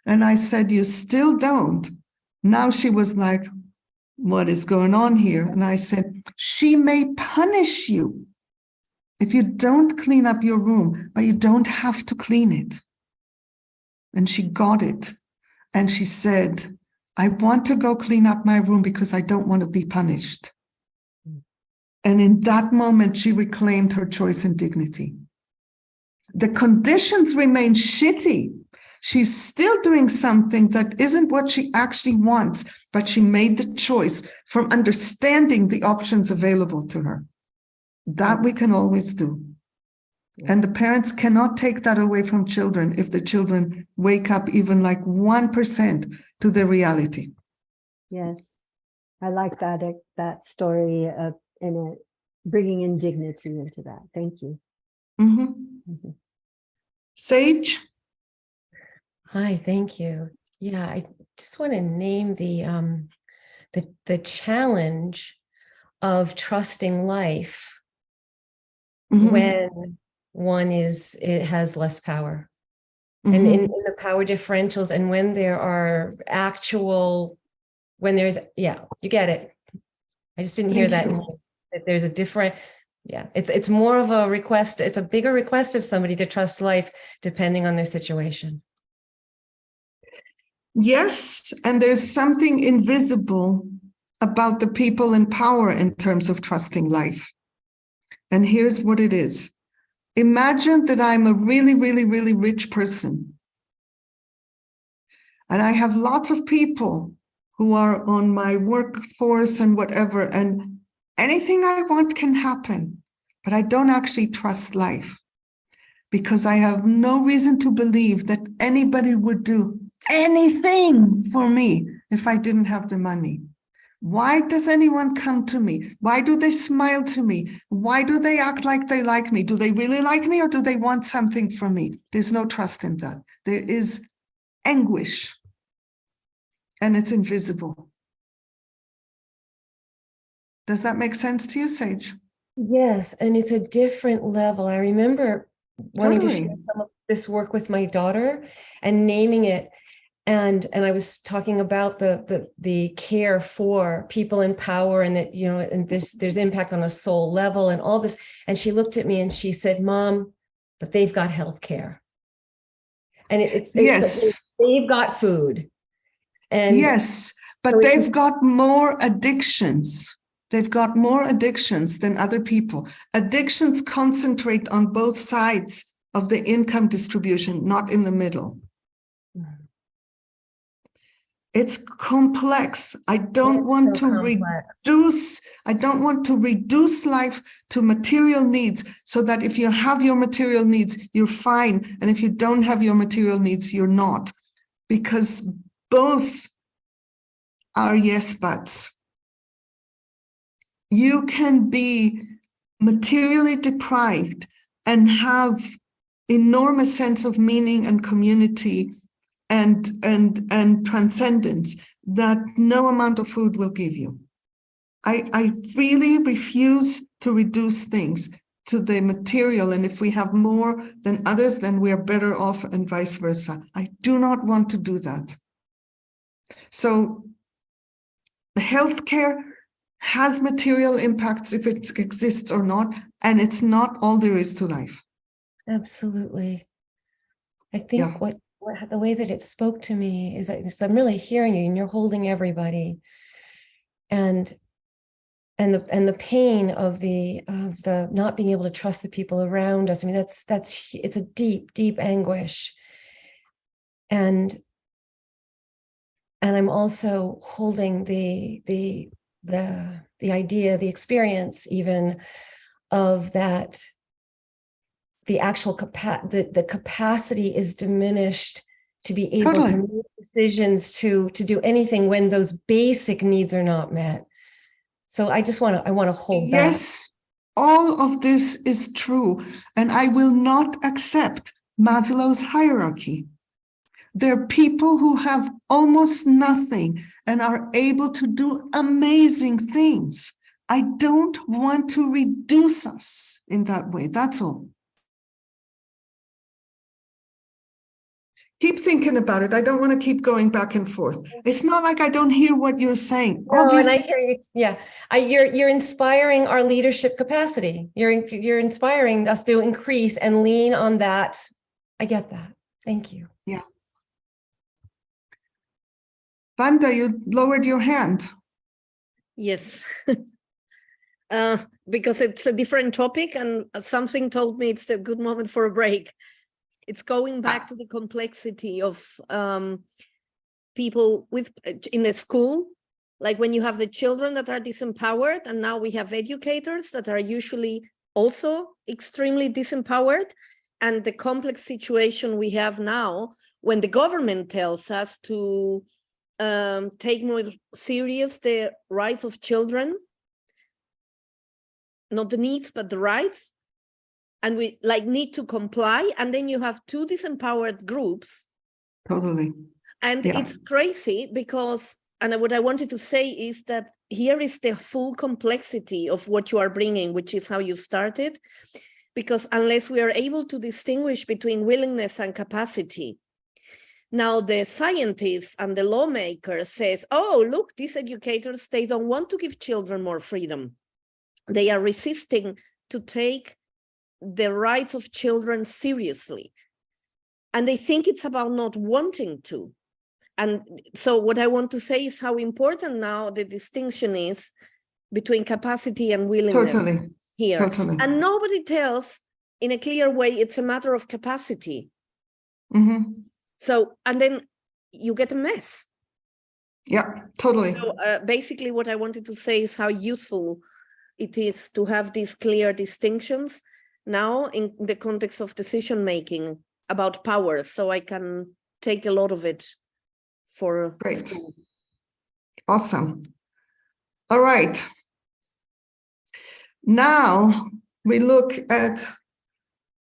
And I said, you still don't. Now she was like, what is going on here? And I said, she may punish you if you don't clean up your room, but you don't have to clean it. And she got it. And she said, I want to go clean up my room because I don't want to be punished. And in that moment, she reclaimed her choice and dignity. The conditions remain shitty. She's still doing something that isn't what she actually wants, but she made the choice from understanding the options available to her. That we can always do. And the parents cannot take that away from children if the children wake up even like 1% to the reality. Yes, I like that story of bringing in dignity into that. Thank you. Sage? Hi, thank you. Yeah, I just want to name the challenge of trusting life when it has less power. And in the power differentials, and when there are you get it. I just didn't hear that there's a different, it's more of a request. It's a bigger request of somebody to trust life depending on their situation. Yes, and there's something invisible about the people in power in terms of trusting life. And here's what it is. Imagine that I'm a really, really, really rich person. And I have lots of people who are on my workforce and whatever, and anything I want can happen, but I don't actually trust life because I have no reason to believe that anybody would do anything for me if I didn't have the money. Why does anyone come to me? Why do they smile to me? Why do they act like they like me? Do they really like me or do they want something from me? There's no trust in that. There is anguish, and it's invisible. Does that make sense to you, Sage? Yes, and it's a different level. I remember wanting to Totally. share some of this work with my daughter and naming it. And I was talking about the care for people in power, and that, you know, and there's impact on a soul level and all this. And she looked at me and she said, "Mom, but they've got health care. And it's Yes. they've got food." And yes, but so they've got more addictions. They've got more addictions than other people. Addictions concentrate on both sides of the income distribution, not in the middle. It's complex. I don't want to reduce life to material needs so that if you have your material needs, you're fine. And if you don't have your material needs, you're not. Because both are yes buts. You can be materially deprived and have enormous sense of meaning and community and transcendence that no amount of food will give you. I really refuse to reduce things to the material, and if we have more than others, then we are better off, and vice versa. I do not want to do that. So the healthcare has material impacts if it exists or not, and it's not all there is to life. Absolutely. I think what the way that it spoke to me is that I'm really hearing you, and you're holding everybody, and the pain of the not being able to trust the people around us. I mean, it's a deep, deep anguish, and I'm also holding the idea, the experience even of that. The actual the capacity is diminished to be able to make decisions to do anything when those basic needs are not met. So I want to hold that. Yes, all of this is true, and I will not accept Maslow's hierarchy. There are people who have almost nothing and are able to do amazing things. I don't want to reduce us in that way. That's all. Keep thinking about it. I don't want to keep going back and forth. It's not like I don't hear what you're saying. No, and I hear you. Yeah, you're inspiring our leadership capacity. You're inspiring us to increase and lean on that. I get that. Thank you. Yeah. Vanda, you lowered your hand. Yes. Because it's a different topic, and something told me it's a good moment for a break. It's going back to the complexity of people in a school, like when you have the children that are disempowered, and now we have educators that are usually also extremely disempowered, and the complex situation we have now when the government tells us to take more serious the rights of children, not the needs, but the rights. And we need to comply. And then you have two disempowered groups. Totally. And it's crazy because, and what I wanted to say is that here is the full complexity of what you are bringing, which is how you started. Because unless we are able to distinguish between willingness and capacity, now the scientists and the lawmakers says, oh, look, these educators, they don't want to give children more freedom. They are resisting to take the rights of children seriously. And they think it's about not wanting to. And so what I want to say is how important now the distinction is between capacity and willingness Totally. here. Totally. And nobody tells in a clear way it's a matter of capacity. Mm-hmm. So, and then you get a mess. Yeah, totally. So basically what I wanted to say is how useful it is to have these clear distinctions now in the context of decision making about power, so I can take a lot of it for Great. school. Awesome. All right. Now we look at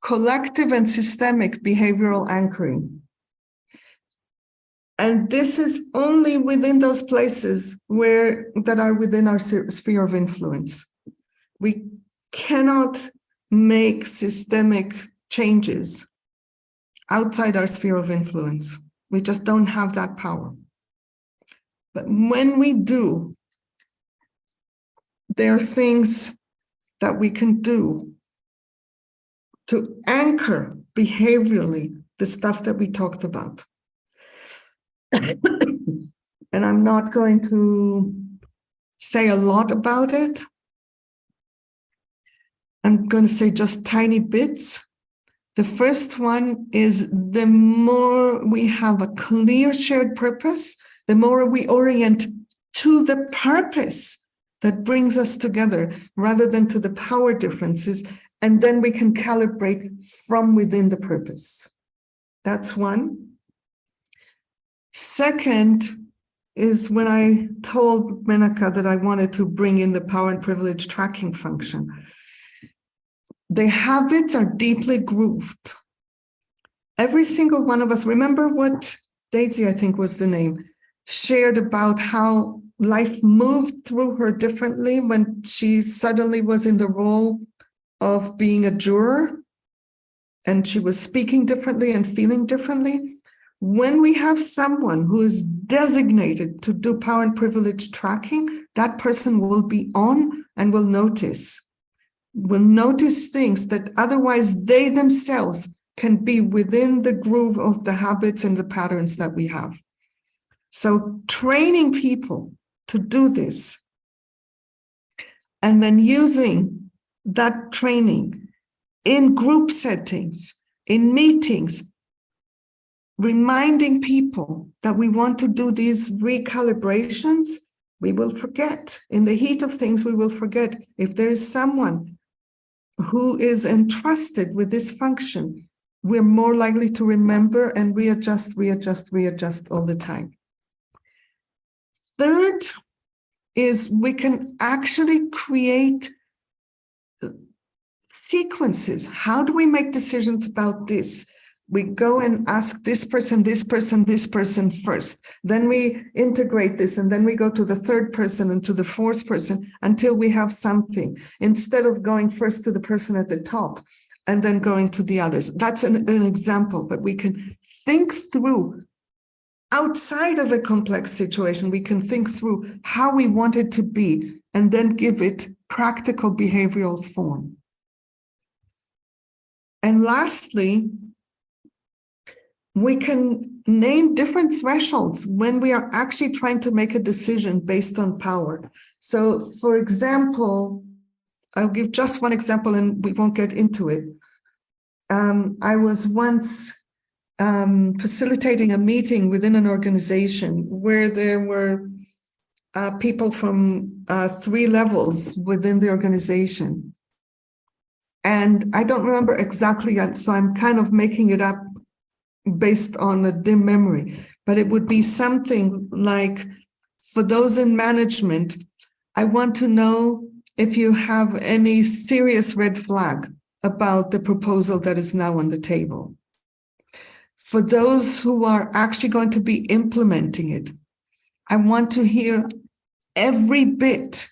collective and systemic behavioral anchoring. And this is only within those places that are within our sphere of influence. We cannot make systemic changes outside our sphere of influence. We just don't have that power. But when we do, there are things that we can do to anchor behaviorally the stuff that we talked about. And I'm not going to say a lot about it. I'm going to say just tiny bits. The first one is the more we have a clear shared purpose, the more we orient to the purpose that brings us together rather than to the power differences. And then we can calibrate from within the purpose. That's one. Second is when I told Menaka that I wanted to bring in the power and privilege tracking function. The habits are deeply grooved. Every single one of us, remember what Daisy, I think was the name, shared about how life moved through her differently when she suddenly was in the role of being a juror and she was speaking differently and feeling differently. When we have someone who is designated to do power and privilege tracking, that person will be on and will notice things that otherwise they themselves can be within the groove of the habits and the patterns that we have. So training people to do this and then using that training in group settings, in meetings, reminding people that we want to do these recalibrations, we will forget. In the heat of things, we will forget. If there is someone who is entrusted with this function, we're more likely to remember and readjust all the time. Third is we can actually create sequences. How do we make decisions about this? We go and ask this person first. Then we integrate this, and then we go to the third person and to the fourth person until we have something, instead of going first to the person at the top and then going to the others. That's an example, but we can think through outside of a complex situation. We can think through how we want it to be and then give it practical behavioral form. And lastly, we can name different thresholds when we are actually trying to make a decision based on power. So, for example, I'll give just one example and we won't get into it. I was once facilitating a meeting within an organization where there were people from 3 levels within the organization. And I don't remember exactly, so I'm kind of making it up based on a dim memory, but it would be something like, for those in management, I want to know if you have any serious red flag about the proposal that is now on the table. For those who are actually going to be implementing it, I want to hear every bit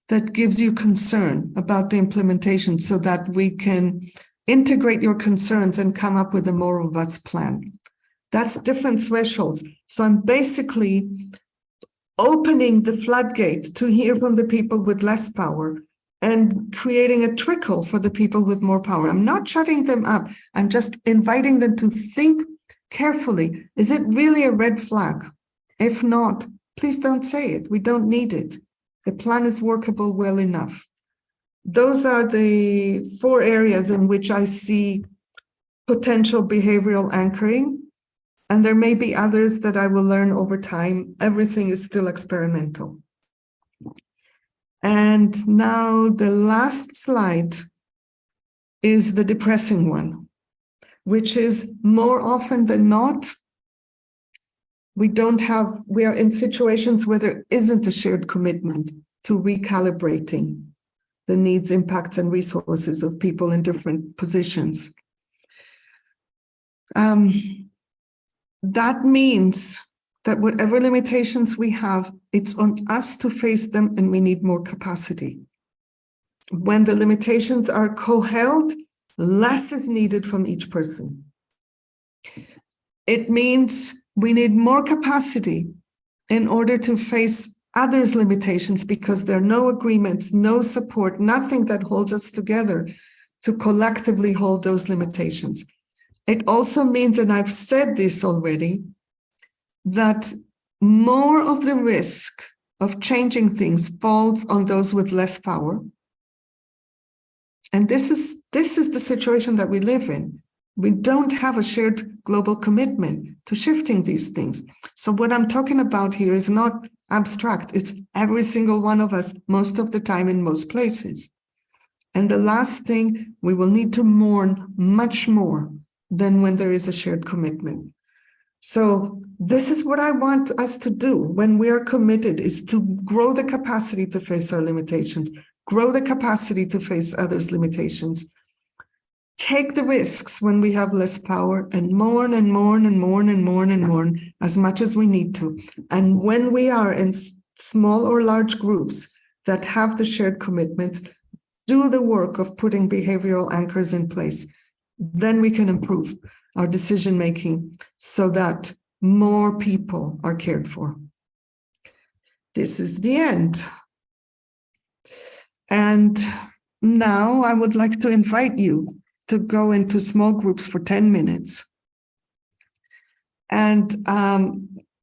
that gives you concern about the implementation so that we can integrate your concerns and come up with a more robust plan. That's different thresholds. So I'm basically opening the floodgate to hear from the people with less power and creating a trickle for the people with more power. I'm not shutting them up. I'm just inviting them to think carefully. Is it really a red flag? If not, please don't say it. We don't need it. The plan is workable well enough. Those are the 4 areas in which I see potential behavioral anchoring. And there may be others that I will learn over time. Everything is still experimental. And now the last slide is the depressing one, which is more often than not, we are in situations where there isn't a shared commitment to recalibrating the needs, impacts, and resources of people in different positions. That means that whatever limitations we have, it's on us to face them, and we need more capacity. When the limitations are co-held, less is needed from each person. It means we need more capacity in order to face others' limitations, because there are no agreements, no support, nothing that holds us together to collectively hold those limitations. It also means, and I've said this already, that more of the risk of changing things falls on those with less power. And this is the situation that we live in. We don't have a shared global commitment to shifting these things. So what I'm talking about here is not abstract. It's every single one of us, most of the time, in most places. And the last thing, we will need to mourn much more than when there is a shared commitment. So this is what I want us to do when we are committed, is to grow the capacity to face our limitations, grow the capacity to face others' limitations, take the risks when we have less power, and mourn and mourn and mourn and mourn and mourn as much as we need to. And when we are in small or large groups that have the shared commitments, do the work of putting behavioral anchors in place. Then we can improve our decision-making so that more people are cared for. This is the end. And now I would like to invite you to go into small groups for 10 minutes. And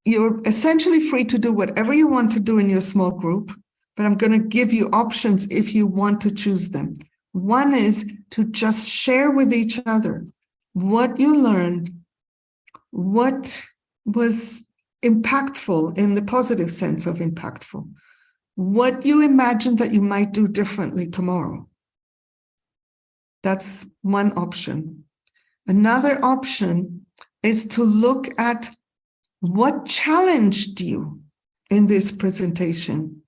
you're essentially free to do whatever you want to do in your small group, but I'm going to give you options if you want to choose them. One is to just share with each other what you learned, what was impactful in the positive sense of impactful, what you imagine that you might do differently tomorrow. That's one option. Another option is to look at what challenged you in this presentation.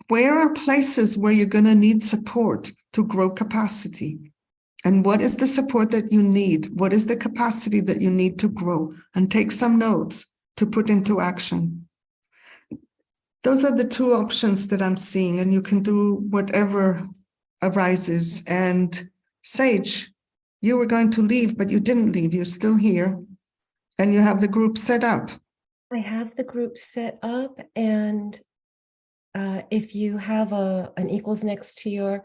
Where are places where you're going to need support to grow capacity? And what is the support that you need? What is the capacity that you need to grow? And take some notes to put into action. Those are the 2 options that I'm seeing, and you can do whatever arises. And Sage, you were going to leave, but you didn't leave. You're still here, and you have the group set up. I have the group set up, and if you have an equals next to your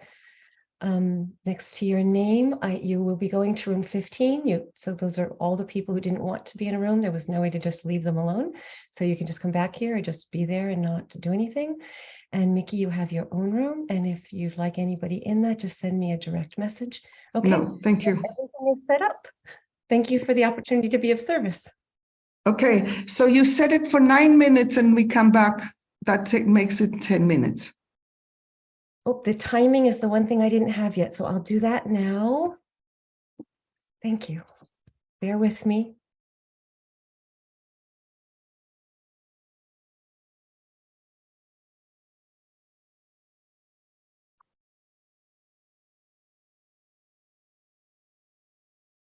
name, you will be going to room 15. So those are all the people who didn't want to be in a room. There was no way to just leave them alone. So you can just come back here or just be there and not do anything. And Mickey, you have your own room. And if you'd like anybody in that, just send me a direct message. Okay. No, thank you. Everything is set up. Thank you for the opportunity to be of service. Okay, so you set it for 9 minutes and we come back. That makes it 10 minutes. Oh, the timing is the one thing I didn't have yet. So I'll do that now. Thank you. Bear with me.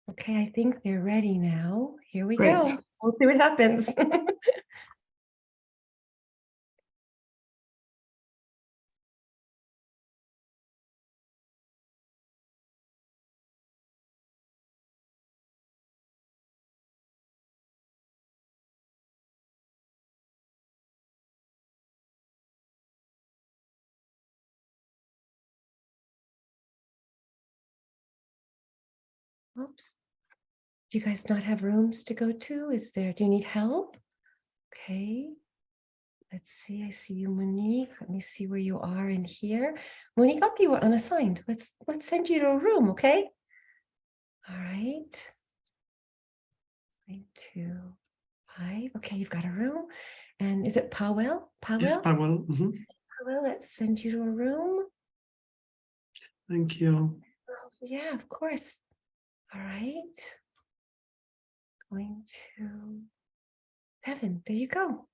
Okay, I think they're ready now. Here we Great. go. We'll see what happens. Oops. Do you guys not have rooms to go to? Do you need help? Okay. Let's see. I see you, Monique. Let me see where you are in here. Monique, up, you were unassigned. Let's send you to a room, okay? All right. 3, 2, 5. Okay, you've got a room. And is it Powell? Powell? Yes, Powell. Powell, let's send you to a room. Thank you. Oh, yeah, of course. All right. Going to 7. There you go.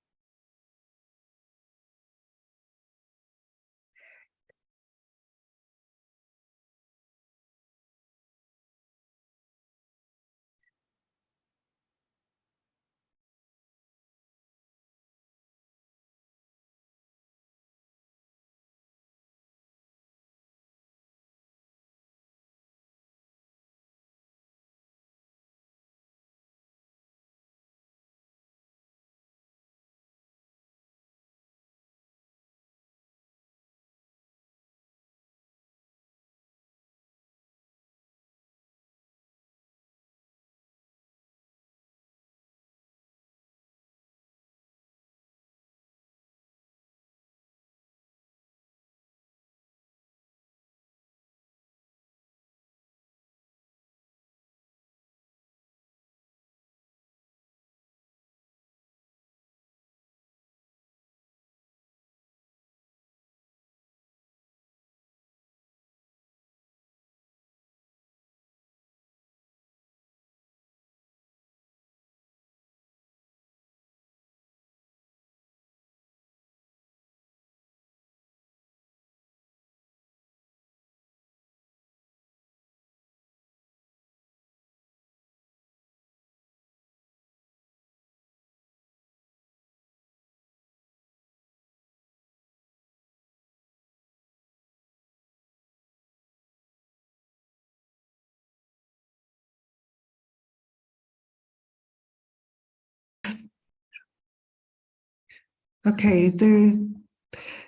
Okay,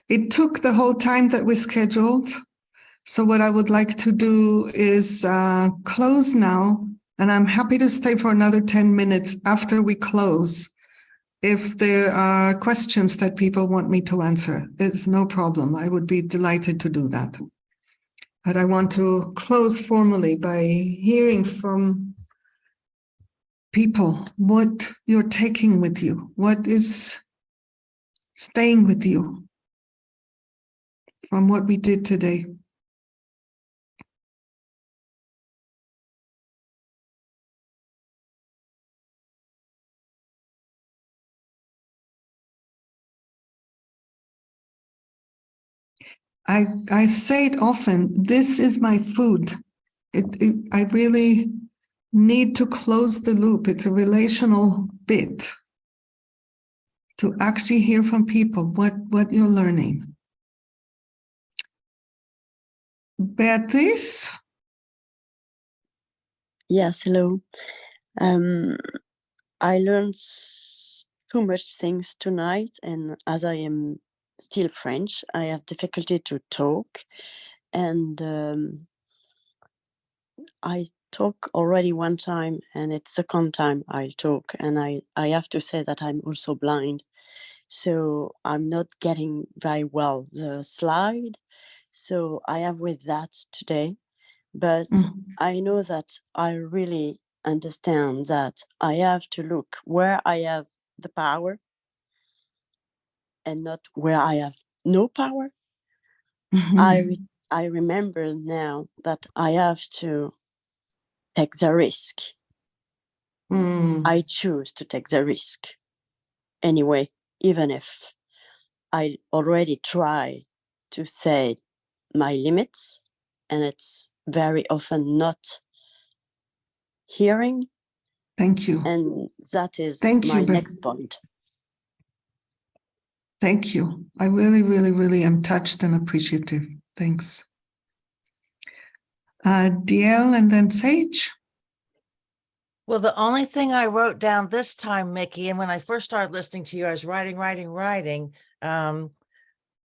it took the whole time that we scheduled. So what I would like to do is close now, and I'm happy to stay for another 10 minutes after we close. If there are questions that people want me to answer, it's no problem. I would be delighted to do that. But I want to close formally by hearing from people what you're taking with you, what is staying with you from what we did today. I say it often, this is my food. I really need to close the loop. It's a relational bit to actually hear from people what you're learning. Beatrice? Yes, hello. I learned too much things tonight, and as I am still French, I have difficulty to talk, and I talk already one time, and it's second time I talk, and I have to say that I'm also blind, so I'm not getting very well the slide, so I have with that today, but I know that I really understand that I have to look where I have the power and not where I have no power. I remember now that I have to take the risk. I choose to take the risk anyway, even if I already try to say my limits, and it's very often not hearing. Thank you. And that is Thank my you, next point. Thank you. I really, really, really am touched and appreciative. Thanks. DL and then Sage. Well, the only thing I wrote down this time, Mickey, and when I first started listening to you, I was writing,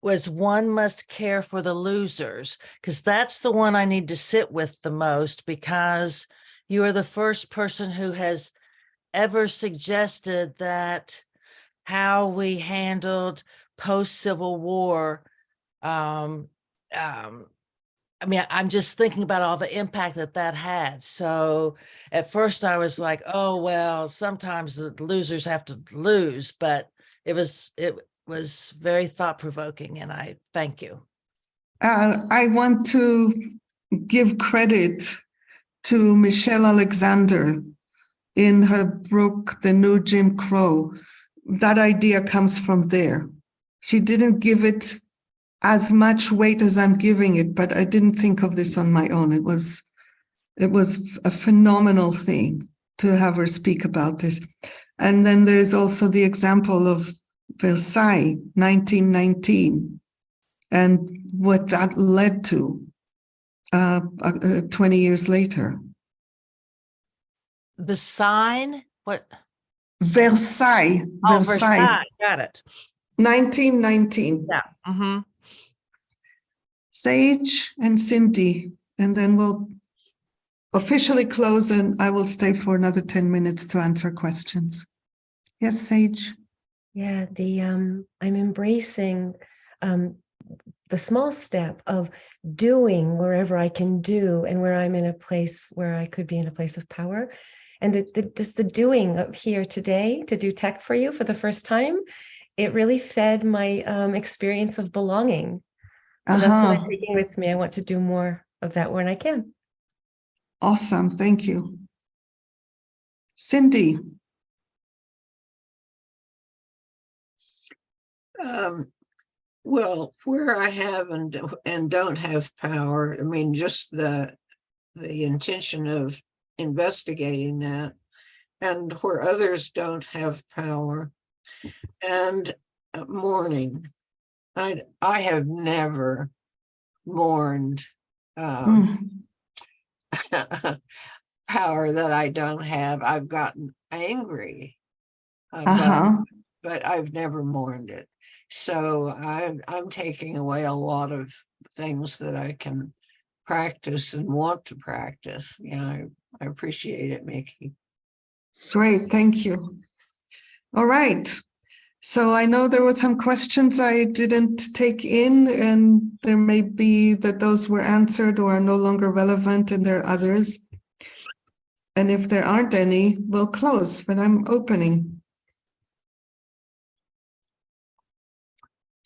was one must care for the losers, because that's the one I need to sit with the most, because you are the first person who has ever suggested that how we handled post-Civil War. I mean, I'm just thinking about all the impact that that had. So at first I was like, oh, well, sometimes the losers have to lose, but it was very thought-provoking, and I thank you. I want to give credit to Michelle Alexander in her book, The New Jim Crow. That idea comes from there. She didn't give it as much weight as I'm giving it, but I didn't think of this on my own. It was a phenomenal thing to have her speak about this. And then there's also the example of Versailles, 1919, and what that led to 20 years later. The sign, what? Versailles. Oh, Versailles. Got it. 1919. Yeah. Mm-hmm. Sage and Cindy, and then we'll officially close, and I will stay for another 10 minutes to answer questions. Yes, Sage. Yeah, I'm embracing the small step of doing wherever I can do and where I'm in a place where I could be in a place of power. And the doing up here today to do tech for you for the first time, it really fed my experience of belonging. So that's what I'm taking with me. I want to do more of that when I can. Awesome. Thank you. Cindy. Well, where I have and don't have power, I mean, just the intention of investigating that, and where others don't have power, and mourning. I have never mourned power that I don't have. I've gotten angry, but I've never mourned it. So I'm taking away a lot of things that I can practice and want to practice. Yeah, I appreciate it, Mickey. Great, thank you. All right. So I know there were some questions I didn't take in, and there may be that those were answered or are no longer relevant, and there are others. And if there aren't any, we'll close, but I'm opening.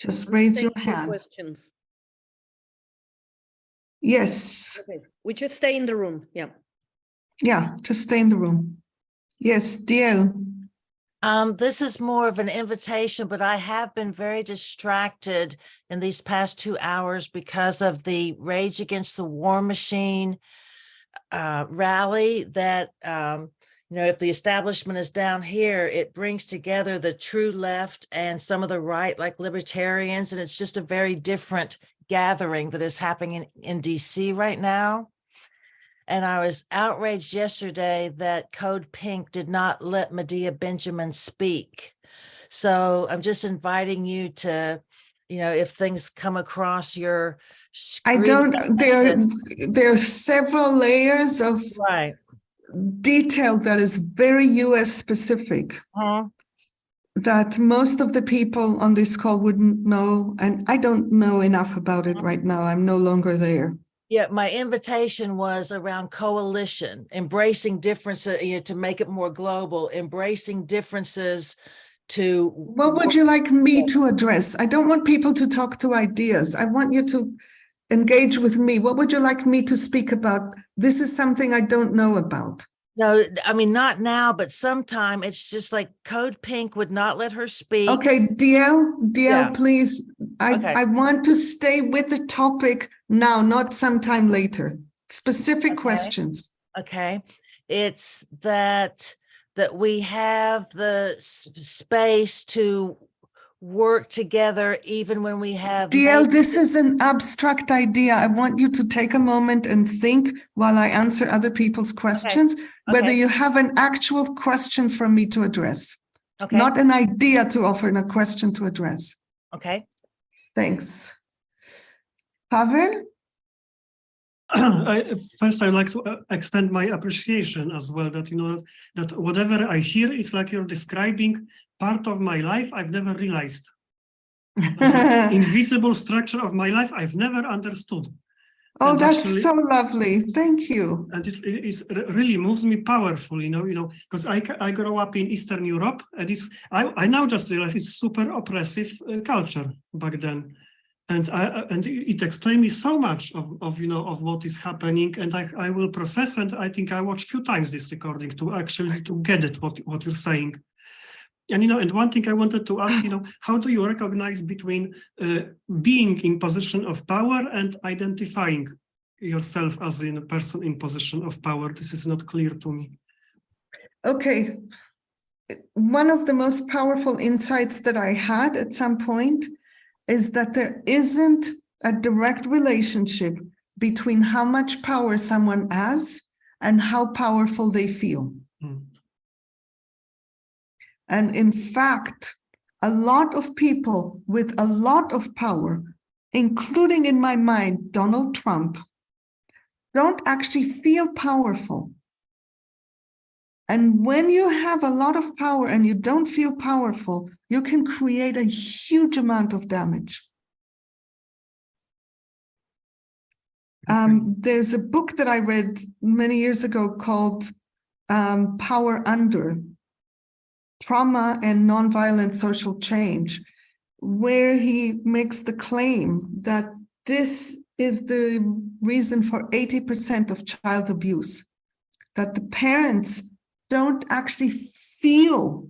Just raise your hand. Questions. Yes. Okay. We just stay in the room. Yeah. Yeah, just stay in the room. Yes, DL. This is more of an invitation, but I have been very distracted in these past 2 hours because of the Rage Against the War Machine rally that, if the establishment is down here, it brings together the true left and some of the right, like libertarians, and it's just a very different gathering that is happening in DC right now. And I was outraged yesterday that Code Pink did not let Medea Benjamin speak. So I'm just inviting you to, if things come across your screen. There are several layers of detail that is very US specific. That most of the people on this call wouldn't know. And I don't know enough about it right now. I'm no longer there. Yeah, my invitation was around coalition, embracing differences, to make it more global, embracing differences to. What would you like me to address? I don't want people to talk to ideas. I want you to engage with me. What would you like me to speak about? This is something I don't know about. No, I mean, not now, but sometime. It's just like Code Pink would not let her speak. Okay, DL, please. I want to stay with the topic now, not sometime later. Specific questions. Okay. It's that we have the space to work together even when we have. DL, this is an abstract idea. I want you to take a moment and think while I answer other people's questions, whether you have an actual question for me to address. Okay. Not an idea to offer and a question to address. Okay. Thanks. Pavel? First, I'd like to extend my appreciation as well that, that whatever I hear, it's like you're describing part of my life I've never realized. The invisible structure of my life I've never understood. Oh, And that's actually- so lovely. Thank you. And it really moves me powerful, because I grew up in Eastern Europe, and I now just realize it's super oppressive culture back then. And it explained me so much of what is happening, and I will process, and I think I watched a few times this recording to get it, what you're saying. And and one thing I wanted to ask, how do you recognize between being in position of power and identifying yourself as a person in position of power? This is not clear to me. Okay. One of the most powerful insights that I had at some point is that there isn't a direct relationship between how much power someone has and how powerful they feel. And in fact, a lot of people with a lot of power, including in my mind, Donald Trump, don't actually feel powerful. And when you have a lot of power and you don't feel powerful, you can create a huge amount of damage. There's a book that I read many years ago called Power Under: Trauma and Nonviolent Social Change, where he makes the claim that this is the reason for 80% of child abuse, that the parents don't actually feel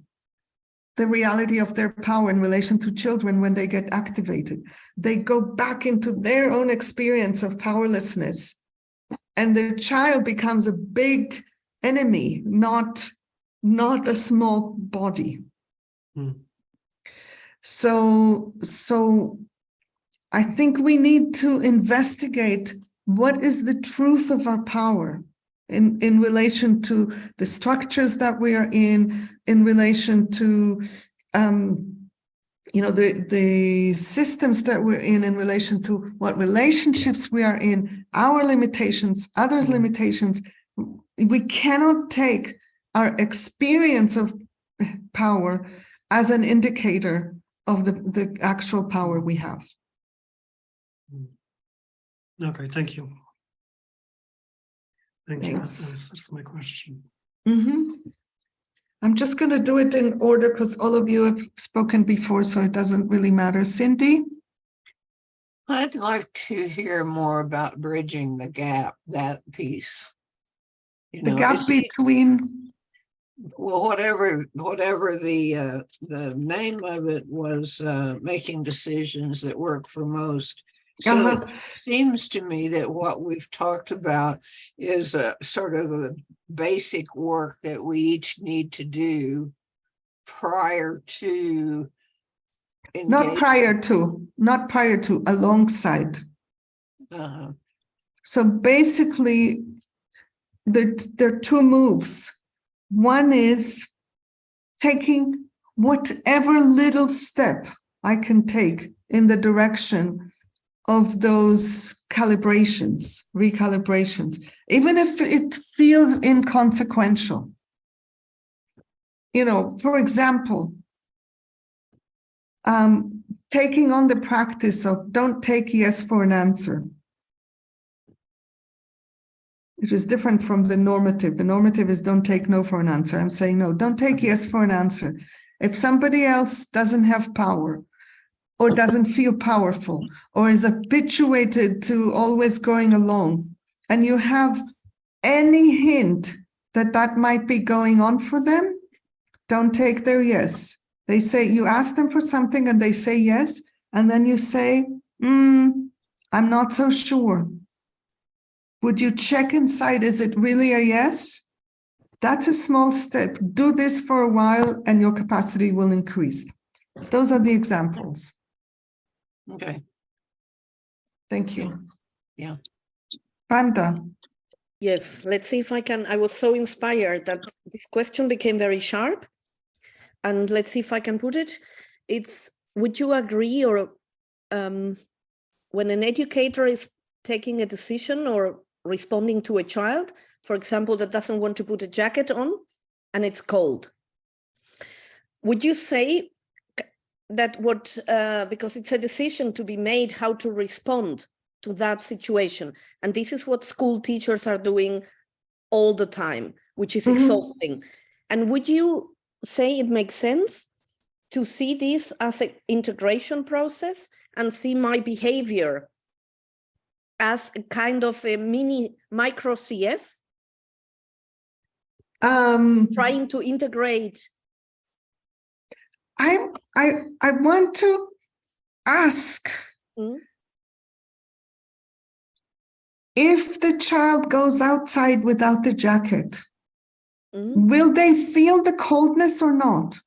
the reality of their power in relation to children when they get activated. They go back into their own experience of powerlessness, and the child becomes a big enemy, not a small body. So I think we need to investigate what is the truth of our power in relation to the structures that we are in relation to the systems that we're in relation to what relationships we are in, our limitations, others' limitations. We cannot take our experience of power as an indicator of the actual power we have. Okay, thank you. Thank you. That Thanks. answers my question. I'm just going to do it in order because all of you have spoken before, so it doesn't really matter. Cindy? I'd like to hear more about bridging the gap, that piece. The gap between, well, whatever the name of it was, making decisions that work for most. So it seems to me that what we've talked about is a sort of a basic work that we each need to do prior to not prior to, alongside. So basically, there are two moves. One is taking whatever little step I can take in the direction of those recalibrations, even if it feels inconsequential. For example, taking on the practice of don't take yes for an answer, which is different from the normative. The normative is don't take no for an answer. I'm saying no, don't take yes for an answer. If somebody else doesn't have power or doesn't feel powerful or is habituated to always going along, and you have any hint that that might be going on for them, don't take their yes. They say, you ask them for something and they say yes, and then you say, I'm not so sure. Would you check inside, is it really a yes? That's a small step. Do this for a while and your capacity will increase. Those are the examples. Okay. Thank you. Yeah. Panda. Yes, let's see if I can. I was so inspired that this question became very sharp. And let's see if I can put it. It's, would you agree, or when an educator is taking a decision or responding to a child, for example, that doesn't want to put a jacket on and it's cold, would you say that because it's a decision to be made how to respond to that situation, and this is what school teachers are doing all the time, which is exhausting. And would you say it makes sense to see this as an integration process and see my behavior as a kind of a micro CF? Trying to integrate. I want to ask if the child goes outside without the jacket, will they feel the coldness or not?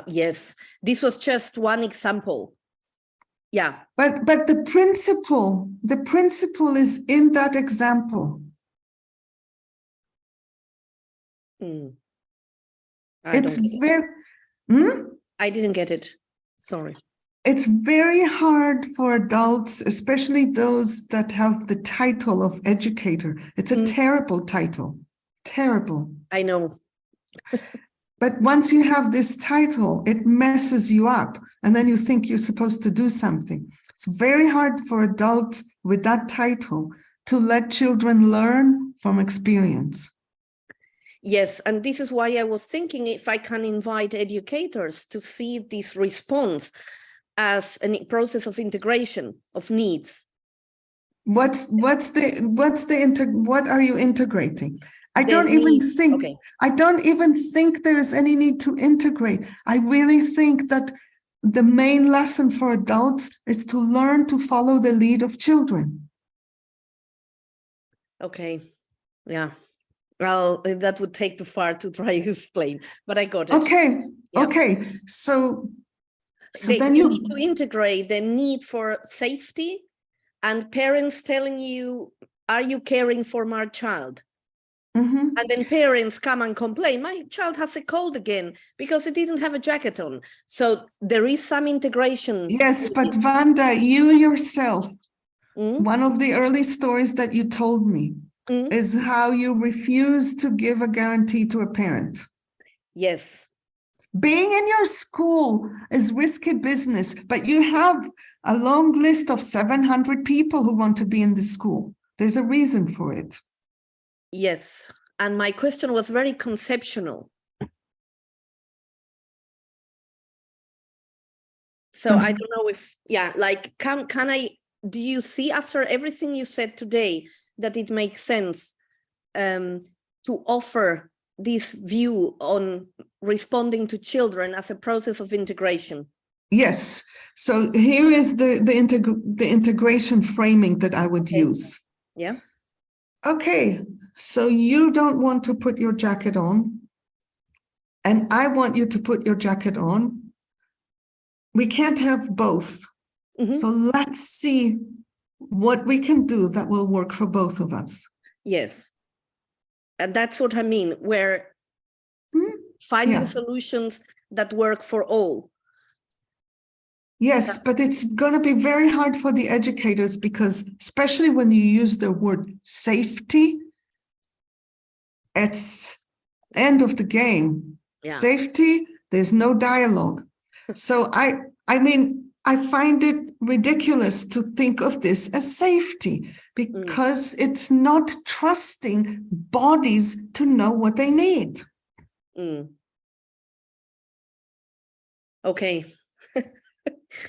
Yes, this was just one example. Yeah. But the principle is in that example. It's very, I didn't get it. Sorry. It's very hard for adults, especially those that have the title of educator. It's a terrible title. Terrible. I know. But once you have this title, it messes you up. And then you think you're supposed to do something. It's very hard for adults with that title to let children learn from experience. Yes, and this is why I was thinking if I can invite educators to see this response as a process of integration of needs. What are you integrating? I don't even think there is any need to integrate. I really think that the main lesson for adults is to learn to follow the lead of children. Okay, yeah. Well, that would take too far to try to explain, but I got it. Okay, yeah. Okay. So then you need to integrate the need for safety and parents telling you, are you caring for my child? And then parents come and complain, my child has a cold again because it didn't have a jacket on. So there is some integration. Yes, but Wanda, you yourself, one of the early stories that you told me is how you refuse to give a guarantee to a parent. Yes. Being in your school is risky business, but you have a long list of 700 people who want to be in the school. There's a reason for it. Yes, and my question was very conceptual. So I don't know if, like, can I, do you see after everything you said today that it makes sense to offer this view on responding to children as a process of integration? Yes. So here is the integration framing that I would use. Yeah. Okay. So you don't want to put your jacket on, and I want you to put your jacket on. We can't have both. So let's see what we can do that will work for both of us. Yes. And that's what I mean, where finding solutions that work for all. Yes, but it's going to be very hard for the educators because especially when you use the word safety, it's end of the game. Yeah. Safety, there's no dialogue. So I mean, I find it ridiculous to think of this as safety because it's not trusting bodies to know what they need. Okay.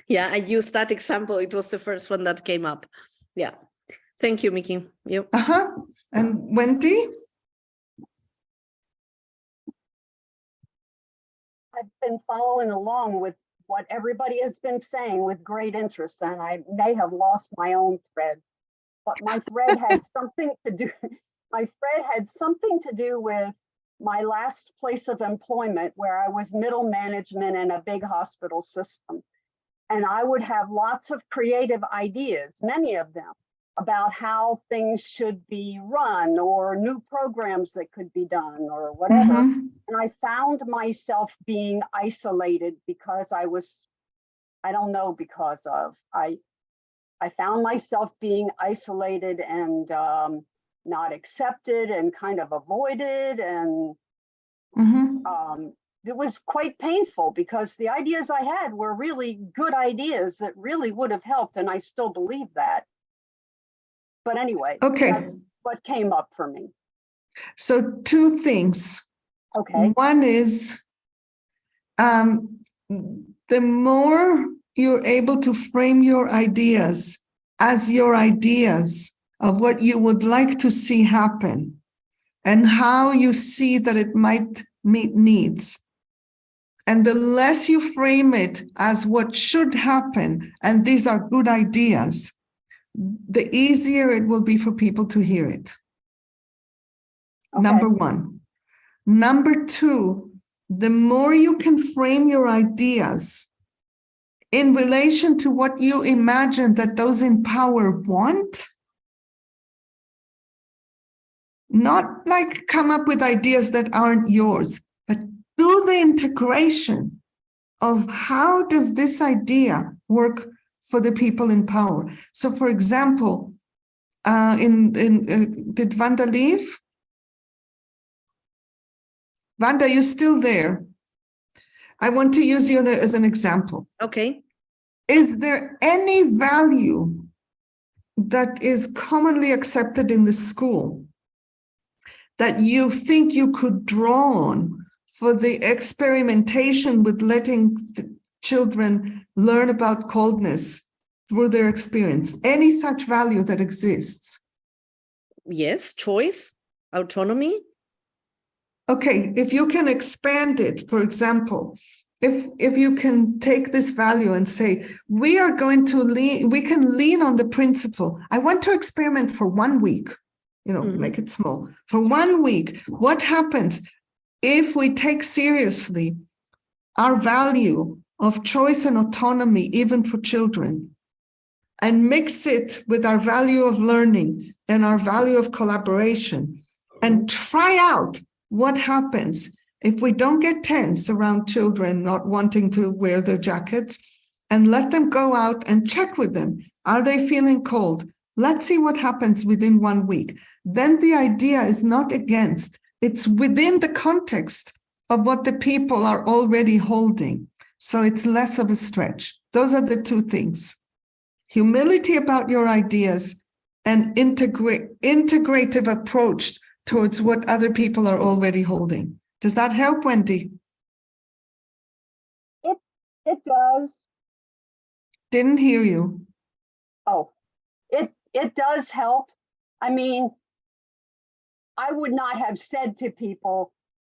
Yeah, I used that example. It was the first one that came up. Yeah. Thank you, Mickey. Yep. And Wendy? I've been following along with what everybody has been saying with great interest, and I may have lost my own thread, but my thread had something to do. My thread had something to do with my last place of employment, where I was middle management in a big hospital system. And I would have lots of creative ideas, many of them, about how things should be run or new programs that could be done or whatever. And I found myself being isolated because I found myself being isolated and not accepted and kind of avoided. And it was quite painful because the ideas I had were really good ideas that really would have helped, and I still believe that. But anyway, Okay. that's what came up for me. So two things. Okay. One is the more you're able to frame your ideas as your ideas of what you would like to see happen and how you see that it might meet needs. And the less you frame it as what should happen, and these are good ideas, the easier it will be for people to hear it. Okay. Number one. Number two, the more you can frame your ideas in relation to what you imagine that those in power want, not like come up with ideas that aren't yours, but do the integration of how does this idea work for the people in power. So for example, did Wanda leave? Wanda, you're still there. I want to use you as an example. Okay. Is there any value that is commonly accepted in the school that you think you could draw on for the experimentation with letting children learn about coldness through their experience? Any such value that exists? Yes, choice, autonomy. Okay, if you can expand it, for example, if you can take this value and say, we can lean on the principle. I want to experiment for 1 week, make it small. For 1 week, what happens if we take seriously our value of choice and autonomy, even for children, and mix it with our value of learning and our value of collaboration, and try out what happens if we don't get tense around children not wanting to wear their jackets, and let them go out and check with them. Are they feeling cold? Let's see what happens within 1 week. Then the idea is not against, it's within the context of what the people are already holding. So it's less of a stretch. Those are the two things. Humility about your ideas and integrative approach towards what other people are already holding. Does that help, Wendy? It does. Didn't hear you. Oh, it does help. I mean, I would not have said to people,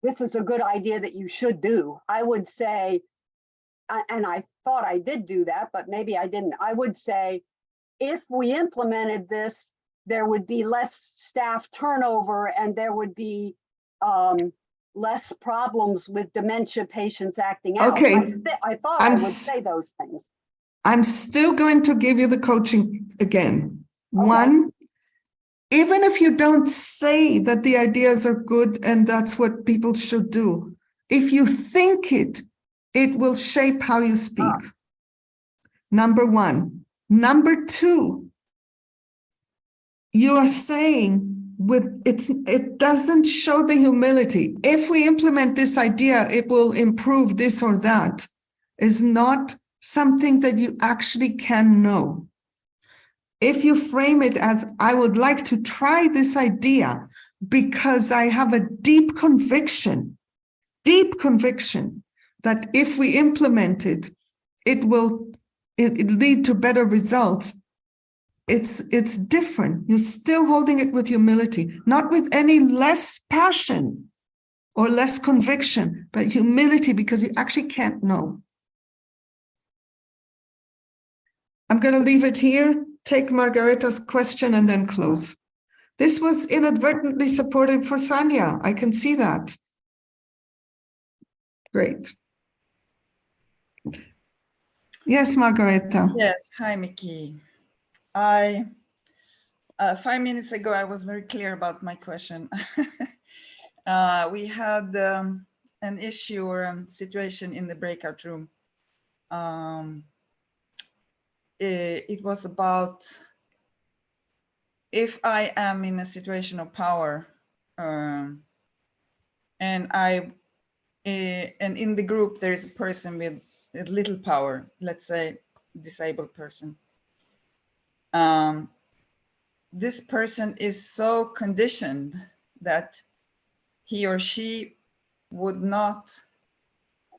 this is a good idea that you should do. I would say, and I thought I did do that, but maybe I didn't. I would say, if we implemented this, there would be less staff turnover and there would be less problems with dementia patients acting out. Okay. I thought I would say those things. I'm still going to give you the coaching again. Okay. One, even if you don't say that the ideas are good and that's what people should do, if you think it, it will shape how you speak. Number one. Number two, you are saying it doesn't show the humility. If we implement this idea, it will improve this or that, is not something that you actually can know. If you frame it as, I would like to try this idea because I have a deep conviction that if we implement it, it will lead to better results. It's different. You're still holding it with humility, not with any less passion or less conviction, but humility because you actually can't know. I'm going to leave it here, take Margareta's question and then close. This was inadvertently supportive for Sanya. I can see that. Great. Yes, Margareta. Yes, hi, Mickey. 5 minutes ago, I was very clear about my question. We had an issue or situation in the breakout room. It was about if I am in a situation of power and I and in the group there is a person with a little power, let's say disabled person. This person is so conditioned that he or she would not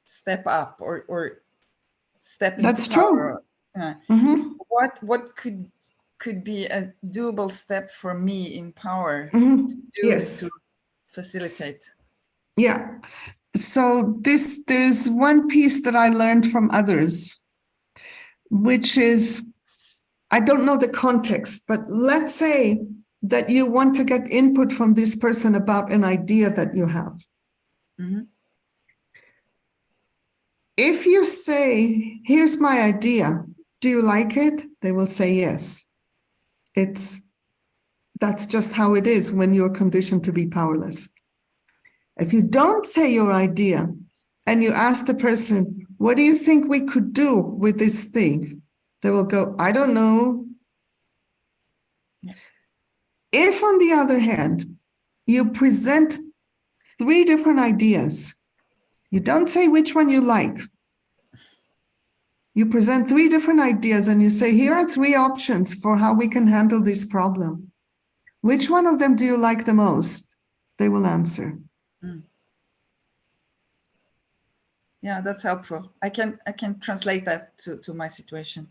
step up or step into That's power. true. What could be a doable step for me in power to do Yes. to facilitate? Yeah. So there's one piece that I learned from others, which is, I don't know the context, but let's say that you want to get input from this person about an idea that you have. Mhm. If you say, here's my idea, do you like it? They will say yes. That's just how it is when you're conditioned to be powerless. If you don't say your idea and you ask the person, what do you think we could do with this thing? They will go, I don't know. If, on the other hand, you present 3 different ideas, you don't say which one you like. You present 3 different ideas and you say, here are 3 options for how we can handle this problem. Which one of them do you like the most? They will answer. Yeah, that's helpful. I can translate that to my situation.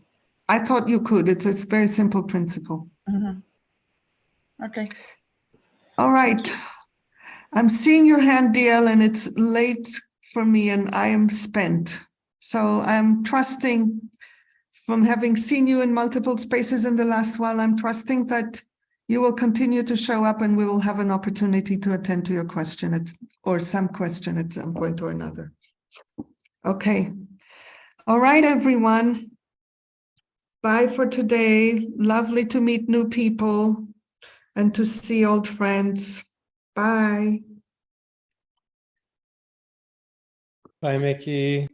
I thought you could. It's a very simple principle. Mhm. Okay. All right. I'm seeing your hand, DL, and it's late for me and I am spent. So I'm trusting, from having seen you in multiple spaces in the last while, I'm trusting that you will continue to show up and we will have an opportunity to attend to your question or some question at some point or another. Okay. All right, everyone. Bye for today. Lovely to meet new people and to see old friends. Bye. Bye, Mickey.